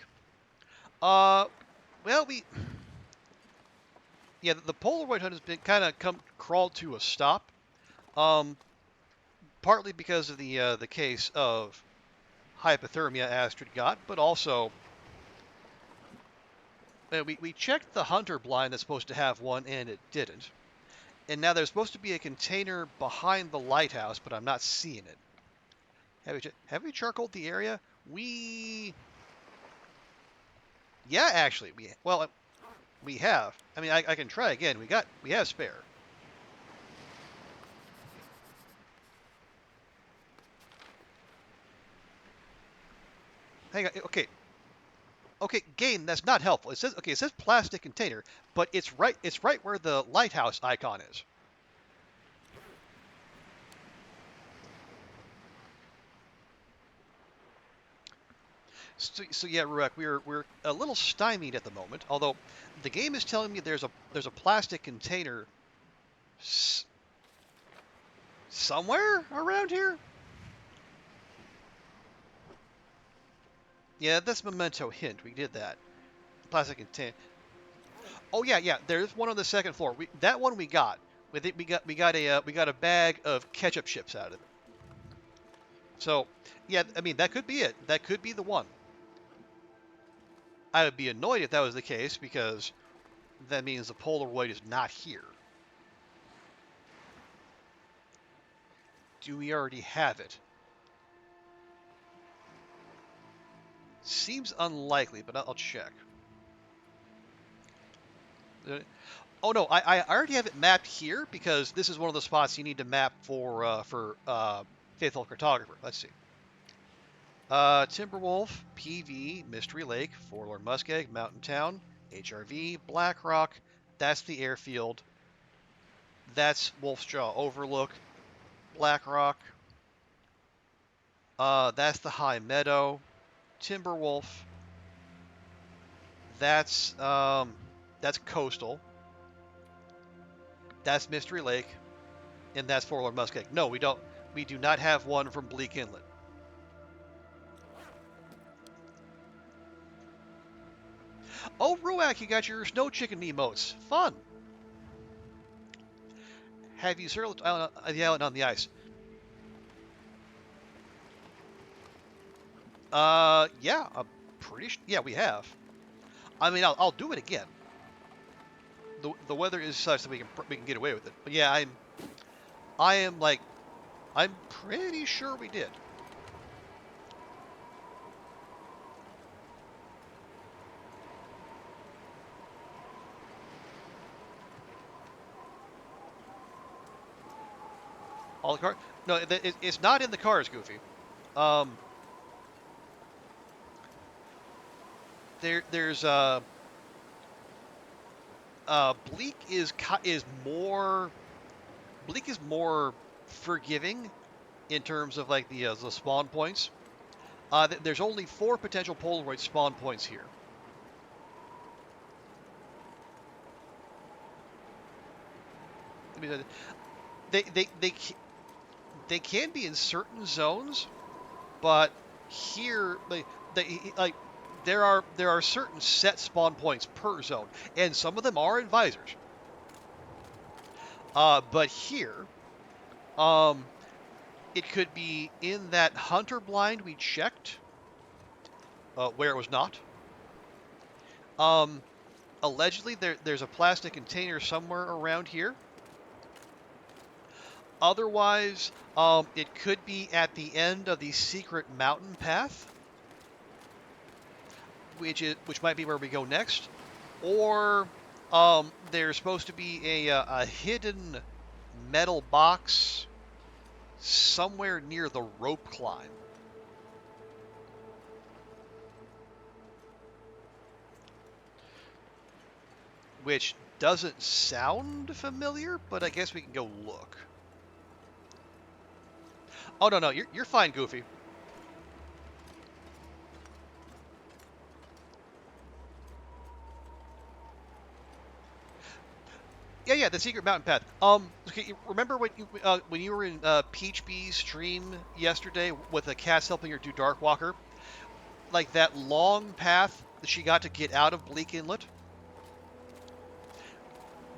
A: Well, the Polaroid hunt has been kind of crawled to a stop. Partly because of the case of hypothermia Astrid got, but also we checked the hunter blind that's supposed to have one and it didn't. And now there's supposed to be a container behind the lighthouse, but I'm not seeing it. Have we charcoaled the area? Yeah, actually, we have. I mean, I can try again. We have spare. Hang on. Okay, game. That's not helpful. It says plastic container, but it's right where the lighthouse icon is. So yeah, Ruek, we're a little stymied at the moment. Although the game is telling me there's a plastic container somewhere around here. Yeah, that's memento hint. We did that. Plastic container. Oh yeah. There's one on the second floor. That one we got. We got a bag of ketchup chips out of it. So yeah, I mean that could be it. That could be the one. I would be annoyed if that was the case because that means the Polaroid is not here. Do we already have it? Seems unlikely, but I'll check. Oh no, I already have it mapped here because this is one of the spots you need to map for Faithful Cartographer. Let's see. Timberwolf, PV, Mystery Lake, Forlorn Muskeg, Mountain Town, HRV, Black Rock. That's the airfield. That's Wolf's Jaw Overlook, Black Rock. That's the High Meadow, Timberwolf. That's Coastal. That's Mystery Lake, and that's Forlorn Muskeg. No, we don't. We do not have one from Bleak Inlet. Oh, Ruak, you got your snow chicken emotes. Fun. Have you circled the island on the ice? Yeah, I'm pretty sure. Yeah, we have. I mean, I'll do it again. The weather is such that we can get away with it. But yeah, I'm pretty sure we did. All the car? No, it's not in the cars, Goofy. There's Bleak is more forgiving in terms of like the spawn points. There's only 4 potential Polaroid spawn points here. They can be in certain zones, but here there are certain set spawn points per zone, and some of them are in visors. But here, it could be in that hunter blind we checked, where it was not. Allegedly, there's a plastic container somewhere around here. Otherwise, it could be at the end of the secret mountain path, which might be where we go next. Or there's supposed to be a hidden metal box somewhere near the rope climb. Which doesn't sound familiar, but I guess we can go look. Oh, no, you're fine, Goofy. Yeah, the secret mountain path. Okay, remember when you were in Peach Bee's stream yesterday with the cats helping her do Dark Walker? Like that long path that she got to get out of Bleak Inlet?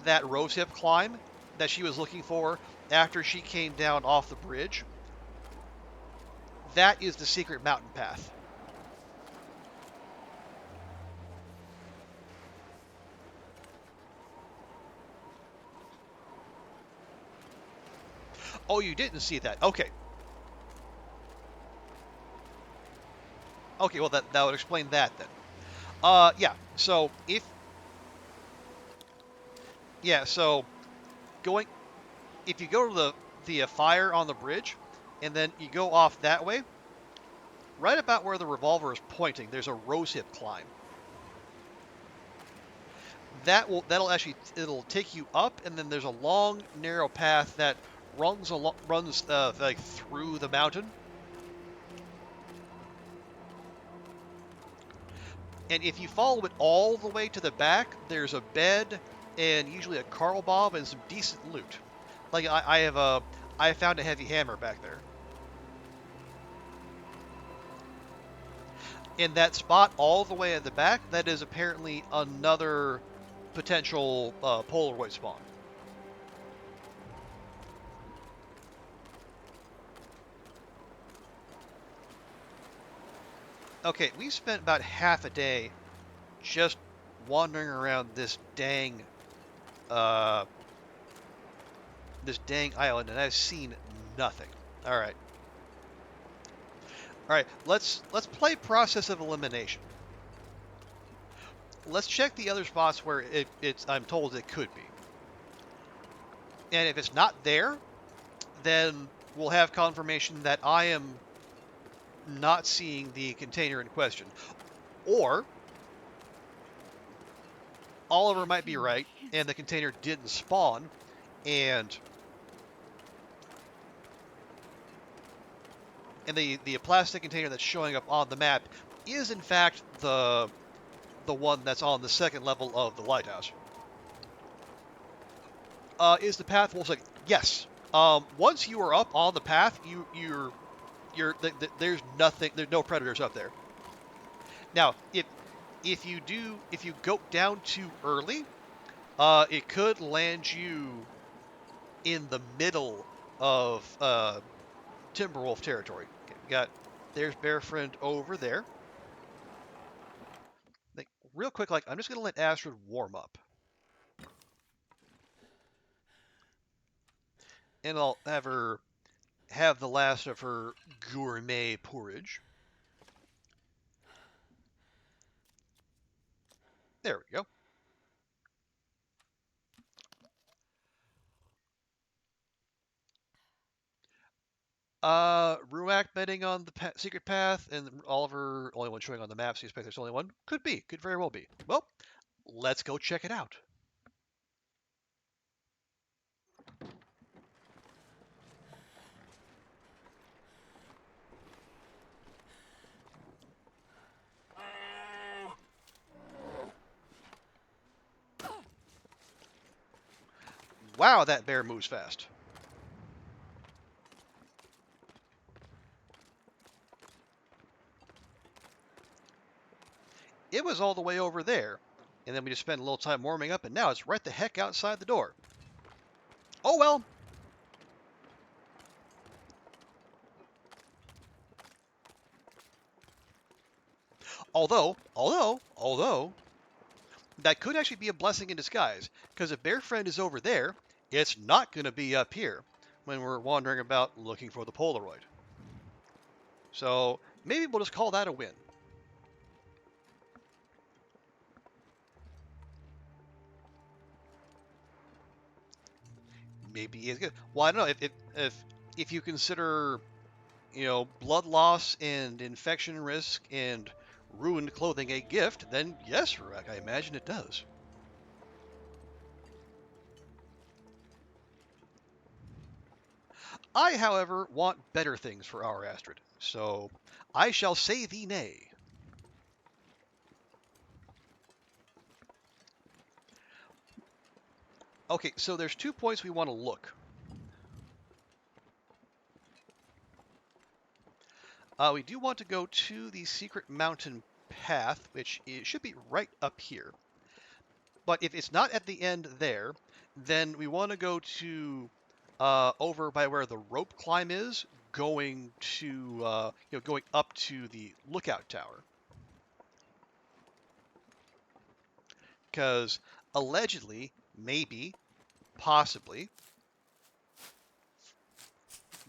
A: That rosehip climb that she was looking for after she came down off the bridge? That is the secret mountain path. Oh, you didn't see that. Okay. Okay, well that would explain that then. Yeah. So so going if you go to the fire on the bridge, and then you go off that way, right about where the revolver is pointing, there's a rosehip climb. It'll take you up, and then there's a long narrow path that runs like through the mountain. And if you follow it all the way to the back, there's a bed and usually a Carl Bob and some decent loot. Like I found a heavy hammer back there. In that spot all the way at the back, that is apparently another potential Polaroid spawn. Okay, we spent about half a day just wandering around this dang island, and I've seen nothing. All right, let's play process of elimination. Let's check the other spots where I'm told it could be. And if it's not there, then we'll have confirmation that I am not seeing the container in question. Or Oliver might be right, and the container didn't spawn, and the plastic container that's showing up on the map is in fact the one that's on the second level of the lighthouse. Is the path wolf? Yes. Once you are up on the path, there's nothing. There's no predators up there. Now, if you go down too early, it could land you in the middle of timberwolf territory. Okay, there's Bear Friend over there. Real quick, I'm just gonna let Astrid warm up. And I'll have her have the last of her gourmet porridge. There we go. Ruak betting on the secret path, and Oliver only one showing on the map, so you expect there's only one? Could be. Could very well be. Well, let's go check it out. Wow, that bear moves fast. It was all the way over there, and then we just spent a little time warming up, and now it's right the heck outside the door. Oh well. Although, that could actually be a blessing in disguise, because if Bear Friend is over there, it's not going to be up here when we're wandering about looking for the Polaroid. So maybe we'll just call that a win. maybe it's good. Well, I don't know if you consider, blood loss and infection risk and ruined clothing a gift, then yes, Rurak, I imagine it does. I, however, want better things for our Astrid, so I shall say thee nay. Okay, so there's 2 points we want to look. We do want to go to the secret mountain path, which should be right up here. But if it's not at the end there, then we want to go to over by where the rope climb is, going to going up to the lookout tower. Because allegedly, maybe, possibly,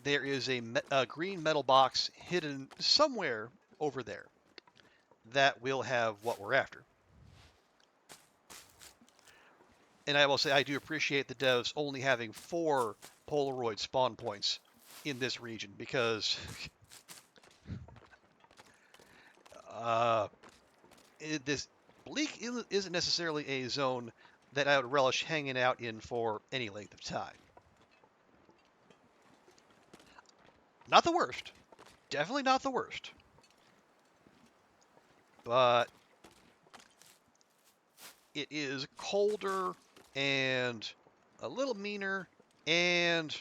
A: there is a green metal box hidden somewhere over there that will have what we're after. And I will say I do appreciate the devs only having 4 Polaroid spawn points in this region, because this Bleak Inlet isn't necessarily a zone that I would relish hanging out in for any length of time. Not the worst. Definitely not the worst. But it is colder and a little meaner, and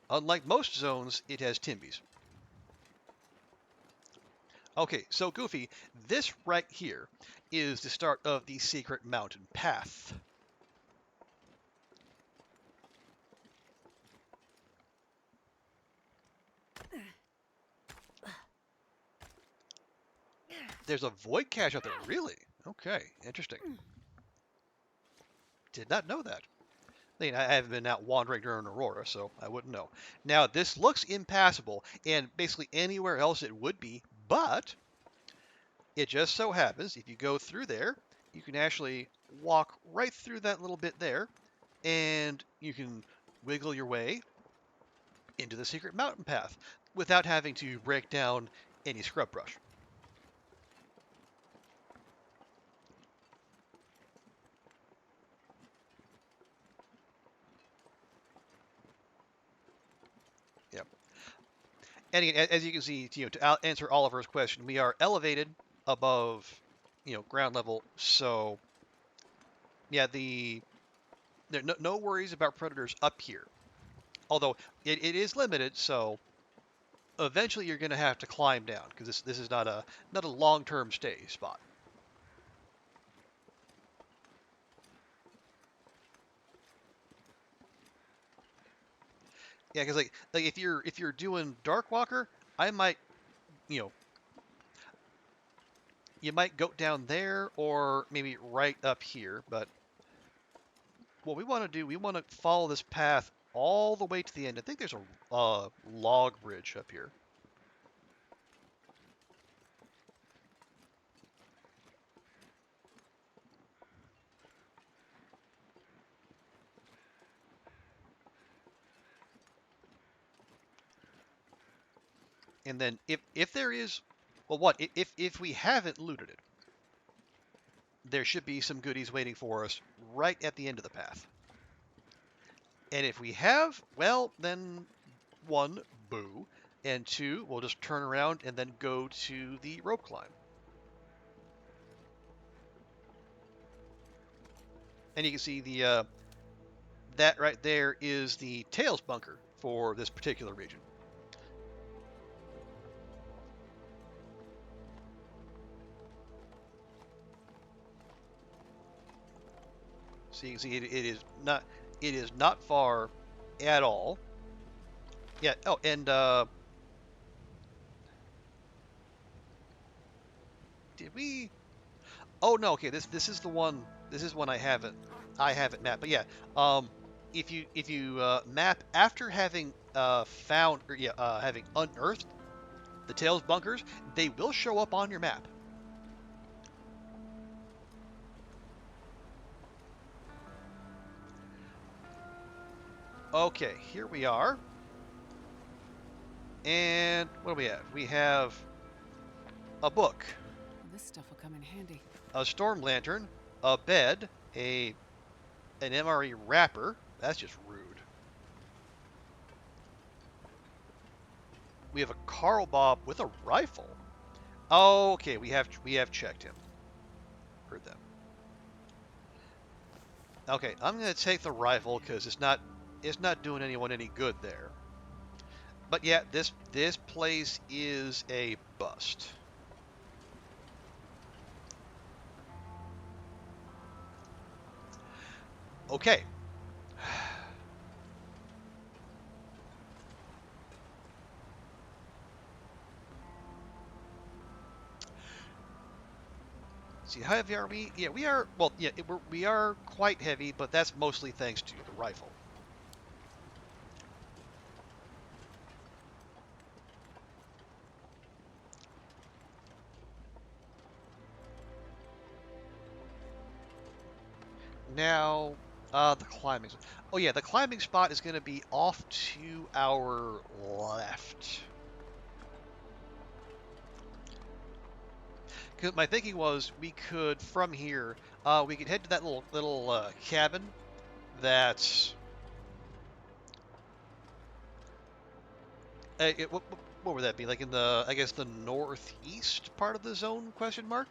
A: unlike most zones, it has timbies. Okay, so Goofy, this right here is the start of the secret mountain path. There's a void cache out there, really? Okay, interesting. Did not know that. I mean, I haven't been out wandering during Aurora, so I wouldn't know. Now, this looks impassable, and basically anywhere else it would be, but it just so happens, if you go through there, you can actually walk right through that little bit there, and you can wiggle your way into the secret mountain path without having to break down any scrub brush. Yep. And again, as you can see, to answer Oliver's question, we are elevated above, ground level. So, yeah, there are no worries about predators up here. Although it is limited, so eventually you're going to have to climb down, because this is not a long-term stay spot. Yeah, because like if you're doing Darkwalker, I might, you might go down there or maybe right up here. But what we want to do, we want to follow this path all the way to the end. I think there's a log bridge up here. And then if there is, well, if we haven't looted it, there should be some goodies waiting for us right at the end of the path. And if we have, well, then 1, boo, and 2, we'll just turn around and then go to the rope climb. And you can see the that right there is the tails bunker for this particular region. So you can see it is not far at all. Yeah. Oh, and did we? Oh no. Okay. This is the one. This is one I haven't mapped. But yeah. If you map after having found, or having unearthed the tails bunkers, they will show up on your map. Okay, here we are. And what do we have? We have a book,
F: Well, this stuff will come in handy.
A: a storm lantern, a bed, an MRE wrapper. That's just rude. We have a Carl Bob with a rifle. Oh, okay, we have checked him. Heard them. Okay, I'm gonna take the rifle because it's not doing anyone any good there. But yeah, this place is a bust. Okay. See, how heavy are we? Yeah, we are. Well, yeah, we are quite heavy, but that's mostly thanks to the rifle. Now, the climbing. Oh yeah, the climbing spot is going to be off to our left. 'Cause my thinking was we could from here, we could head to that little cabin that's. What would that be? Like in the, I guess, the northeast part of the zone? Question mark.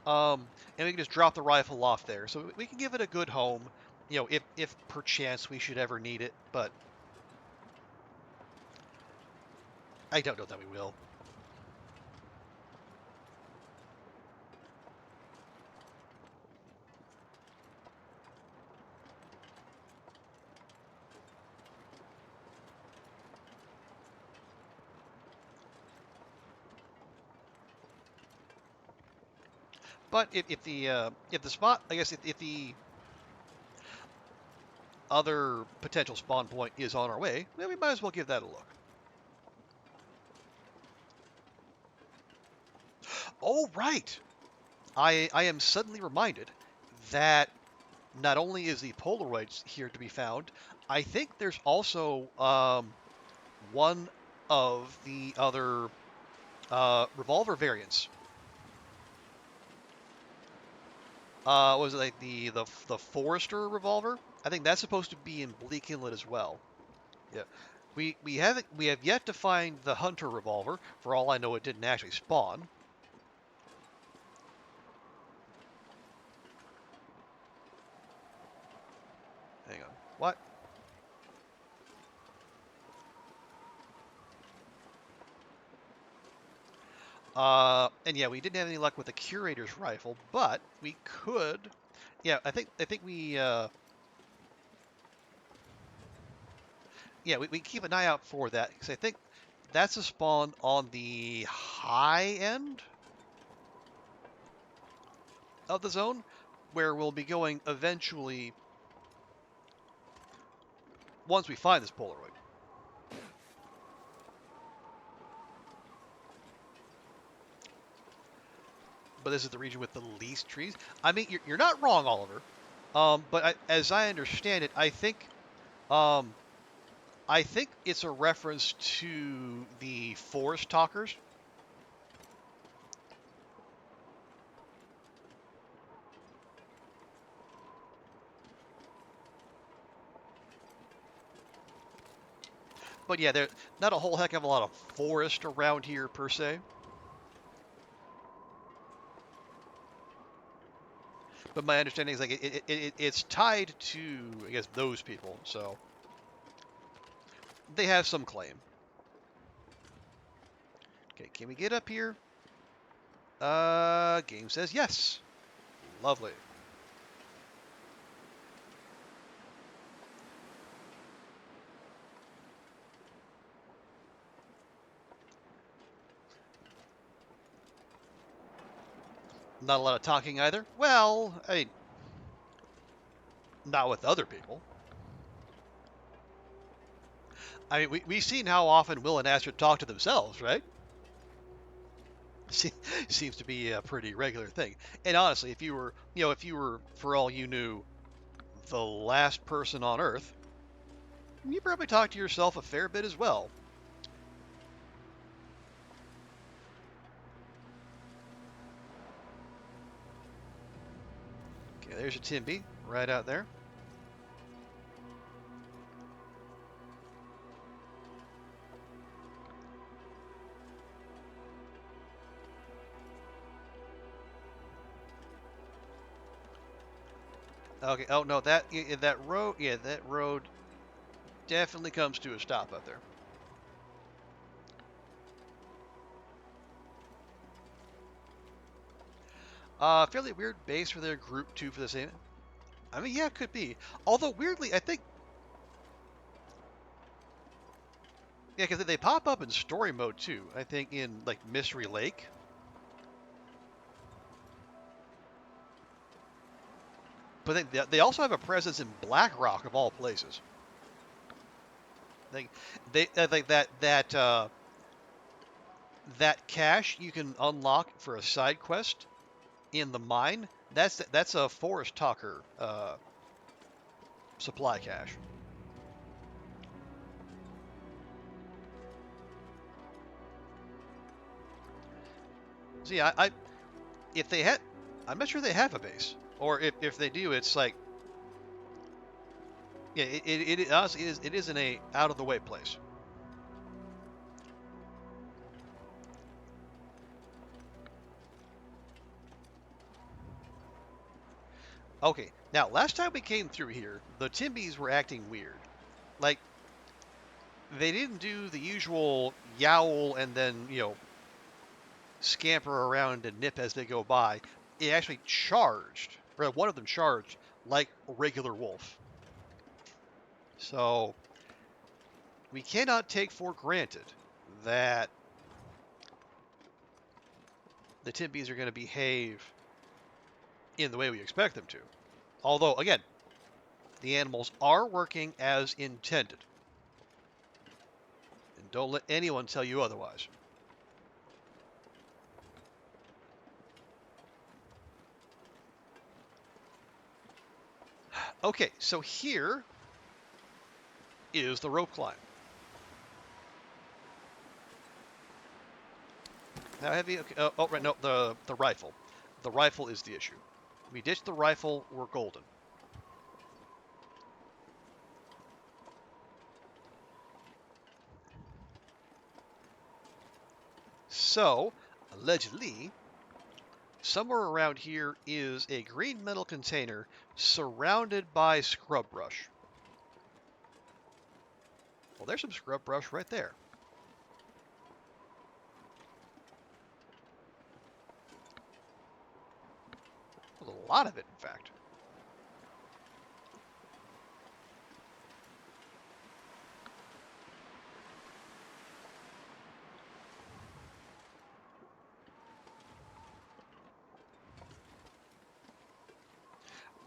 A: And we can just drop the rifle off there, so we can give it a good home. You know, if perchance we should ever need it, but I don't know that we will. But if the spot, I guess if the other potential spawn point is on our way, then we might as well give that a look. Oh right, I am suddenly reminded that not only is the Polaroid here to be found, I think there's also one of the other revolver variants. Was it like the Forester revolver? I think that's supposed to be in Bleak Inlet as well. Yeah, we have yet to find the Hunter revolver. For all I know, it didn't actually spawn. Hang on, what? And yeah, we didn't have any luck with the curator's rifle, but we could. Yeah, I think we. Yeah, we keep an eye out for that because I think that's a spawn on the high end of the zone, where we'll be going eventually once we find this Polaroid. But this is the region with the least trees. I mean, you're not wrong, Oliver. But as I understand it, I think it's a reference to the forest talkers. But yeah, there's not a whole heck of a lot of forest around here per se. But my understanding is like it's tied to, I guess, those people, so they have some claim. Okay, can we get up here? Game says yes. Lovely. Not a lot of talking either. Well, I mean, not with other people. I mean, we've seen how often Will and Astrid talk to themselves, right? Seems to be a pretty regular thing. And honestly, if you were, for all you knew, the last person on Earth, You probably talk to yourself a fair bit as well. Okay, there's a timbie right out there. Okay. Oh no, that road. Yeah, that road definitely comes to a stop up there. Fairly weird base for their group 2 for the same. I mean, yeah, it could be. Although weirdly, I think, yeah, because they pop up in story mode too. I think in like Mystery Lake. But they also have a presence in Blackrock of all places. I think that cache you can unlock for a side quest in the mine. That's a Forest Talker supply cache. See, if they had, I'm not sure they have a base, or if they do, it's like, yeah, it honestly is, it is in a out of the way place. Okay, now last time we came through here, the timbies were acting weird. Like, they didn't do the usual yowl and then, scamper around and nip as they go by. It actually charged, or one of them charged, like a regular wolf. So, we cannot take for granted that the timbies are going to behave in the way we expect them to. Although, again, the animals are working as intended. And don't let anyone tell you otherwise. Okay, so here is the rope climb. How heavy? Okay. Oh, right, no, the rifle. The rifle is the issue. We ditched the rifle, we're golden. So, allegedly, somewhere around here is a green metal container surrounded by scrub brush. Well, there's some scrub brush right there. A lot of it, in fact.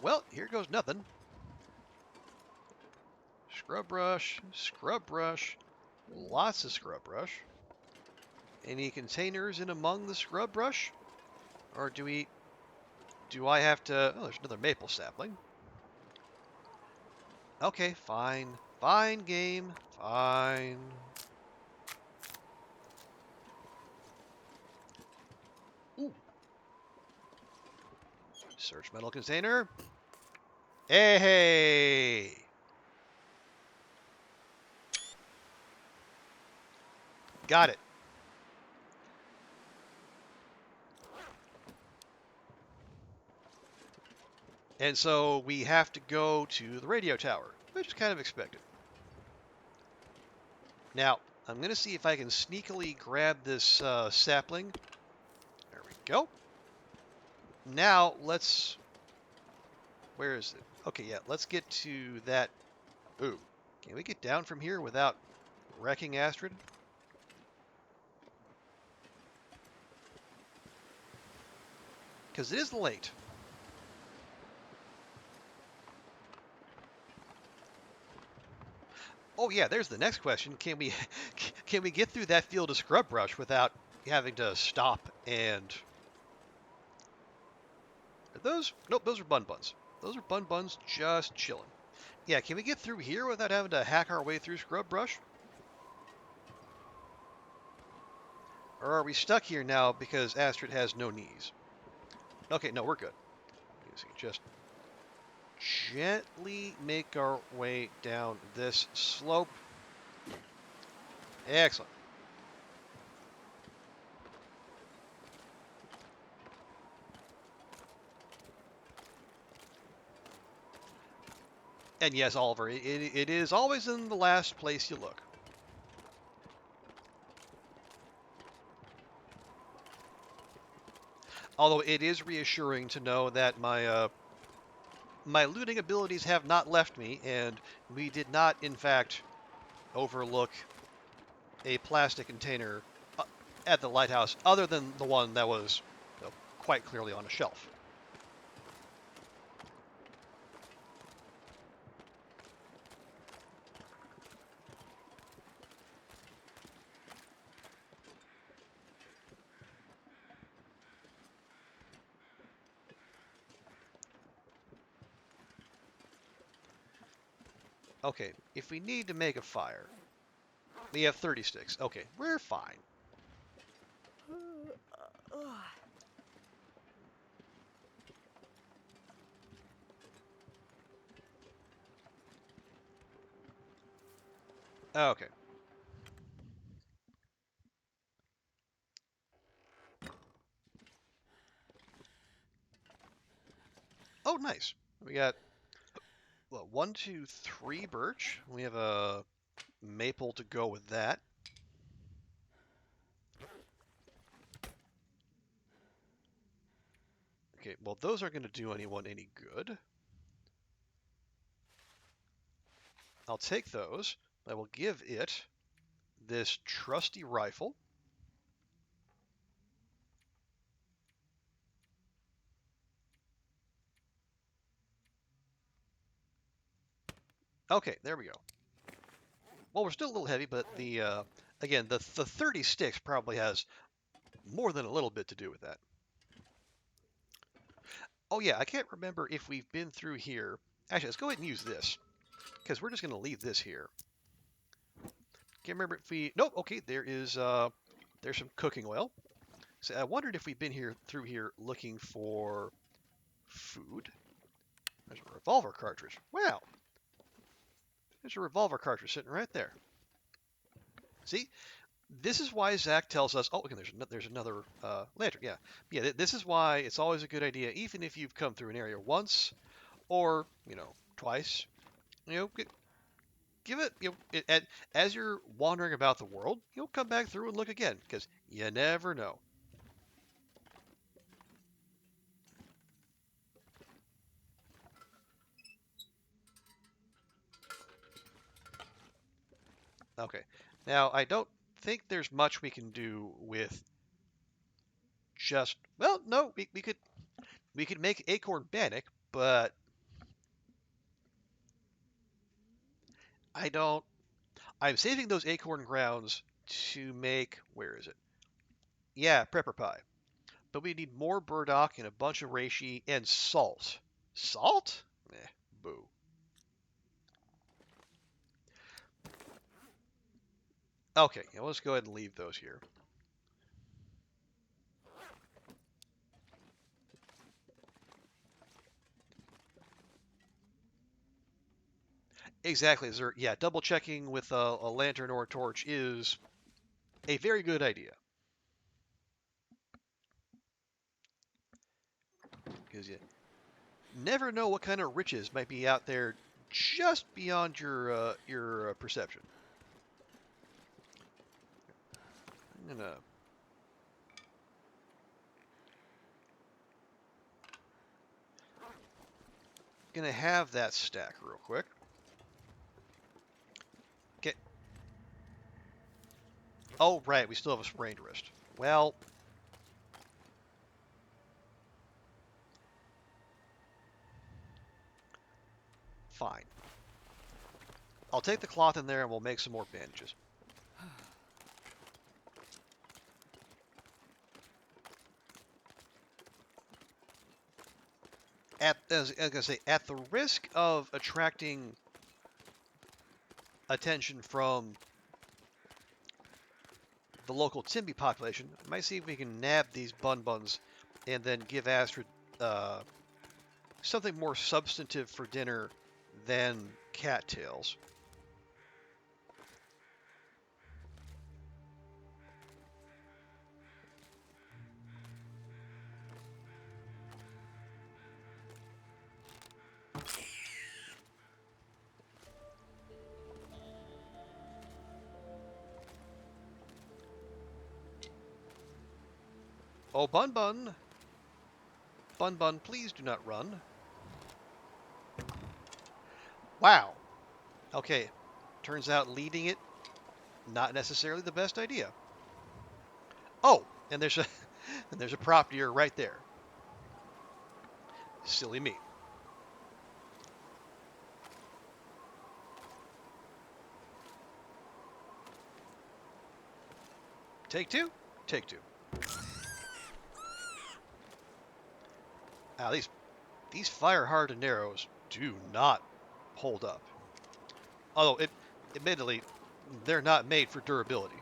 A: Well, here goes nothing. Scrub brush, lots of scrub brush. Any containers in among the scrub brush? Or do I have to, oh, there's another maple sapling. Okay, fine. Fine game, fine. Ooh. Search metal container. Hey! Got it. And so we have to go to the radio tower, which is kind of expected. Now, I'm going to see if I can sneakily grab this sapling. There we go. Now, where is it? Okay, yeah, let's get to that. Ooh, can we get down from here without wrecking Astrid? Because it is late. Oh yeah, there's the next question. Can we get through that field of scrub brush without having to stop and... Are those? Nope, those are bun buns. Those are bun buns just chilling. Yeah, can we get through here without having to hack our way through scrub brush? Or are we stuck here now because Astrid has no knees? Okay, no, we're good. Easy. Just gently make our way down this slope. Excellent. And yes, Oliver, it is always in the last place you look. Although it is reassuring to know that my looting abilities have not left me, and we did not, in fact, overlook a plastic container at the lighthouse, other than the one that was quite clearly on a shelf. Okay, if we need to make a fire, we have 30 sticks. Okay, we're fine. Okay. Oh, nice. We got, what, 1, 2, 3 birch. We have a maple to go with that. Okay, well, those aren't going to do anyone any good. I'll take those. I will give it this trusty rifle. Okay, there we go. Well, we're still a little heavy, but again, the 30 sticks probably has more than a little bit to do with that. Oh yeah, I can't remember if we've been through here. Actually, let's go ahead and use this, because we're just going to leave this here. Can't remember if we... Nope, okay, there's some cooking oil. So I wondered if we've been through here looking for food. There's a revolver cartridge. Wow. There's a revolver cartridge sitting right there. See? This is why Zach tells us... Oh, again, there's another lantern. Yeah. Yeah, this is why it's always a good idea, even if you've come through an area once or, twice, give it, as you're wandering about the world, you'll come back through and look again, because you never know. Okay. Now, I don't think there's much we can do with just... Well, no, we could make acorn bannock, but I don't... I'm saving those acorn grounds to make... Where is it? Yeah, prepper pie. But we need more burdock and a bunch of reishi and salt. Salt? Eh, boo. Okay, yeah, let's go ahead and leave those here. Exactly, sir. Yeah, double checking with a lantern or a torch is a very good idea. Because you never know what kind of riches might be out there just beyond your perception. I'm gonna have that stack real quick. Okay. Oh, right, we still have a sprained wrist. Well, fine. I'll take the cloth in there and we'll make some more bandages. As I was gonna say, at the risk of attracting attention from the local timbie population. I might see if we can nab these bun-buns and then give Astrid something more substantive for dinner than cattails. Oh, Bun Bun! Bun Bun, please do not run. Wow. Okay. Turns out leading it, not necessarily the best idea. Oh, and there's a and there's a prop deer right there. Silly me. Take two. Take two. Ah, these fire-hardened arrows do not hold up. Although, admittedly, they're not made for durability.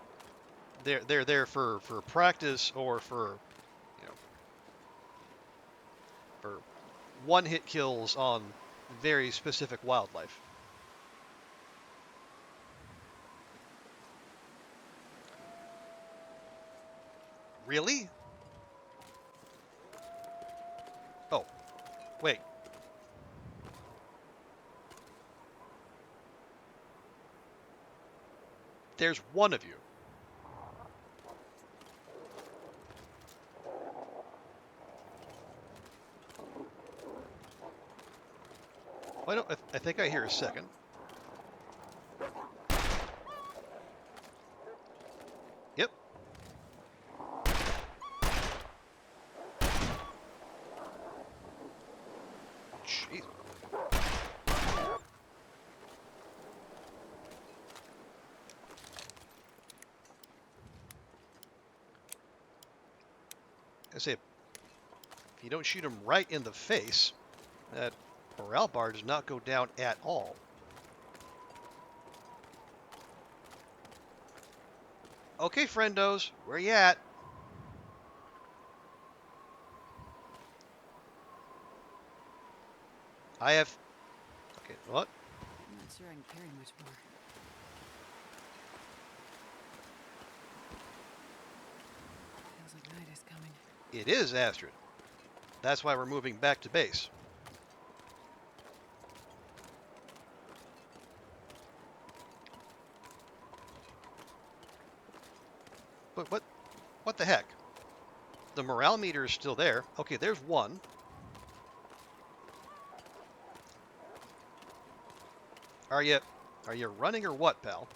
A: They're there for practice or for, you know, for one-hit kills on very specific wildlife. Really? Oh, wait. There's one of you. Why don't I think I hear a second. Yep. Jeez. I say, if you don't shoot him right in the face, that morale bar does not go down at all. Okay, friendos, where you at? I have... Okay, what?
F: I'm not sure I can carry much more. Feels like night is coming.
A: It is Astrid. That's why we're moving back to base. But what the heck? The morale meter is still there. Okay, there's one. Are you running or what, pal?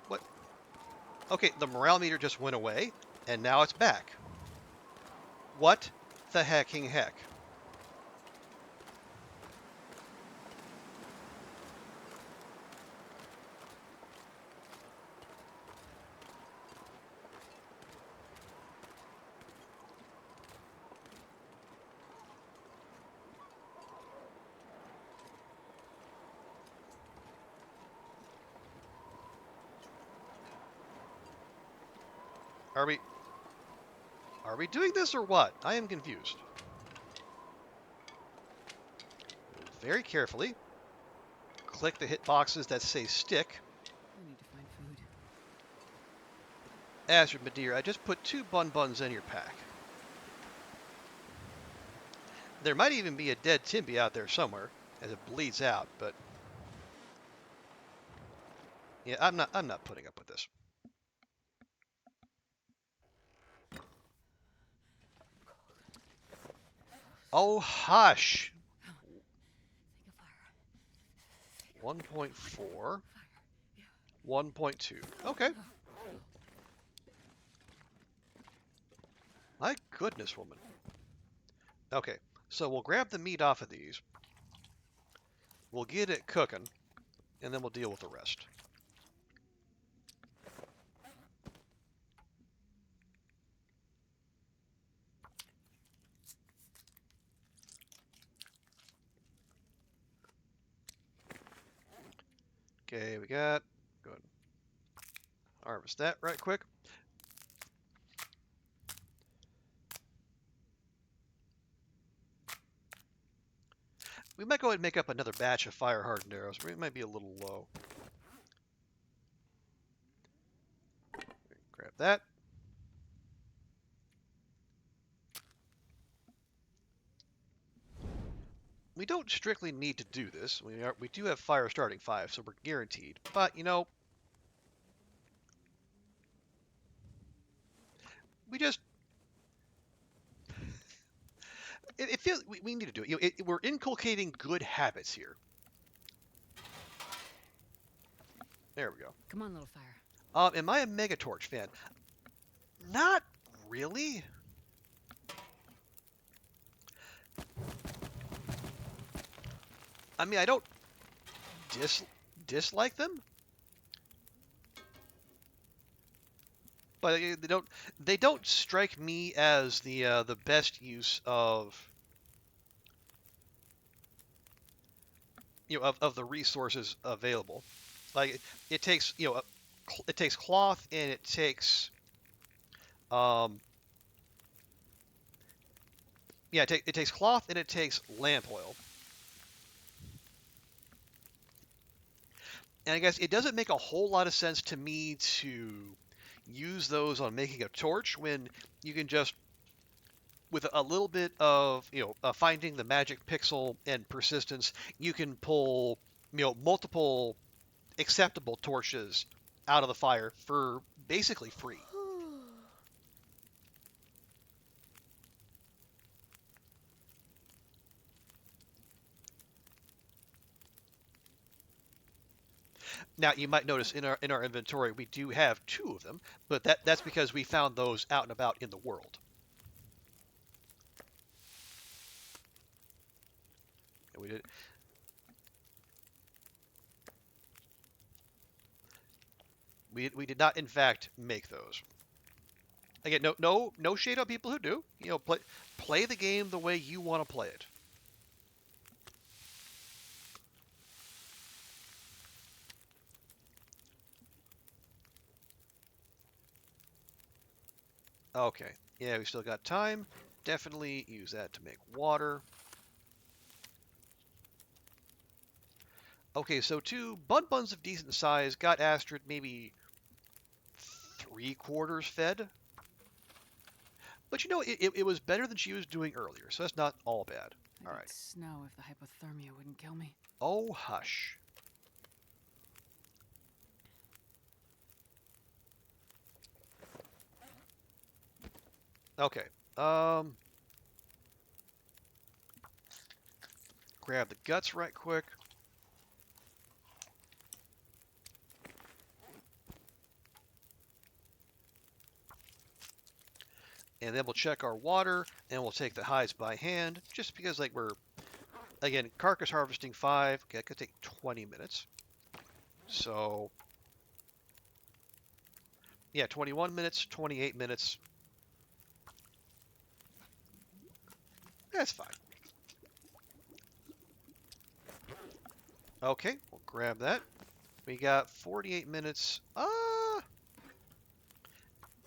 A: What? Okay, the morale meter just went away, and now it's back. What the hecking heck? Are we doing this or what? I am confused. Very carefully, click the hit boxes that say stick.
F: I need to find food.
A: Astrid, my dear, I just put 2 bun-buns in your pack. There might even be a dead timbie out there somewhere as it bleeds out, but yeah, I'm not putting up with this. Oh, hush. 1.4. 1.2. Okay. My goodness, woman. Okay, so we'll grab the meat off of these. We'll get it cooking, and then we'll deal with the rest. Okay, we got. Go ahead. Harvest that right quick. We might go ahead and make up another batch of fire hardened arrows. We might be a little low. Grab that. We don't strictly need to do this. We do have fire starting 5, so we're guaranteed. But you know, we just it feels we need to do it. You know, we're inculcating good habits here. There we go.
F: Come on, little fire.
A: Am I a Megatorch fan? Not really. I mean, I don't dislike them, but they don't strike me as the best use of of the resources available. Like it takes it takes cloth and it takes it takes cloth and it takes lamp oil. And I guess it doesn't make a whole lot of sense to me to use those on making a torch when you can just, with a little bit of, finding the magic pixel and persistence, you can pull, multiple acceptable torches out of the fire for basically free. Now you might notice in our inventory we do have 2 of them, but that's because we found those out and about in the world. And we did not in fact make those. Again, no shade on people who do. Play the game the way you want to play it. Okay, yeah, we still got time. Definitely use that to make water. Okay, so 2 buns of decent size got Astrid maybe 3/4 fed. But it was better than she was doing earlier, so that's not all bad. All right.
F: Snow if the hypothermia wouldn't kill me.
A: Oh, hush. Okay. Grab the guts right quick. And then we'll check our water, and we'll take the hides by hand, just because, we're, again, carcass harvesting 5. Okay, that could take 20 minutes. So, yeah, 21 minutes, 28 minutes. That's fine. Okay, we'll grab that. We got 48 minutes.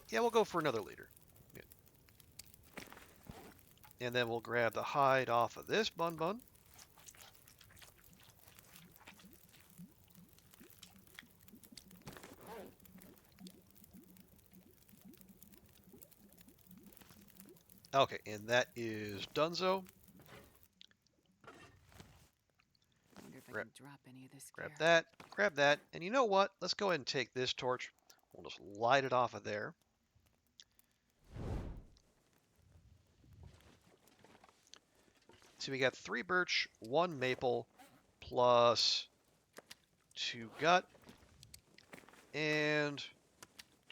A: Yeah, we'll go for another liter. Yeah. And then we'll grab the hide off of this bun. Okay, and that is donezo.
F: I wonder if I can drop any of this
A: Grab
F: gear.
A: grab that, and you know what? Let's go ahead and take this torch. We'll just light it off of there. So we got 3 birch, 1 maple, plus 2 gut, and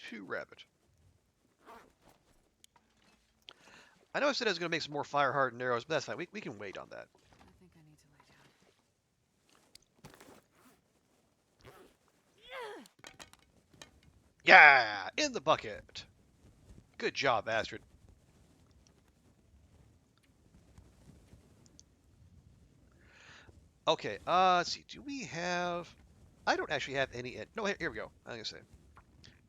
A: 2 rabbit. I know I said I was going to make some more fire hardened arrows, but that's fine. We can wait on that.
F: I think I need to lay down.
A: Yeah! In the bucket! Good job, Astrid. Okay, let's see. Do we have... I don't actually have any. No, here we go. I'm gonna say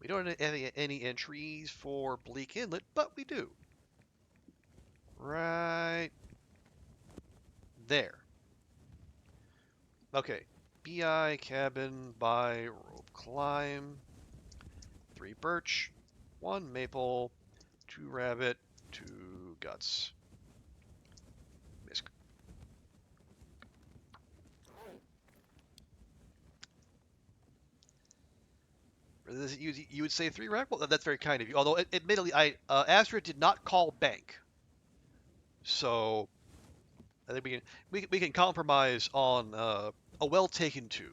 A: we don't have any entries for Bleak Inlet, but we do. Right there. Okay. BI cabin by rope climb. 3 birch, 1 maple, 2 rabbit, 2 guts. Misk. You would say 3 rack? Well, that's very kind of you. Although, admittedly, Astrid did not call bank, so I think we can compromise on a well taken 2.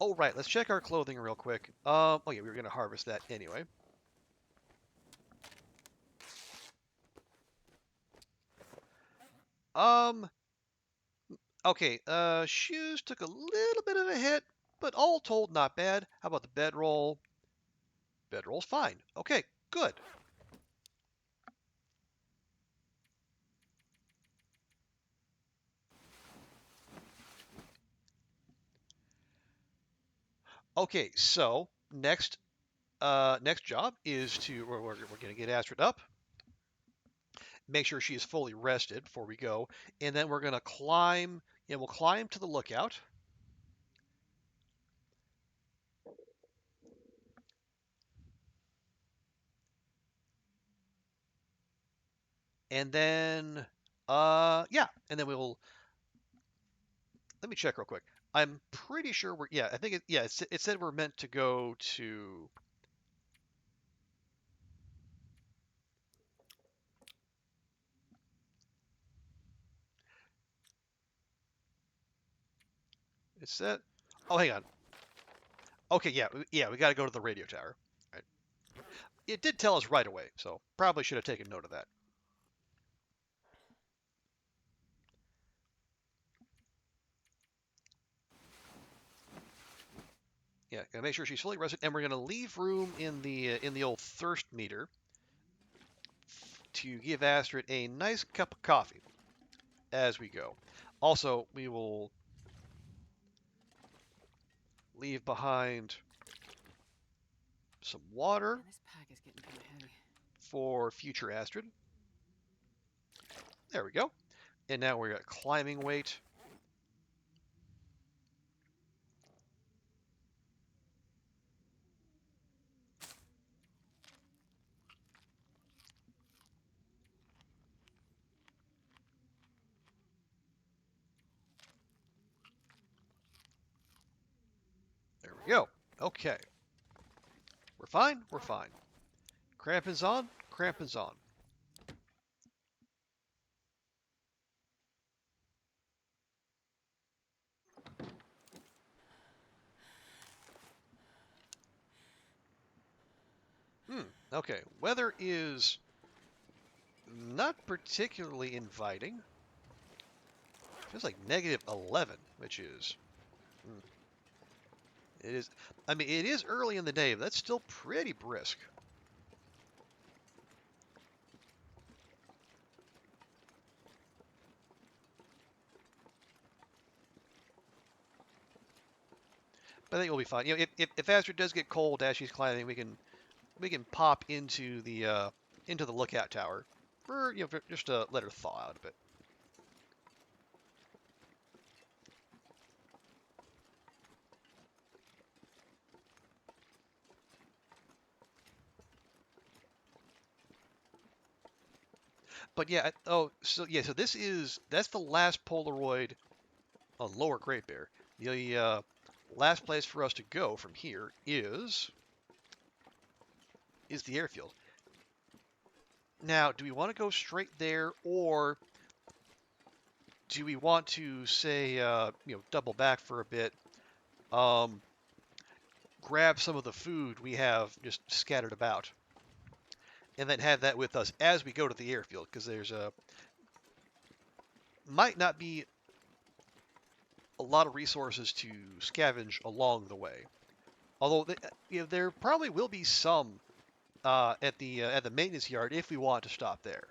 A: Oh right, let's check our clothing real quick. Oh yeah, we were gonna harvest that anyway. Um, okay, shoes took a little bit of a hit, but all told, not bad. How about the bedroll? Bedroll's fine. Okay, good. Okay, so next job is to we're gonna get Astrid up, make sure she is fully rested before we go, and then we're gonna climb. Yeah, we'll climb to the lookout. And then, yeah, and then we'll. Let me check real quick. I'm pretty sure we're. Yeah, I think it said we're meant to go to. It said. Oh, hang on. Okay, yeah, we got to go to the radio tower. Right. It did tell us right away, so probably should have taken note of that. Yeah, gotta make sure she's fully rested, and we're gonna leave room in the old thirst meter to give Astrid a nice cup of coffee as we go. Also, we will leave behind some water
F: This pack is getting kind of heavy.
A: for future Astrid. There we go. And now we're at climbing weight. There we go. Okay. We're fine. We're fine. Crampons on. Crampons on. Okay. Weather is not particularly inviting. Feels like -11, which is. It is. I mean, it is early in the day, but that's still pretty brisk. But I think we'll be fine. You know, if Astrid does get cold as she's climbing, we can pop into the lookout tower for just to let her thaw out a bit. But yeah, so that's the last Polaroid on Lower Great Bear. The last place for us to go from here is the airfield. Now, do we want to go straight there, or do we want to say double back for a bit, grab some of the food we have just scattered about, and then have that with us as we go to the airfield? Because there's might not be a lot of resources to scavenge along the way. Although there probably will be some at the maintenance yard if we want to stop there.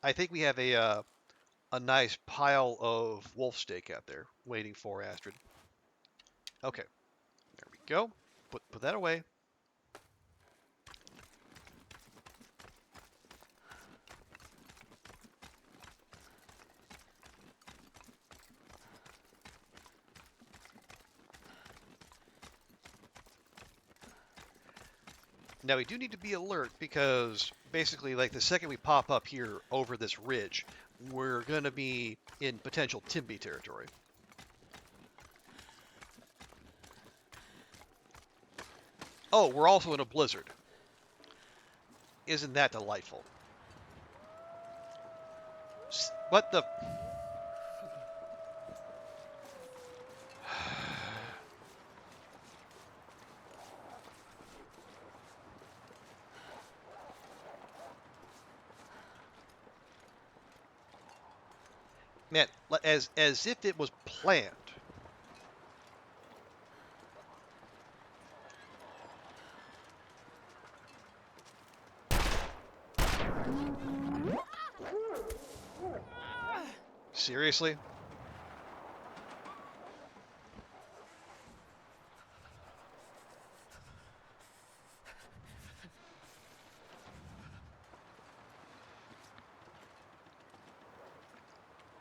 A: I think we have a nice pile of wolf steak out there waiting for Astrid. Okay, there we go. Put that away. Now we do need to be alert because basically like the second we pop up here over this ridge, we're going to be in potential timbie territory. Oh, we're also in a blizzard. Isn't that delightful? What the... Man, as if it was planned. Seriously?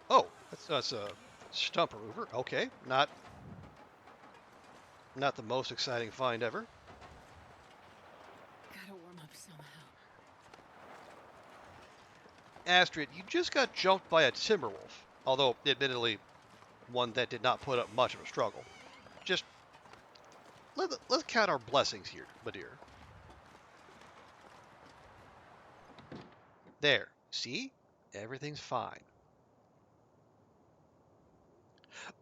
A: Oh, that's a stump remover. Okay, not the most exciting find ever.
F: Gotta warm up somehow.
A: Astrid, you just got jumped by a timberwolf, although admittedly one that did not put up much of a struggle. Just let's count our blessings here, my dear. There, see? Everything's fine.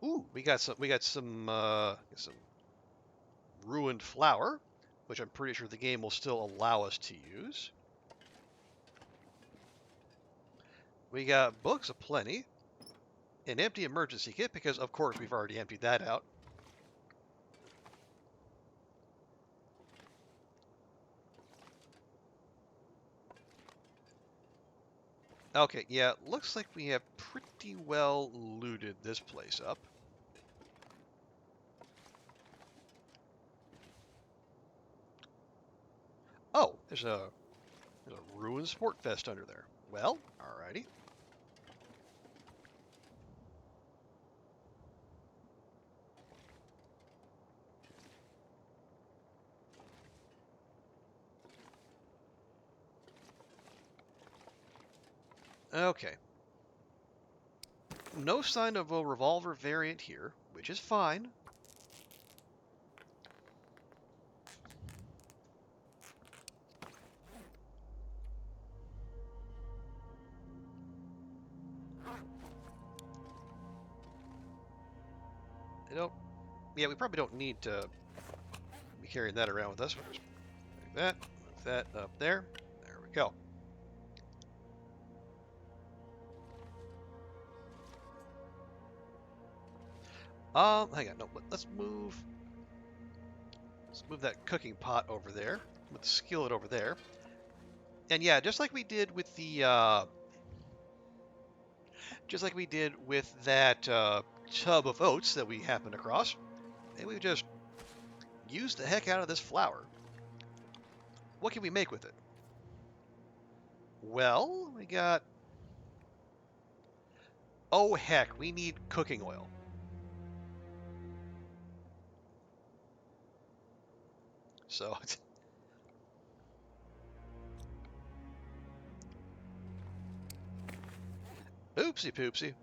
A: Ooh, we got some ruined flour, which I'm pretty sure the game will still allow us to use. We got books aplenty, an empty emergency kit because of course we've already emptied that out. Okay, yeah, looks like we have pretty well looted this place up. Oh, there's a ruined sport vest under there. Well, alrighty. Okay. No sign of a revolver variant here, which is fine. Yeah, we probably don't need to be carrying that around with us. We'll just move that up there. There we go. Hang on, no, let's move that cooking pot over there, with the skillet over there. And yeah, just like we did with the, that tub of oats that we happened across, maybe we just use the heck out of this flour. What can we make with it? Well, we got... Oh heck, we need cooking oil. So... Oopsie poopsie.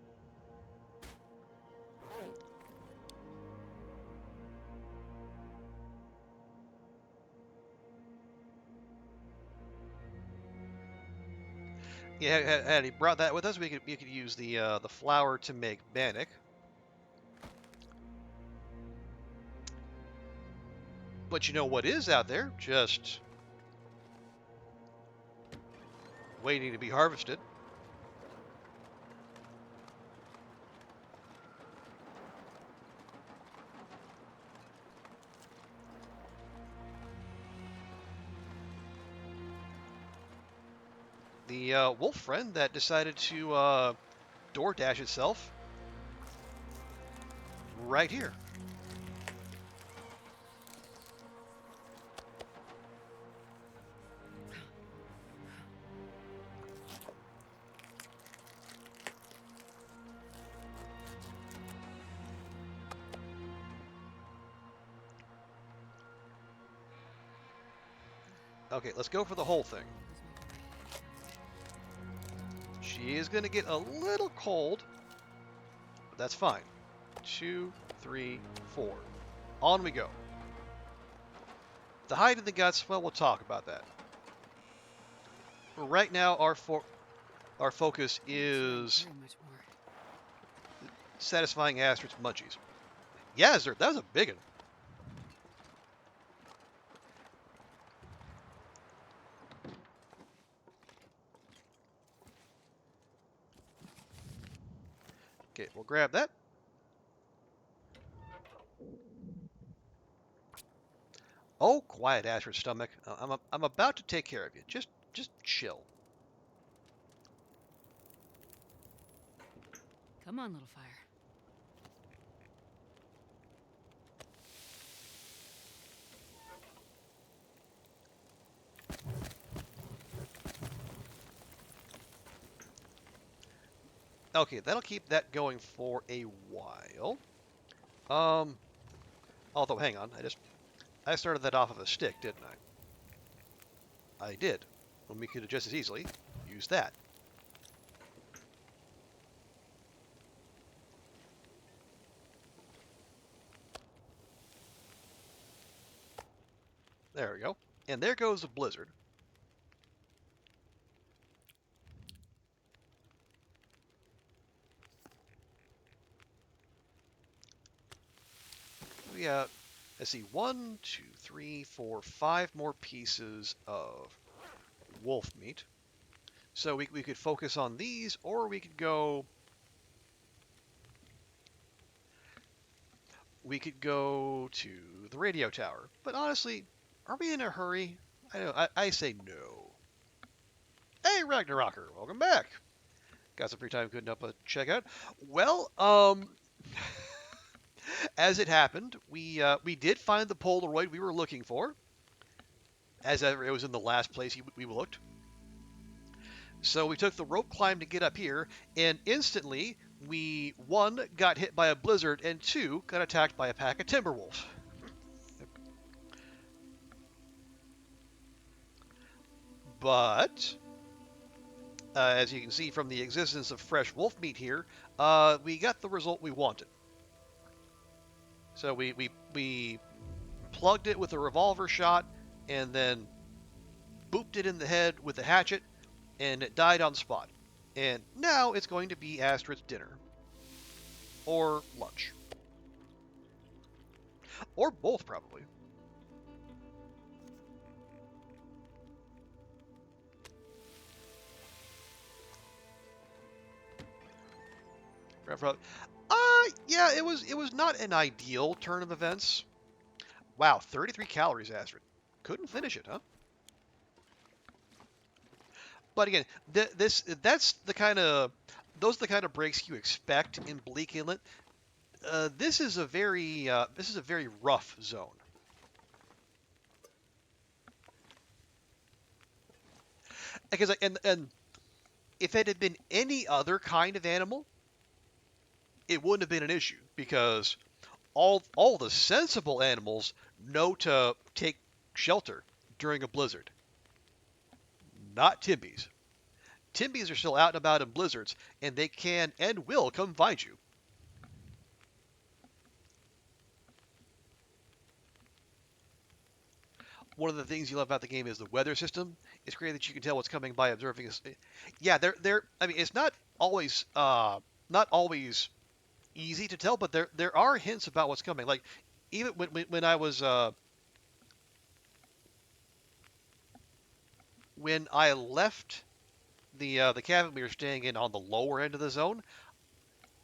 A: Yeah, had he brought that with us, we could use the flour to make bannock. But you know what is out there? Just waiting to be harvested. the wolf friend that decided to door dash itself right here. Okay, let's go for the whole thing. She is going to get a little cold, but that's fine. 2, 3, 4. On we go. The hide and the guts, well, we'll talk about that. Right now, our focus is
F: Very much more.
A: satisfying Astrid's munchies. Yeah, that was a big one. Okay, we'll grab that. Oh, quiet, Astrid's stomach. I'm about to take care of you. Just chill.
F: Come on, little fire.
A: Okay, that'll keep that going for a while. Although, hang on, I started that off of a stick, didn't I? I did. When we could have just as easily used that. There we go. And there goes the blizzard. We got, let's see, 1, 2, 3, 4, 5 more pieces of wolf meat. So we could focus on these, or we could go... We could go to the radio tower. But honestly, are we in a hurry? I say no. Hey, Ragnarocker, welcome back. Got some free time, couldn't help but check out. Well, as it happened, we did find the Polaroid we were looking for. As ever, it was in the last place we looked. So we took the rope climb to get up here, and instantly we, 1, got hit by a blizzard, and 2, got attacked by a pack of timberwolves. But, as you can see from the existence of fresh wolf meat here, we got the result we wanted. So we plugged it with a revolver shot, and then booped it in the head with a hatchet, and it died on the spot. And now it's going to be Astrid's dinner. Or lunch. Or both, probably. Yeah, it was not an ideal turn of events. Wow, 33 calories, Astrid. Couldn't finish it, huh? But again, those are the kind of breaks you expect in Bleak Inlet. This is a very rough zone. Because and if it had been any other kind of animal, it wouldn't have been an issue, because all the sensible animals know to take shelter during a blizzard. Not timbies. Timbies are still out and about in blizzards, and they can and will come find you. One of the things you love about the game is the weather system. It's great that you can tell what's coming by observing. Yeah, I mean, it's not always easy to tell, but there are hints about what's coming. Like, even when I was when I left the cabin we were staying in on the lower end of the zone,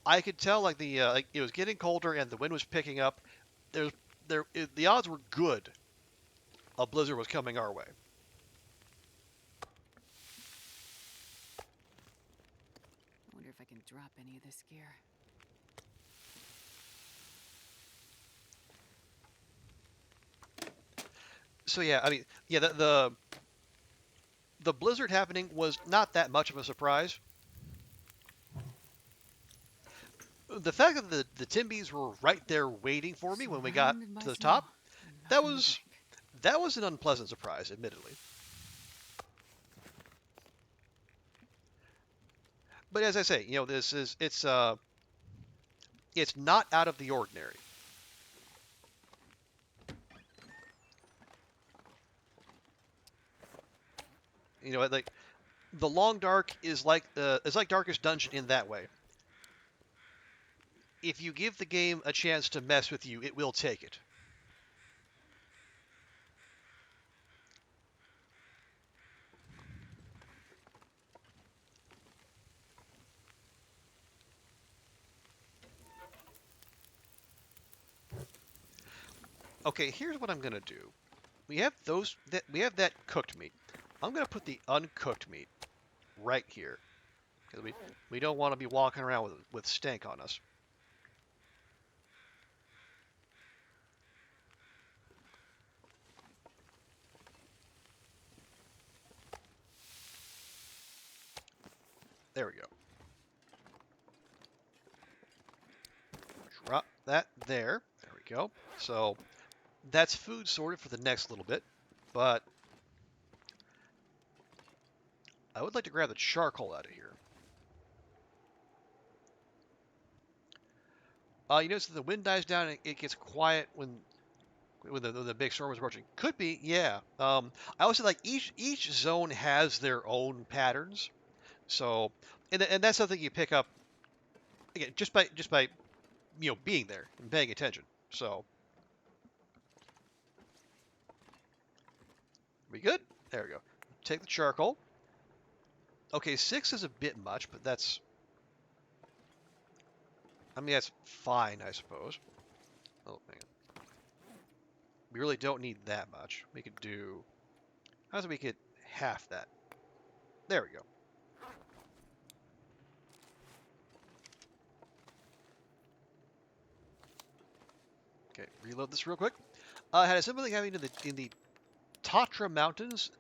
A: I could tell like it was getting colder and the wind was picking up. The odds were good a blizzard was coming our way.
F: drop any of this gear.
A: So yeah, I mean, yeah, the blizzard happening was not that much of a surprise. The fact that the timbies were right there waiting for me when we got
F: Surrounded by
A: to the
F: snow.
A: top, that
F: Nothing to
A: was
F: drink.
A: that was an unpleasant surprise, admittedly. But as I say, you know, it's not out of the ordinary. You know, like the long dark is like Darkest Dungeon in that way. If you give the game a chance to mess with you, it will take it. Okay, here's what I'm gonna do. We have that cooked meat. I'm gonna put the uncooked meat right here because we don't want to be walking around with stank on us. There we go. Drop that there. There we go. So that's food sorted for the next little bit, but I would like to grab the charcoal out of here. You notice that the wind dies down and it gets quiet when the big storm is approaching. Could be, yeah. I also like each zone has their own patterns, so and that's something you pick up again just by being there and paying attention. So we good? There we go. Take the charcoal. Okay, 6 is a bit much, but that's fine, I suppose. Oh man, we really don't need that much. We could do. How's we could half that? There we go. Okay, reload this real quick. Had a similar thing happening in the Tatra Mountains,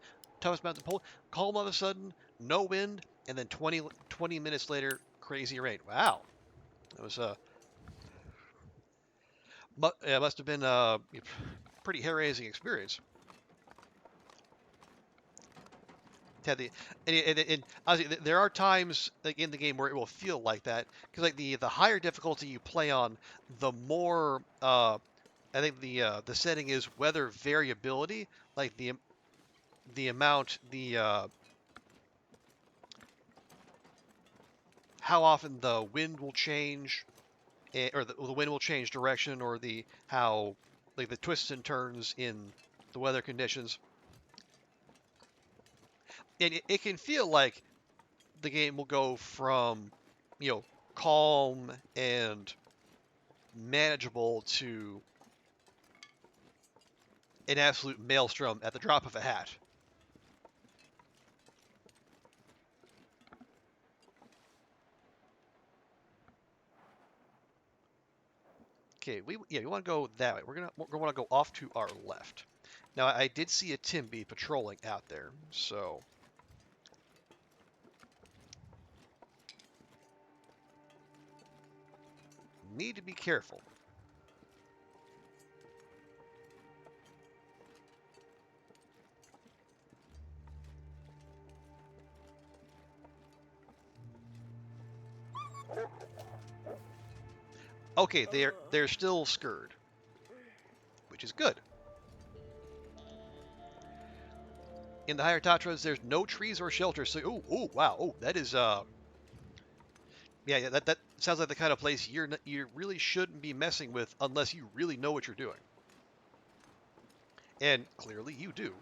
A: toughest mountain in Poland. Calm all of a sudden, no wind, and then 20 minutes later, crazy rain. Wow, that was must have been a pretty hair-raising experience. Had the and honestly, there are times like in the game where it will feel like that because like the higher difficulty you play on, the more I think the setting is weather variability, like the amount how often the wind will change, or the wind will change direction, or the how like the twists and turns in the weather conditions. And it can feel like the game will go from calm and manageable to an absolute maelstrom at the drop of a hat. Okay, we want to go that way. We're gonna want to go off to our left. Now I did see a timbie patrolling out there, so need to be careful. Okay, they're still scurred, which is good. In the higher Tatras, there's no trees or shelters. So, oh, wow, that is yeah, that sounds like the kind of place you really shouldn't be messing with unless you really know what you're doing, and clearly you do.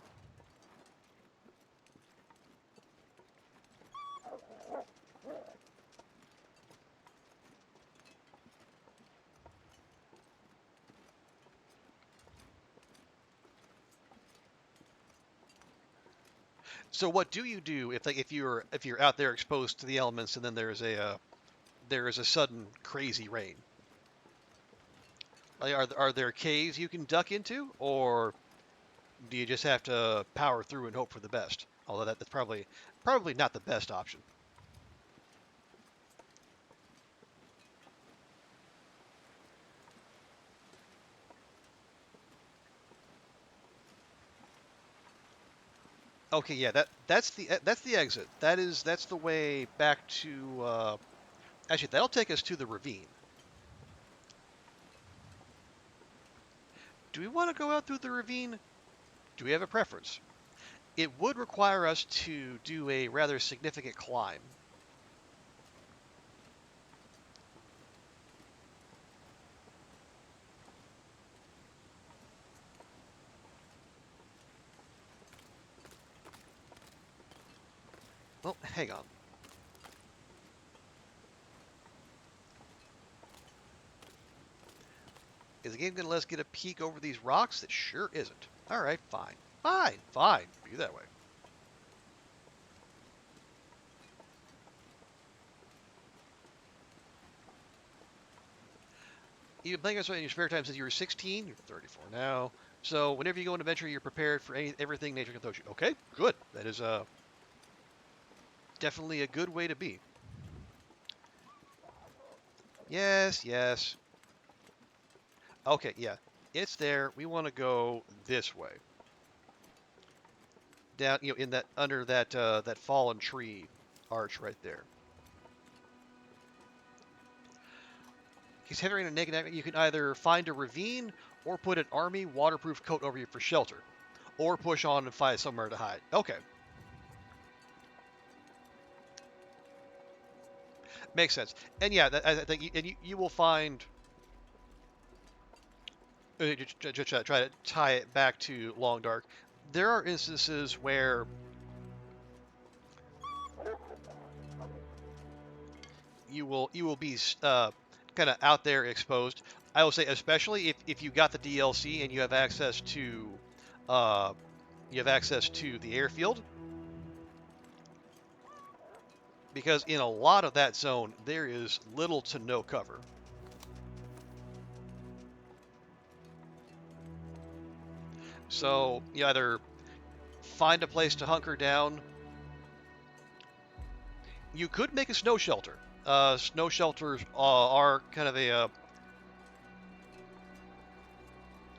A: So what do you do if you're out there exposed to the elements and then there's a there is a sudden crazy rain. Like, are there caves you can duck into, or do you just have to power through and hope for the best? Although that's probably not the best option. Okay, yeah, that's the exit. That's the way back to. Actually, that'll take us to the ravine. Do we want to go out through the ravine? Do we have a preference? It would require us to do a rather significant climb. Well, hang on. Is the game going to let us get a peek over these rocks? It sure isn't. All right, fine. Fine. Be that way. You've been playing this in your spare time since you were 16. You're 34 now. So whenever you go on an adventure, you're prepared for everything nature can throw you. Okay, good. That is definitely a good way to be. Yes. Okay, yeah. It's there. We want to go this way. Down, in that under that fallen tree arch right there. Considering a negative, you can either find a ravine or put an army waterproof coat over you for shelter, or push on and find somewhere to hide. Okay. Makes sense. And yeah, I think you will find. Just try to tie it back to Long Dark. There are instances where you will be kind of out there exposed. I will say, especially if you got the DLC and you have access to the airfield, because in a lot of that zone there is little to no cover. So you either find a place to hunker down. You could make a snow shelter. Snow shelters are kind of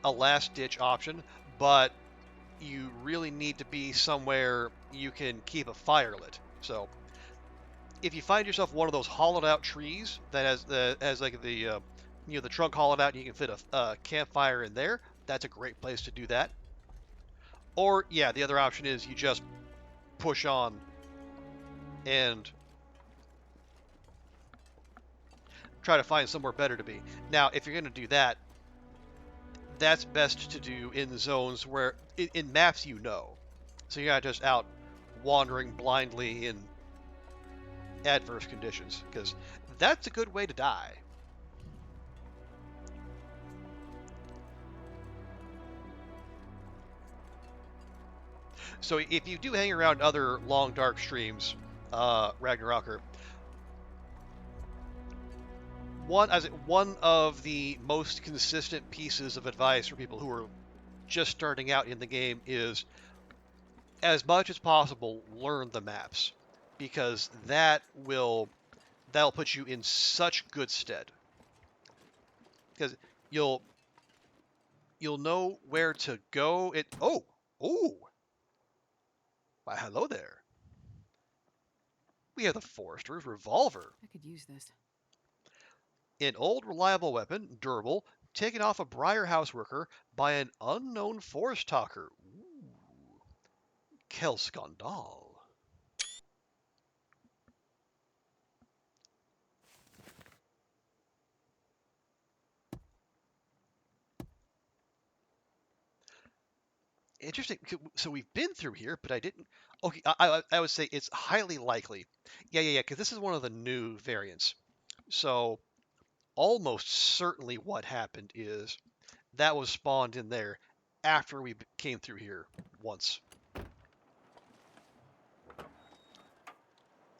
A: a last-ditch option, but you really need to be somewhere you can keep a fire lit. So if you find yourself one of those hollowed-out trees that has like the trunk hollowed out, and you can fit a campfire in there, that's a great place to do that. Or yeah, the other option is you just push on and try to find somewhere better to be. Now, if you're going to do that, that's best to do in zones where, in maps you know. So you're not just out wandering blindly in adverse conditions, because that's a good way to die. So if you do hang around other long dark streams, Ragnaroker, one of the most consistent pieces of advice for people who are just starting out in the game is, as much as possible, learn the maps, because that'll put you in such good stead. Because you'll know where to go. Why, hello there. We have the Forester's revolver.
F: I could use this.
A: An old, reliable weapon, durable, taken off a Briar House worker by an unknown forest talker. Ooh. Quel scandale. Interesting. So we've been through here, but I didn't. Okay, I would say it's highly likely. Yeah, because this is one of the new variants. So almost certainly what happened is that was spawned in there after we came through here once.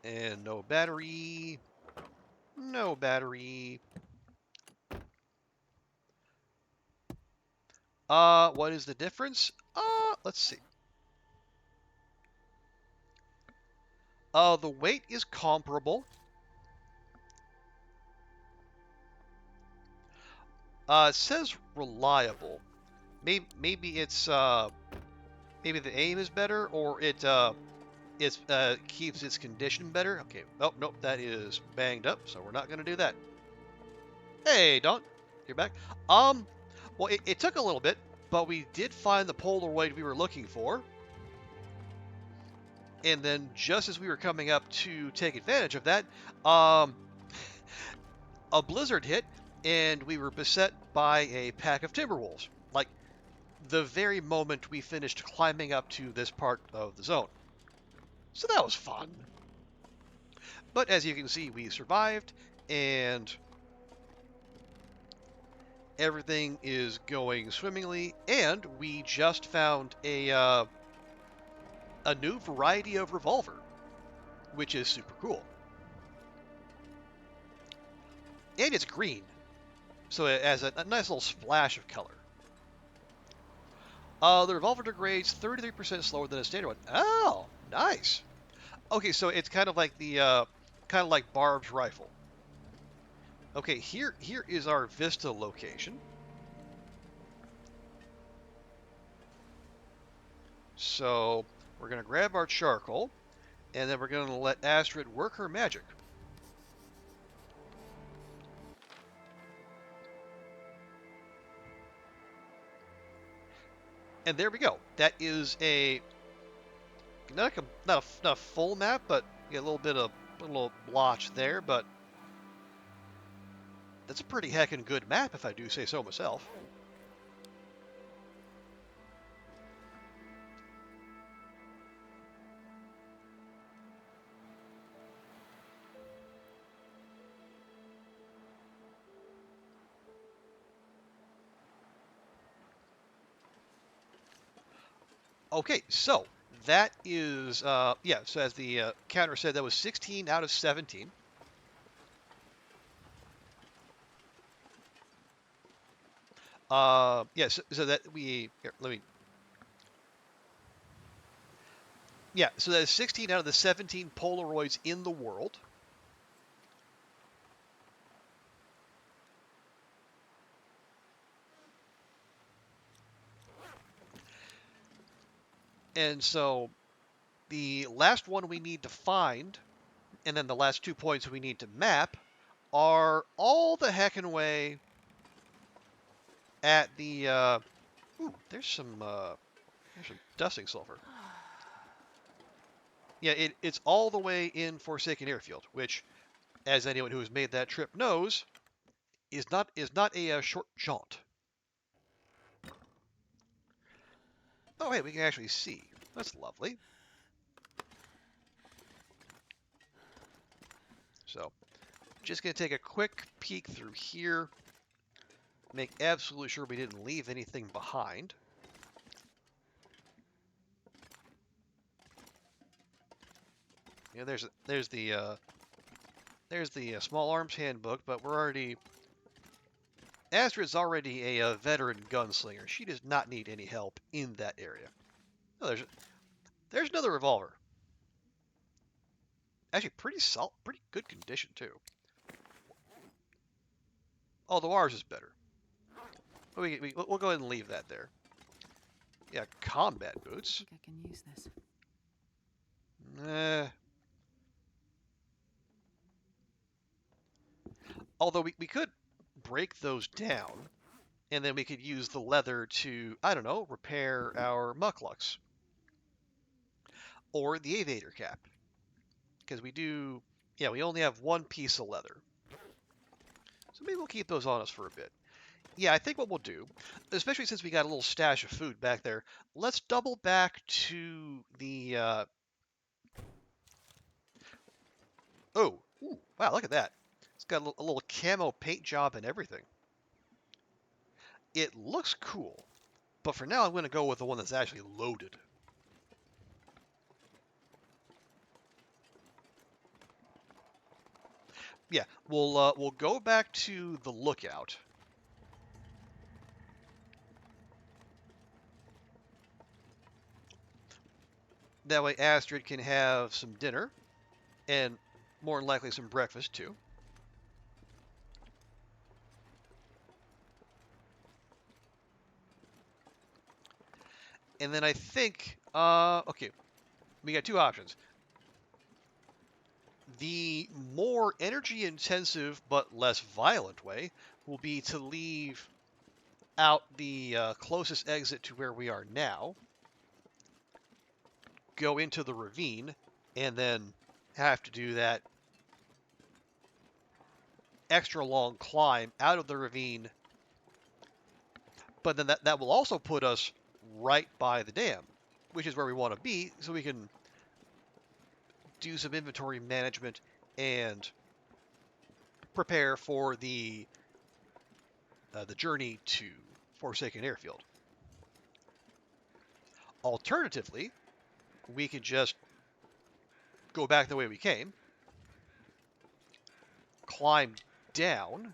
A: And no battery. No battery. What is the difference? Let's see. The weight is comparable. It says reliable. Maybe it's maybe the aim is better, or it keeps its condition better. Okay. Oh nope, that is banged up, so we're not gonna do that. Hey, Don, you're back. Well, it took a little bit, but we did find the Polaroid we were looking for. And then just as we were coming up to take advantage of that, a blizzard hit, and we were beset by a pack of timberwolves. Like, the very moment we finished climbing up to this part of the zone. So that was fun. But as you can see, we survived, and everything is going swimmingly, and we just found a new variety of revolver, which is super cool. And it's green, so it has a nice little splash of color. The revolver degrades 33% slower than a standard one. Oh, nice. Okay, so it's kind of like the Barb's rifle. Okay, here is our vista location. So we're gonna grab our charcoal, and then we're gonna let Astrid work her magic. And there we go. That is not a full map, but a little bit of a little blotch there. But that's a pretty heckin' good map, if I do say so myself. Okay, so that is, yeah, so as the counter said, that was 16 out of 17. Yes, so that we, here, let me, yeah, so that is 16 out of the 17 Polaroids in the world. And so the last one we need to find, and then the last 2 points we need to map, are all the heckin' way at the, ooh, there's some dusting sulfur. Yeah, it's all the way in Forsaken Airfield, which, as anyone who has made that trip knows, is not a short jaunt. Oh, hey, we can actually see. That's lovely. So, just going to take a quick peek through here. Make absolutely sure we didn't leave anything behind. Yeah, there's the small arms handbook, but we're already... Astrid's already a veteran gunslinger. She does not need any help in that area. Oh, there's another revolver. Actually, pretty good condition too. Although ours is better. But we'll go ahead and leave that there. Yeah, combat boots.
F: I think I can use this.
A: Although we could break those down, and then we could use the leather to, I don't know, repair our mucklucks. Or the aviator cap. Because we only have one piece of leather. So maybe we'll keep those on us for a bit. Yeah, I think what we'll do, especially since we got a little stash of food back there, let's double back to the... Oh, ooh, wow, look at that. It's got a little camo paint job and everything. It looks cool, but for now I'm going to go with the one that's actually loaded. Yeah, we'll go back to the lookout. That way Astrid can have some dinner, and more than likely some breakfast too. And then I think, okay, we got two options. The more energy intensive but less violent way will be to leave out the closest exit to where we are now, go into the ravine, and then have to do that extra long climb out of the ravine. But then that will also put us right by the dam, which is where we want to be, so we can do some inventory management and prepare for the journey to Forsaken Airfield. Alternatively, we could just go back the way we came, climb down,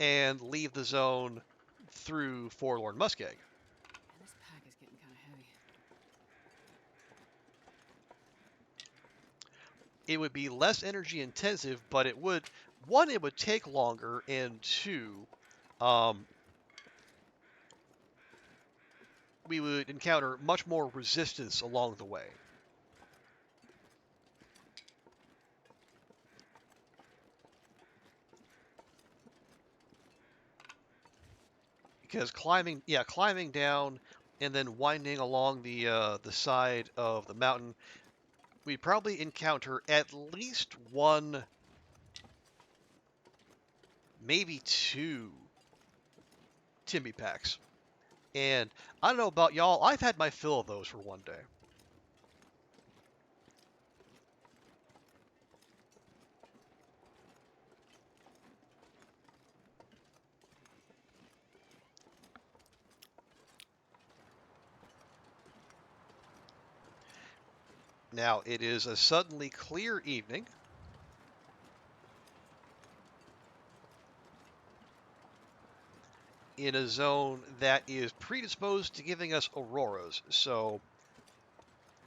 A: and leave the zone through Forlorn Muskeg.
F: And this pack is getting kind of heavy.
A: It would be less energy intensive, but it would, one, it would take longer, and two, we would encounter much more resistance along the way. Because climbing down and then winding along the side of the mountain, we'd probably encounter at least one, maybe two timbie packs. And I don't know about y'all, I've had my fill of those for one day. Now, it is a suddenly clear evening. In a zone that is predisposed to giving us auroras. So,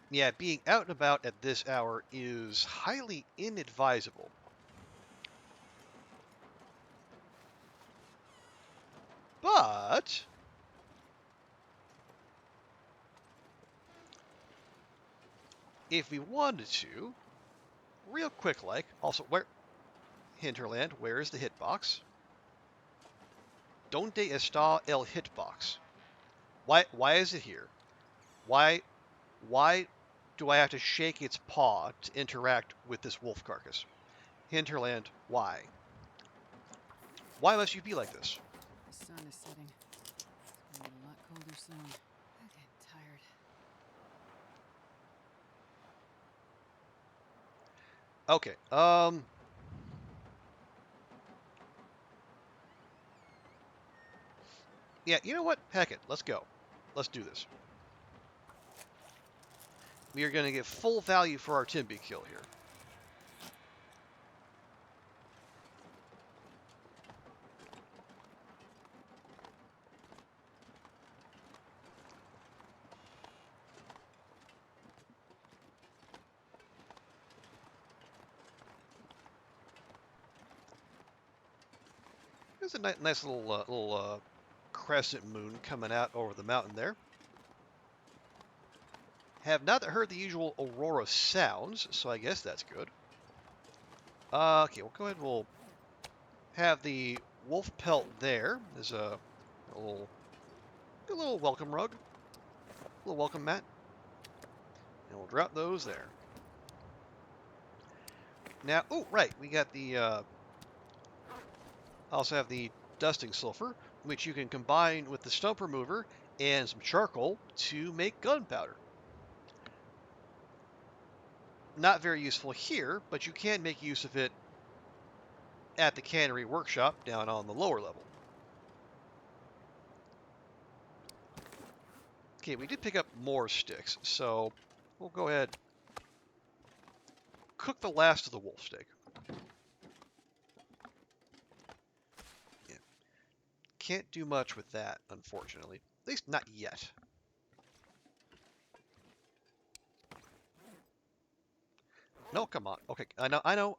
A: yeah, being out and about at this hour is highly inadvisable. But if we wanted to, real quick like, also, where Hinterland, where is the hitbox? Donde está el hitbox? Why is it here? Why do I have to shake its paw to interact with this wolf carcass? Hinterland, why? Why must you be like this?
F: The sun is setting. It's gonna get a lot colder soon. I'm getting tired.
A: Okay, yeah, you know what? Heck it, let's go. Let's do this. We are going to get full value for our timbie kill here. There's a nice little crescent moon coming out over the mountain there. Have not heard the usual aurora sounds, so I guess that's good. Okay, we'll go ahead and we'll have the wolf pelt there. There's a little welcome rug, a little welcome mat, and we'll drop those there. Now, oh right, we got the also have the dusting sulfur, which you can combine with the stump remover and some charcoal to make gunpowder. Not very useful here, but you can make use of it at the Cannery workshop down on the lower level. Okay, we did pick up more sticks, so we'll go ahead. Cook the last of the wolf steak. Yeah. Can't do much with that, unfortunately. At least not yet. No, come on. Okay, I know.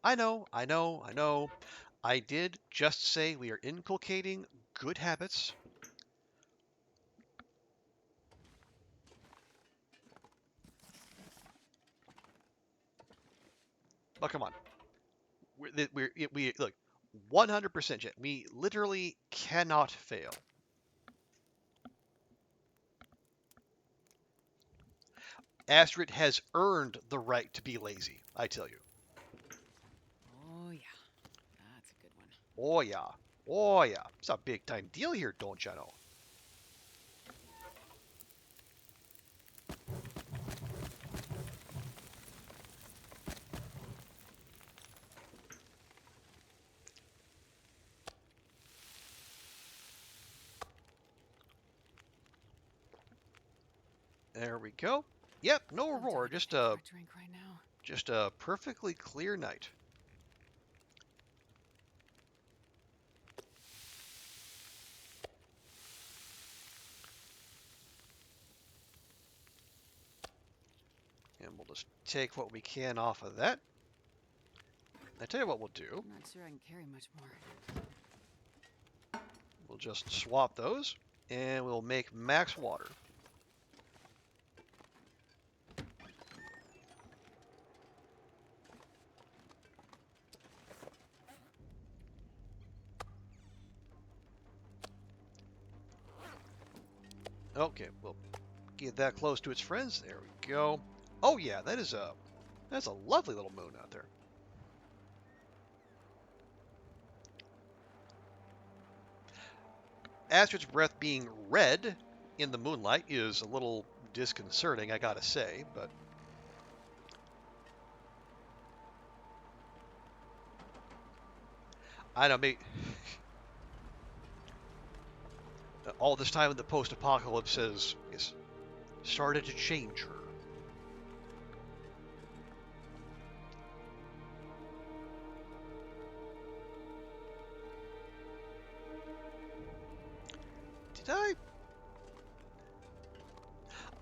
A: I did just say we are inculcating good habits. Oh, come on. We look, 100% jet. We literally cannot fail. Astrid has earned the right to be lazy, I tell you.
F: Oh, yeah. That's a good one.
A: Oh, yeah. Oh, yeah. It's a big time deal here, don't you know? There we go. Yep, no
F: I'm
A: aurora,
F: dying to
A: just
F: take
A: a
F: for a drink right now.
A: just a perfectly clear night. And we'll just take what we can off of that. I tell you what we'll do.
F: I'm not sure I can carry much more.
A: We'll just swap those, and we'll make max water. Okay, we'll get that close to its friends. There we go. Oh yeah, that's a lovely little moon out there. Astrid's breath being red in the moonlight is a little disconcerting, I gotta say, but I don't know, maybe all this time in the post-apocalypse has started to change her. Did I?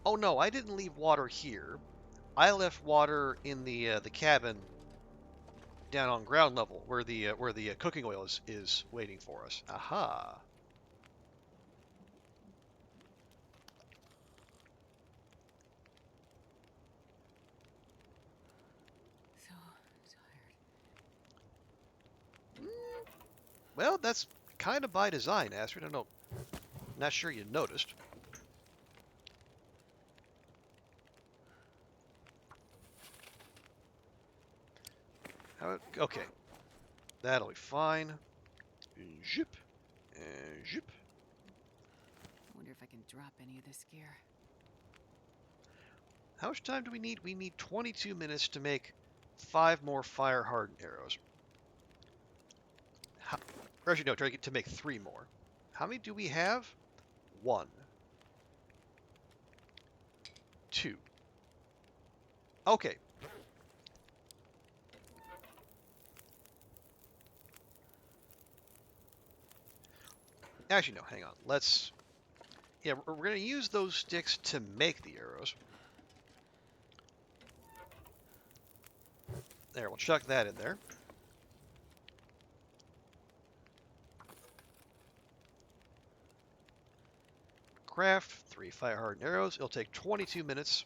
A: Oh no, I didn't leave water here. I left water in the cabin down on ground level where the cooking oil is waiting for us. Aha.
F: So tired.
A: Well, that's kind of by design, Astrid. I don't know. Not sure you noticed. Okay. That'll be fine. Zip. And zip.
F: I wonder if I can drop any of this gear.
A: How much time do we need? We need 22 minutes to make 5 more fire-hardened arrows. Or actually, no, try to make 3 more. How many do we have? 1. 2. Okay. Actually, no, hang on. Yeah, we're going to use those sticks to make the arrows. There, we'll chuck that in there. Craft 3 fire-hardened arrows. It'll take 22 minutes.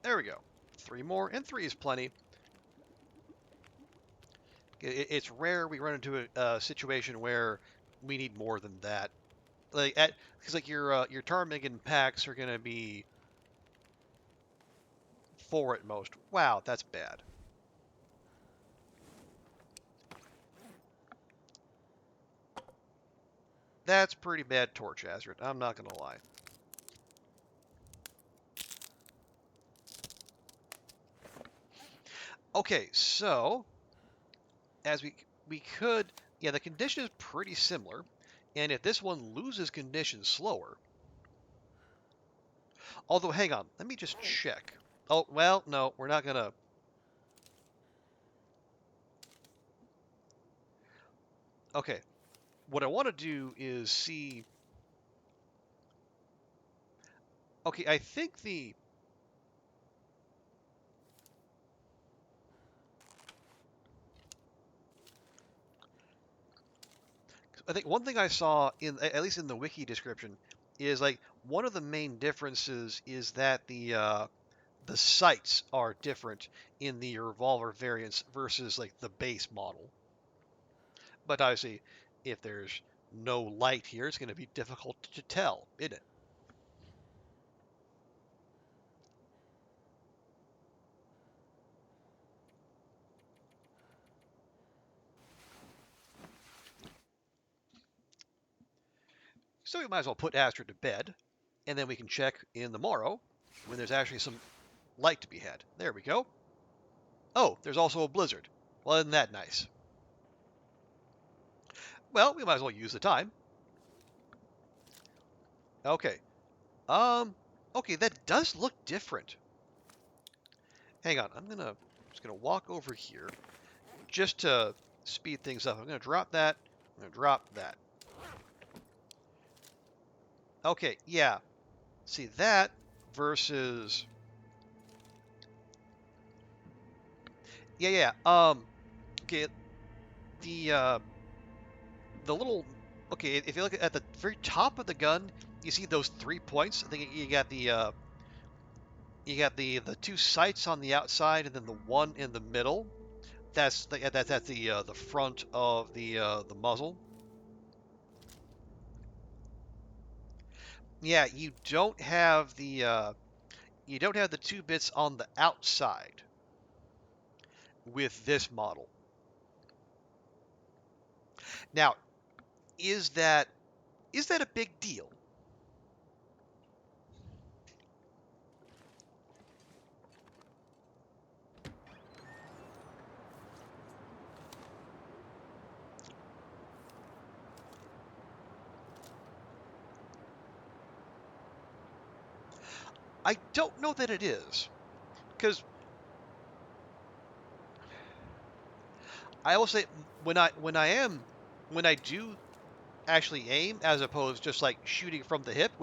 A: There we go. 3 more, and 3 is plenty. It's rare we run into a situation where we need more than that. Because your ptarmigan packs are gonna be 4 at most. Wow, that's bad. That's pretty bad torch, Astrid. I'm not gonna lie. Okay, so as we could Yeah, the condition is pretty similar. And if this one loses condition slower... Although, hang on, let me just check. Oh, well, no, we're not gonna... Okay, what I want to do is see... Okay, I think the... I think one thing I saw in at least in the wiki description is like one of the main differences is that the sights are different in the revolver variants versus like the base model. But obviously, if there's no light here, it's going to be difficult to tell, isn't it? So we might as well put Astrid to bed, and then we can check in the morrow when there's actually some light to be had. There we go. Oh, there's also a blizzard. Well, isn't that nice? Well, we might as well use the time. Okay. Okay, that does look different. Hang on, just gonna walk over here just to speed things up. I'm gonna drop that. I'm gonna drop that. Okay, yeah. See that versus... Yeah. Okay, the little... Okay, if you look at the very top of the gun, you see those 3 points. I think you got the two sights on the outside, and then the one in the middle. That's the front of the muzzle. Yeah, you don't have the 2 bits on the outside with this model. Now, is that a big deal? I don't know that it is, because I will say when I do actually aim as opposed to just like shooting from the hip,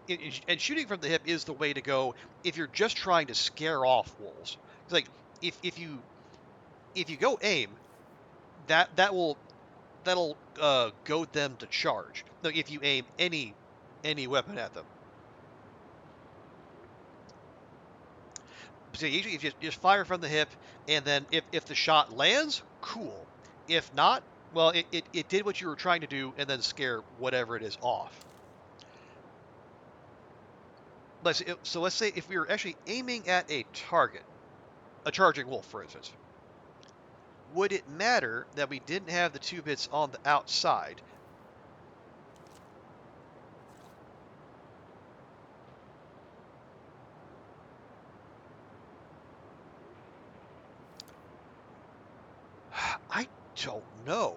A: and shooting from the hip is the way to go if you're just trying to scare off wolves. It's like if you go aim, that'll goad them to charge. Like if you aim any weapon at them. So usually if you just fire from the hip, and then if the shot lands, cool. If not, well, it did what you were trying to do, and then scare whatever it is off. So let's say if we were actually aiming at a target, a charging wolf, for instance, would it matter that we didn't have the 2 bits on the outside? I don't know.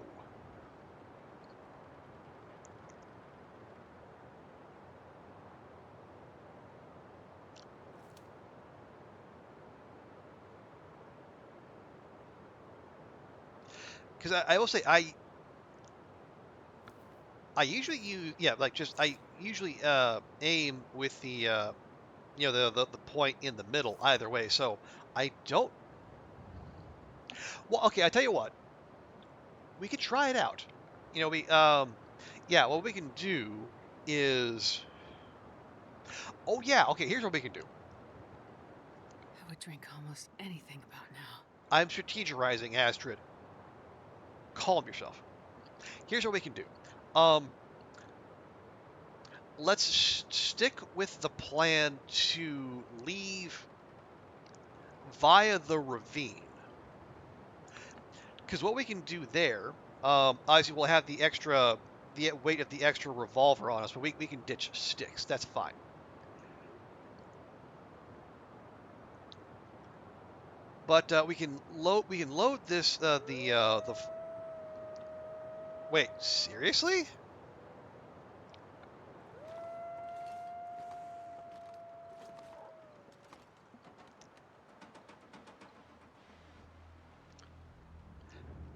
A: Because I will say I usually use I usually aim with the the point in the middle either way. So I don't. Well, okay, I tell you what, we could try it out. What we can do is, oh yeah, okay, here's what we can do.
F: I would drink almost anything about now.
A: I'm strategizing, Astrid. Calm yourself. Here's what we can do. Let's stick with the plan to leave via the ravine. Because what we can do there, obviously we'll have the weight of the extra revolver on us, but we can ditch sticks. That's fine. But we can load this Wait, seriously?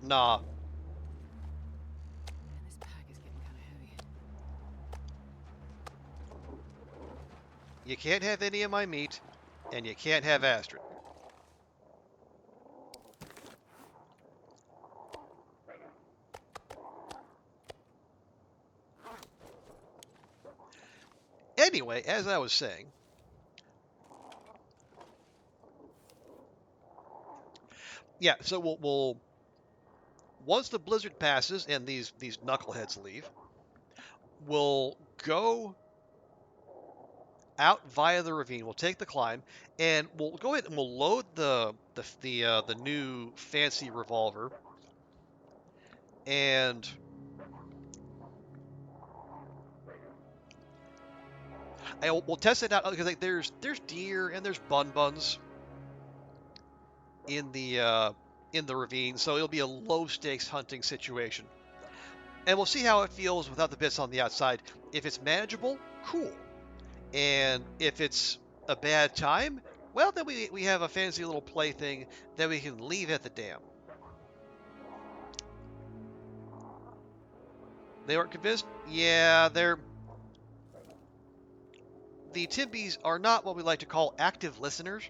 A: Nah.
F: Man, this pack is getting kind of heavy.
A: You can't have any of my meat, and you can't have Astrid. Anyway, as I was saying, yeah, so we'll once the blizzard passes and these knuckleheads leave, we'll go out via the ravine. We'll take the climb, and we'll go ahead and we'll load the new fancy revolver, and we'll test it out because like, there's deer and there's buns in the ravine, so it'll be a low stakes hunting situation. And we'll see how it feels without the bits on the outside. If it's manageable, cool. And if it's a bad time, well, then we have a fancy little plaything that we can leave at the dam. They weren't convinced? Yeah, the timbies are not what we like to call active listeners.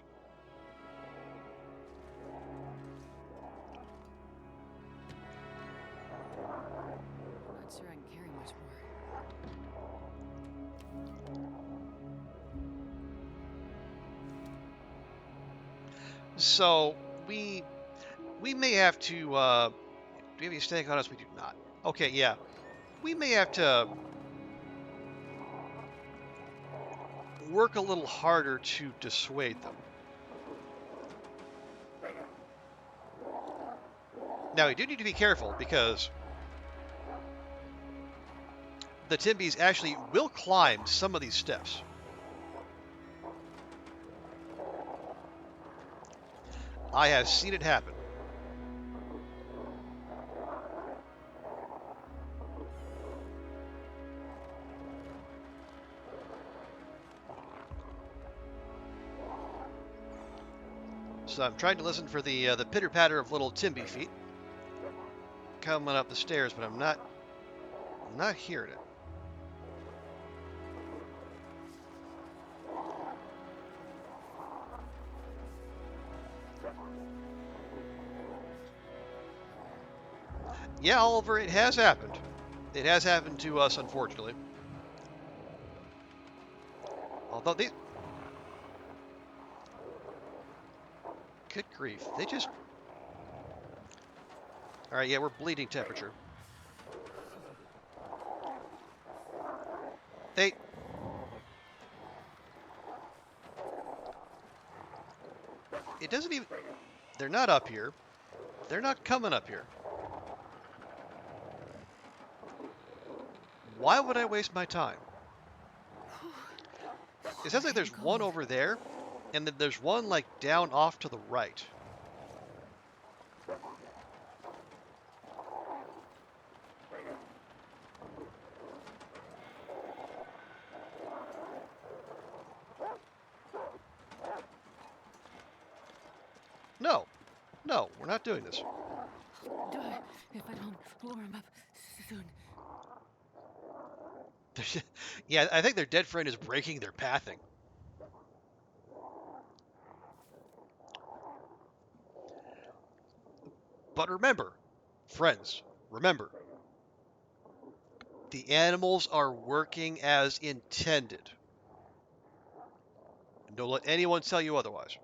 F: Not sure I can carry much more.
A: So we may have to. Do we have any staying on us? We do not. Okay, yeah. We may have to work a little harder to dissuade them. Now, we do need to be careful because the timbies actually will climb some of these steps. I have seen it happen. So I'm trying to listen for the pitter patter of little timbie feet coming up the stairs, but I'm not hearing it. Yeah, Oliver, it has happened. It has happened to us, unfortunately. Although these... Good grief. They just... Alright, yeah, we're bleeding temperature. They... It doesn't even... They're not up here. They're not coming up here. Why would I waste my time? It sounds like there's one over there, and then there's one like down off to the right. No, we're not doing this.
F: Die if I don't lure him up soon.
A: Yeah, I think their dead friend is breaking their pathing. But remember, friends, remember, the animals are working as intended. Don't let anyone tell you otherwise.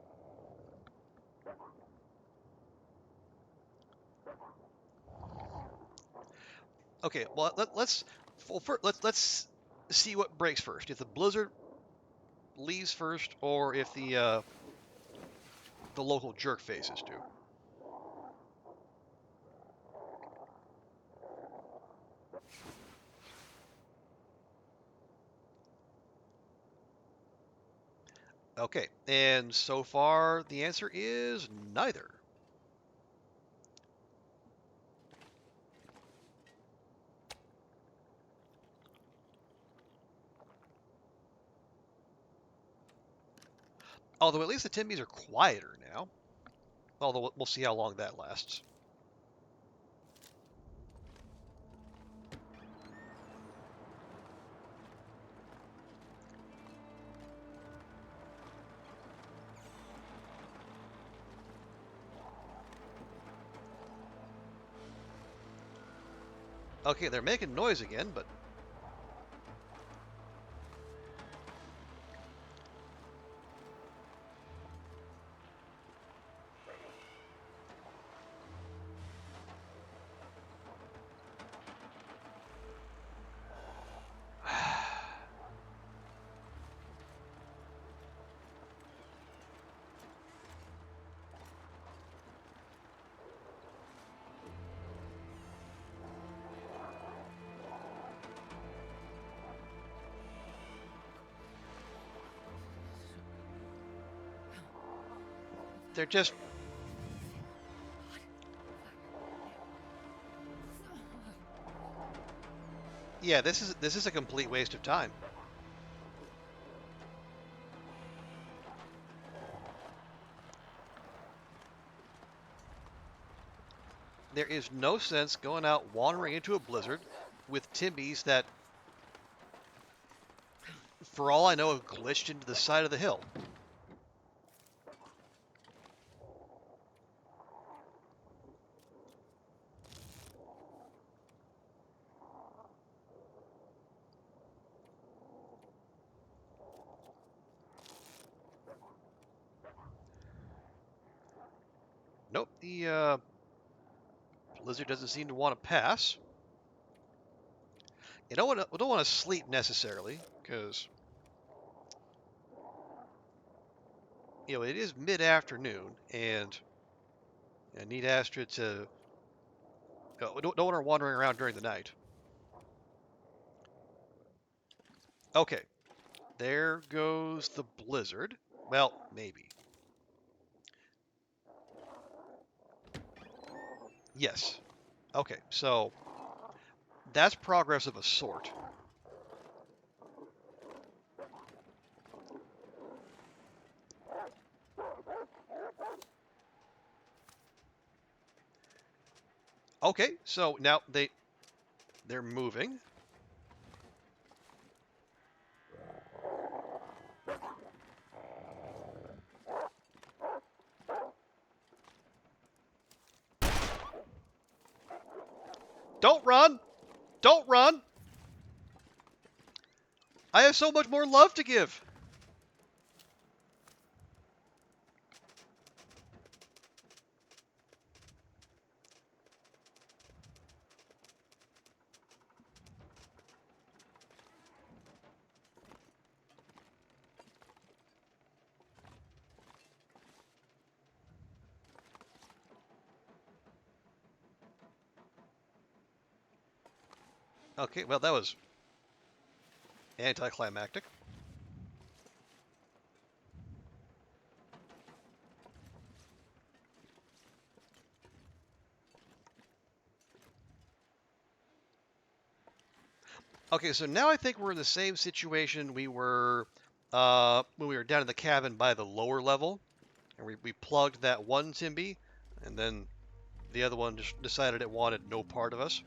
A: Okay, well let's see what breaks first. If the blizzard leaves first, or if the local jerk faces do. Okay, and so far the answer is neither. Although at least the timbies are quieter now. Although we'll see how long that lasts. Okay, they're making noise again, but... They're just... Yeah, this is a complete waste of time. There is no sense going out wandering into a blizzard with timbies that, for all I know, have glitched into the side of the hill. Nope, the blizzard doesn't seem to want to pass. You don't want to sleep necessarily, because it is mid-afternoon, and I need Astrid to. Don't want her wandering around during the night. Okay, there goes the blizzard. Well, maybe. Yes. Okay, so that's progress of a sort. Okay, so now they're moving. Don't run! Don't run! I have so much more love to give. Okay, well, that was anticlimactic. Okay, so now I think we're in the same situation we were when we were down in the cabin by the lower level, and we plugged that one timbie, and then the other one just decided it wanted no part of us.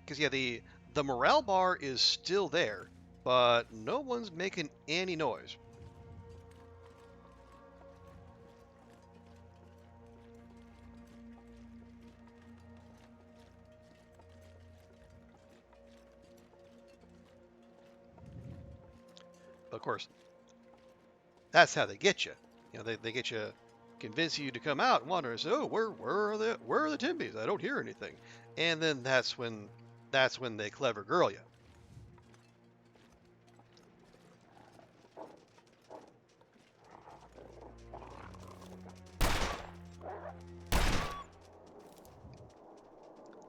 A: Because, yeah, the morale bar is still there, but no one's making any noise. But of course, that's how they get you. They get you, convince you to come out and wander and say, "Oh, where are the timbies? I don't hear anything." And then that's when they clever girl you.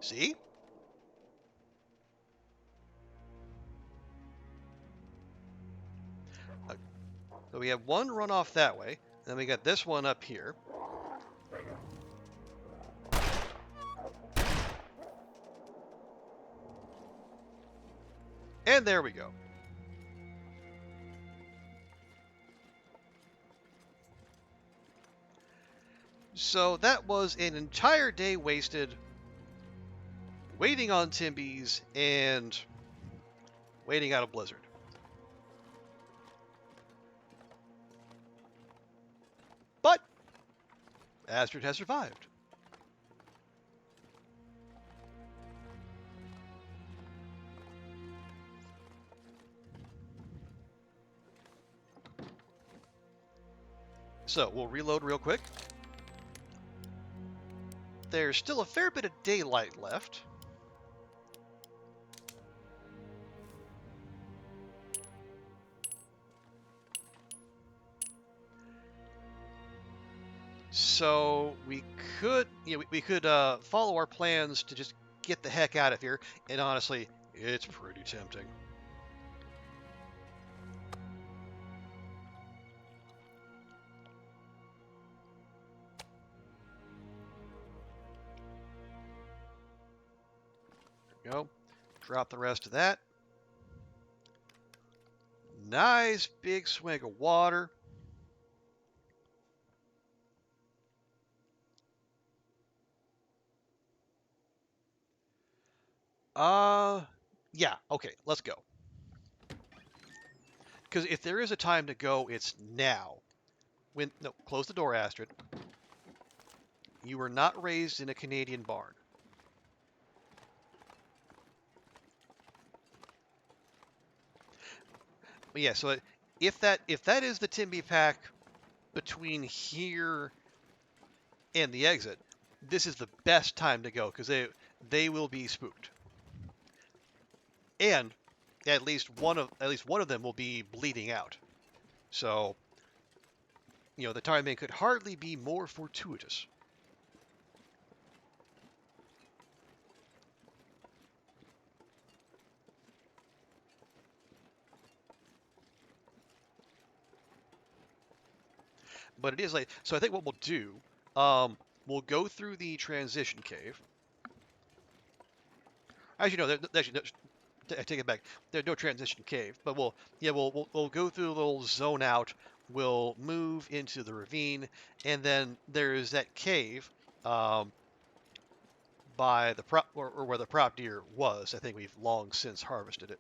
A: See? So we have one run off that way, then we got this one up here. And there we go. So that was an entire day wasted waiting on timbies and waiting out a blizzard. But Astrid has survived. So we'll reload real quick. There's still a fair bit of daylight left. So we could, we could follow our plans to just get the heck out of here. And honestly, it's pretty tempting. There we go. Drop the rest of that. Nice big swig of water. Yeah, okay, let's go. Because if there is a time to go, it's now. No, close the door, Astrid. You were not raised in a Canadian barn. But yeah, so if that is the Timbie pack between here and the exit, this is the best time to go because they will be spooked. And at least one of them will be bleeding out. So, the timing could hardly be more fortuitous. But it is late. So I think what we'll do, we'll go through the transition cave. Actually, no, I take it back. There's no transition cave, but we'll go through a little zone out. We'll move into the ravine, and then there's that cave by the prop or where the prop deer was. I think we've long since harvested it.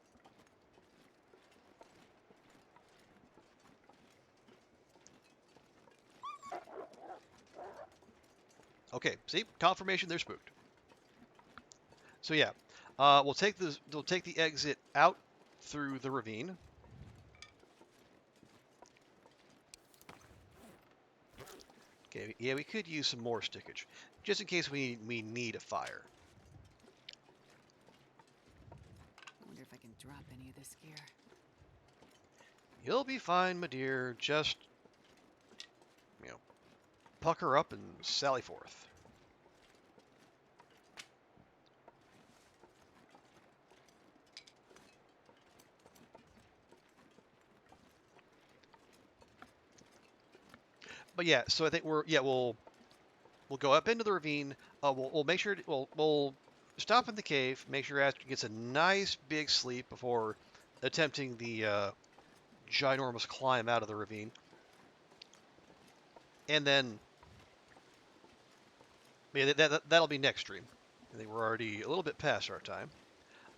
A: Okay, see, confirmation they're spooked. So yeah, we'll take the exit out through the ravine. Okay, yeah, we could use some more stickage, just in case we need a fire.
F: I wonder if I can drop any of this gear.
A: You'll be fine, my dear. Just, pucker up and sally forth. But yeah, so I think we'll go up into the ravine. We'll make sure we'll stop in the cave. Make sure Astrid gets a nice big sleep before attempting the ginormous climb out of the ravine. And then, yeah, that'll be next stream. I think we're already a little bit past our time.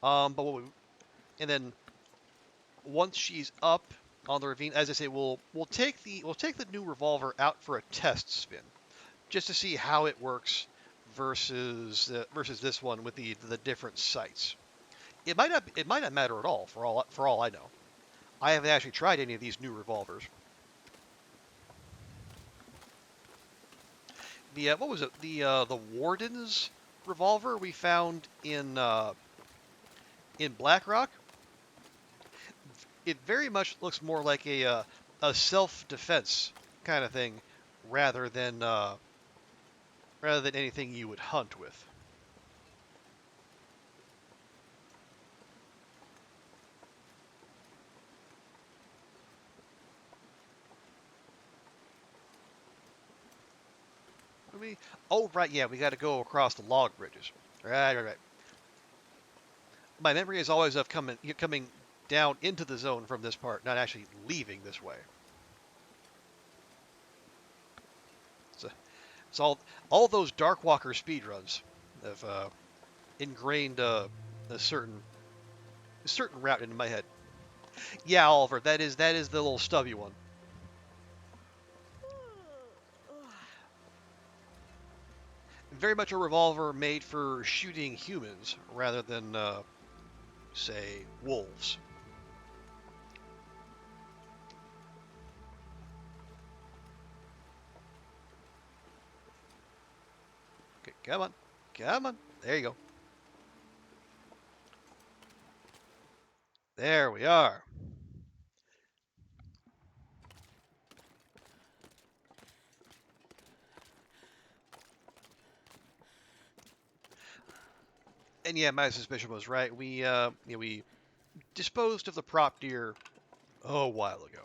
A: And then once she's up on the ravine, as I say, we'll take the new revolver out for a test spin, just to see how it works versus this one with the different sights. It might not matter at all for all I know. I haven't actually tried any of these new revolvers. What was it? The Warden's revolver we found in Blackrock. It very much looks more like a self-defense kind of thing, rather than anything you would hunt with. Oh right, yeah, we got to go across the log bridges. Right. My memory is always of coming down into the zone from this part, not actually leaving this way. It's all those Darkwalker speedruns have ingrained a certain route into my head. Yeah, Oliver, that is the little stubby one. Very much a revolver made for shooting humans rather than, say, wolves. Okay, come on. Come on. There you go. There we are. And yeah, my suspicion was right. We disposed of the prop deer a while ago,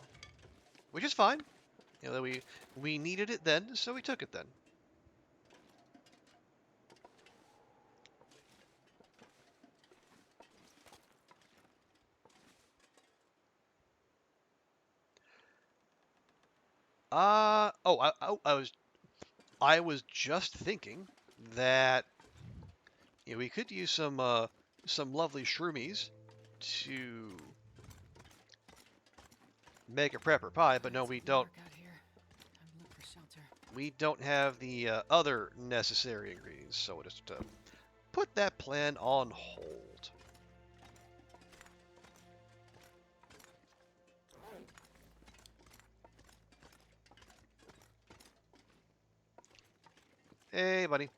A: which is fine. We needed it then, so we took it then. I was just thinking that we could use some lovely shroomies to make a prepper pie, but no, we don't.
F: Dark out here. Time to look for shelter.
A: We don't have the other necessary ingredients, so we'll just put that plan on hold. Hey, buddy.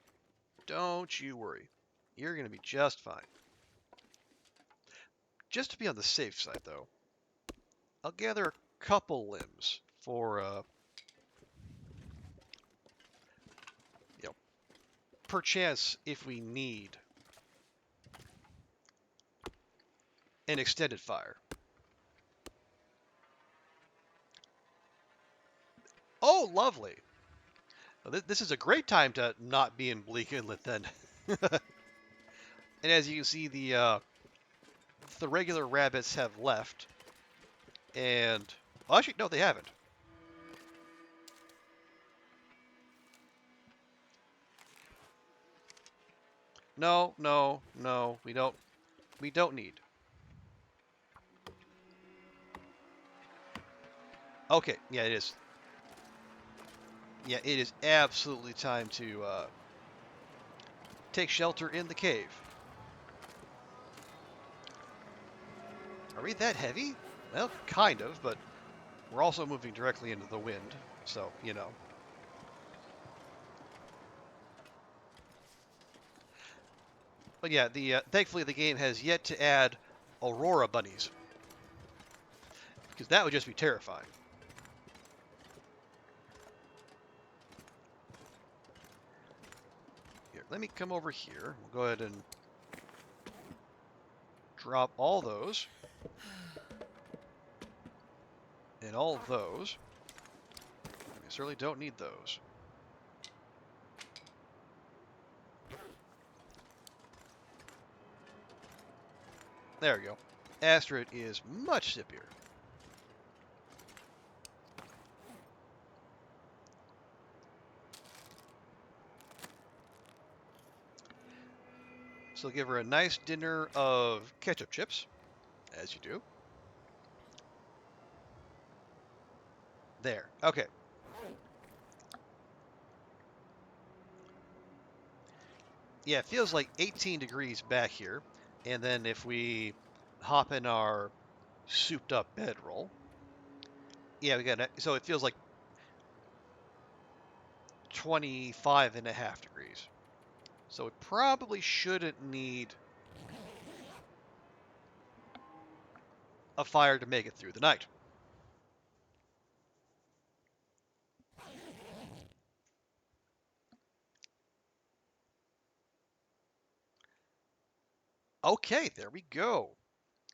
A: Don't you worry. You're going to be just fine. Just to be on the safe side, though, I'll gather a couple limbs for, perchance if we need an extended fire. Oh, lovely. Well, this is a great time to not be in Bleak Inlet then. And as you can see, the regular rabbits have left. And, well, actually, no, they haven't. No, we don't need. Okay, yeah, it is. Yeah, it is absolutely time to take shelter in the cave. Are we that heavy? Well, kind of, but we're also moving directly into the wind, so, But yeah, thankfully the game has yet to add Aurora bunnies, because that would just be terrifying. Here, let me come over here. We'll go ahead and drop all those. And all of those. We certainly don't need those. There we go. Astrid is much sippier. So give her a nice dinner of ketchup chips, as you do. There. Okay. Yeah, it feels like 18 degrees back here. And then if we hop in our souped up bedroll, yeah, so it feels like 25.5 degrees. So it probably shouldn't need a fire to make it through the night. Okay, there we go.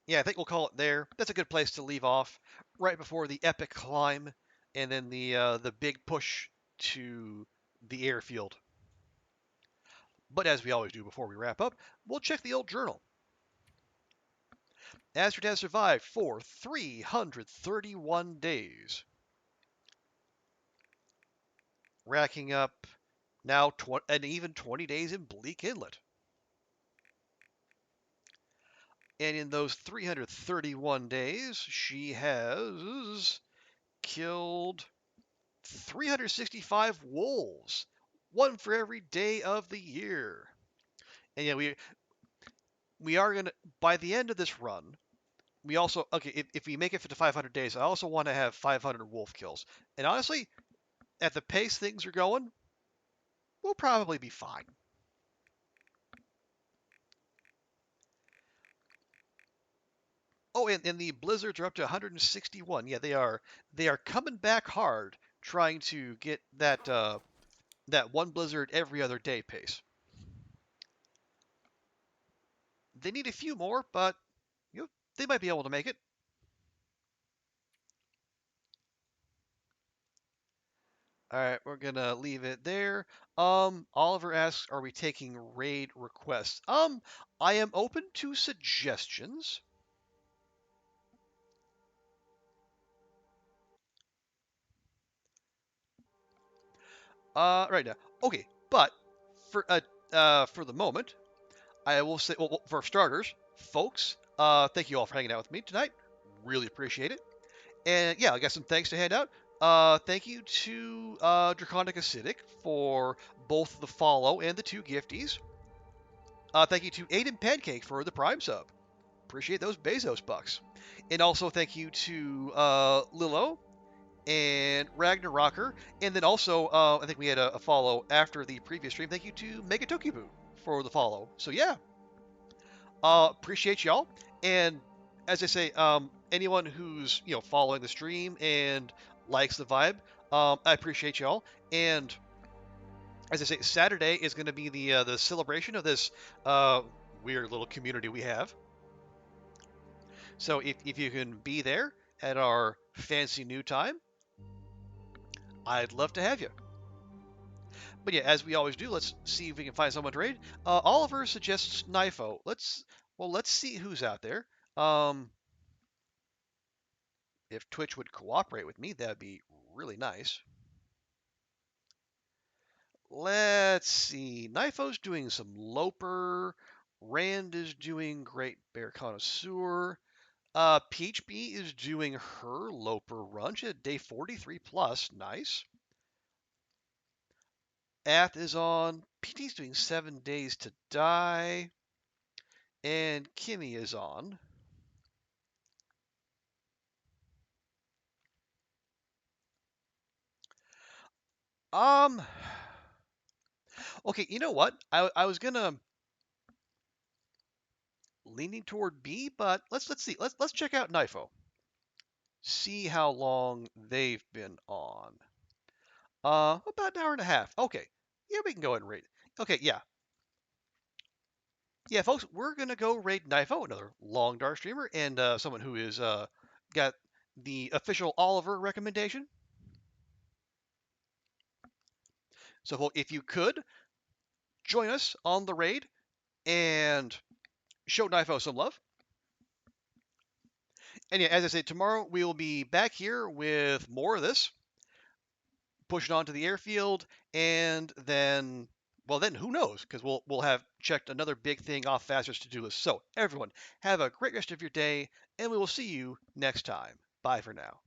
A: Yeah, I think we'll call it there. That's a good place to leave off, right before the epic climb, and then the big push to the airfield. But as we always do before we wrap up, we'll check the old journal. Astrid has survived for 331 days, racking up now an even 20 days in Bleak Inlet. And in those 331 days, she has killed 365 wolves, one for every day of the year. And yeah, we are gonna, by the end of this run, we also, okay, if we make it to 500 days, I also want to have 500 wolf kills. And honestly, at the pace things are going, we'll probably be fine. Oh, and the blizzards are up to 161. Yeah, they are coming back hard, trying to get that that one blizzard every other day pace. They need a few more, but you know, they might be able to make it. All right, we're gonna leave it there. Oliver asks, "Are we taking raid requests?" I am open to suggestions. Right now, okay, but for the moment, I will say, well, for starters, folks, thank you all for hanging out with me tonight. Really appreciate it. And yeah, I got some thanks to hand out. Thank you to Draconic Acidic for both the follow and the 2 gifties. Thank you to Aiden Pancake for the Prime sub. Appreciate those Bezos bucks. And also thank you to Lilo and Ragnarocker. And then also, I think we had a follow after the previous stream. Thank you to Megatokibu for the follow. So yeah, appreciate y'all. And as I say, anyone who's following the stream and likes the vibe, I appreciate y'all. And as I say, Saturday is going to be the celebration of this weird little community we have. So if you can be there at our fancy new time, I'd love to have you. But yeah, as we always do, let's see if we can find someone to raid. Oliver suggests Knifo. Let's see who's out there. If Twitch would cooperate with me, that'd be really nice. Let's see. Knifo's doing some Loper. Rand is doing Great Bear Connoisseur. Peach Bee is doing her Loper run. She had day 43 plus. Nice. Ath is on. PT's doing 7 days to die. And Kimmy is on. Okay, you know what? I was gonna leaning toward B, but let's see. Let's check out Knifo. See how long they've been on. About an hour and a half. Okay. Yeah, we can go ahead and rate. Okay, yeah. Yeah, folks, we're gonna go raid Knifo, another long dark streamer, and someone who is got the official Oliver recommendation. So if you could join us on the raid and show Knifo some love. And yeah, as I said, tomorrow we will be back here with more of this, pushing on to the airfield, and then, well, then who knows? Because we'll have checked another big thing off Faster's to-do list. So everyone, have a great rest of your day, and we will see you next time. Bye for now.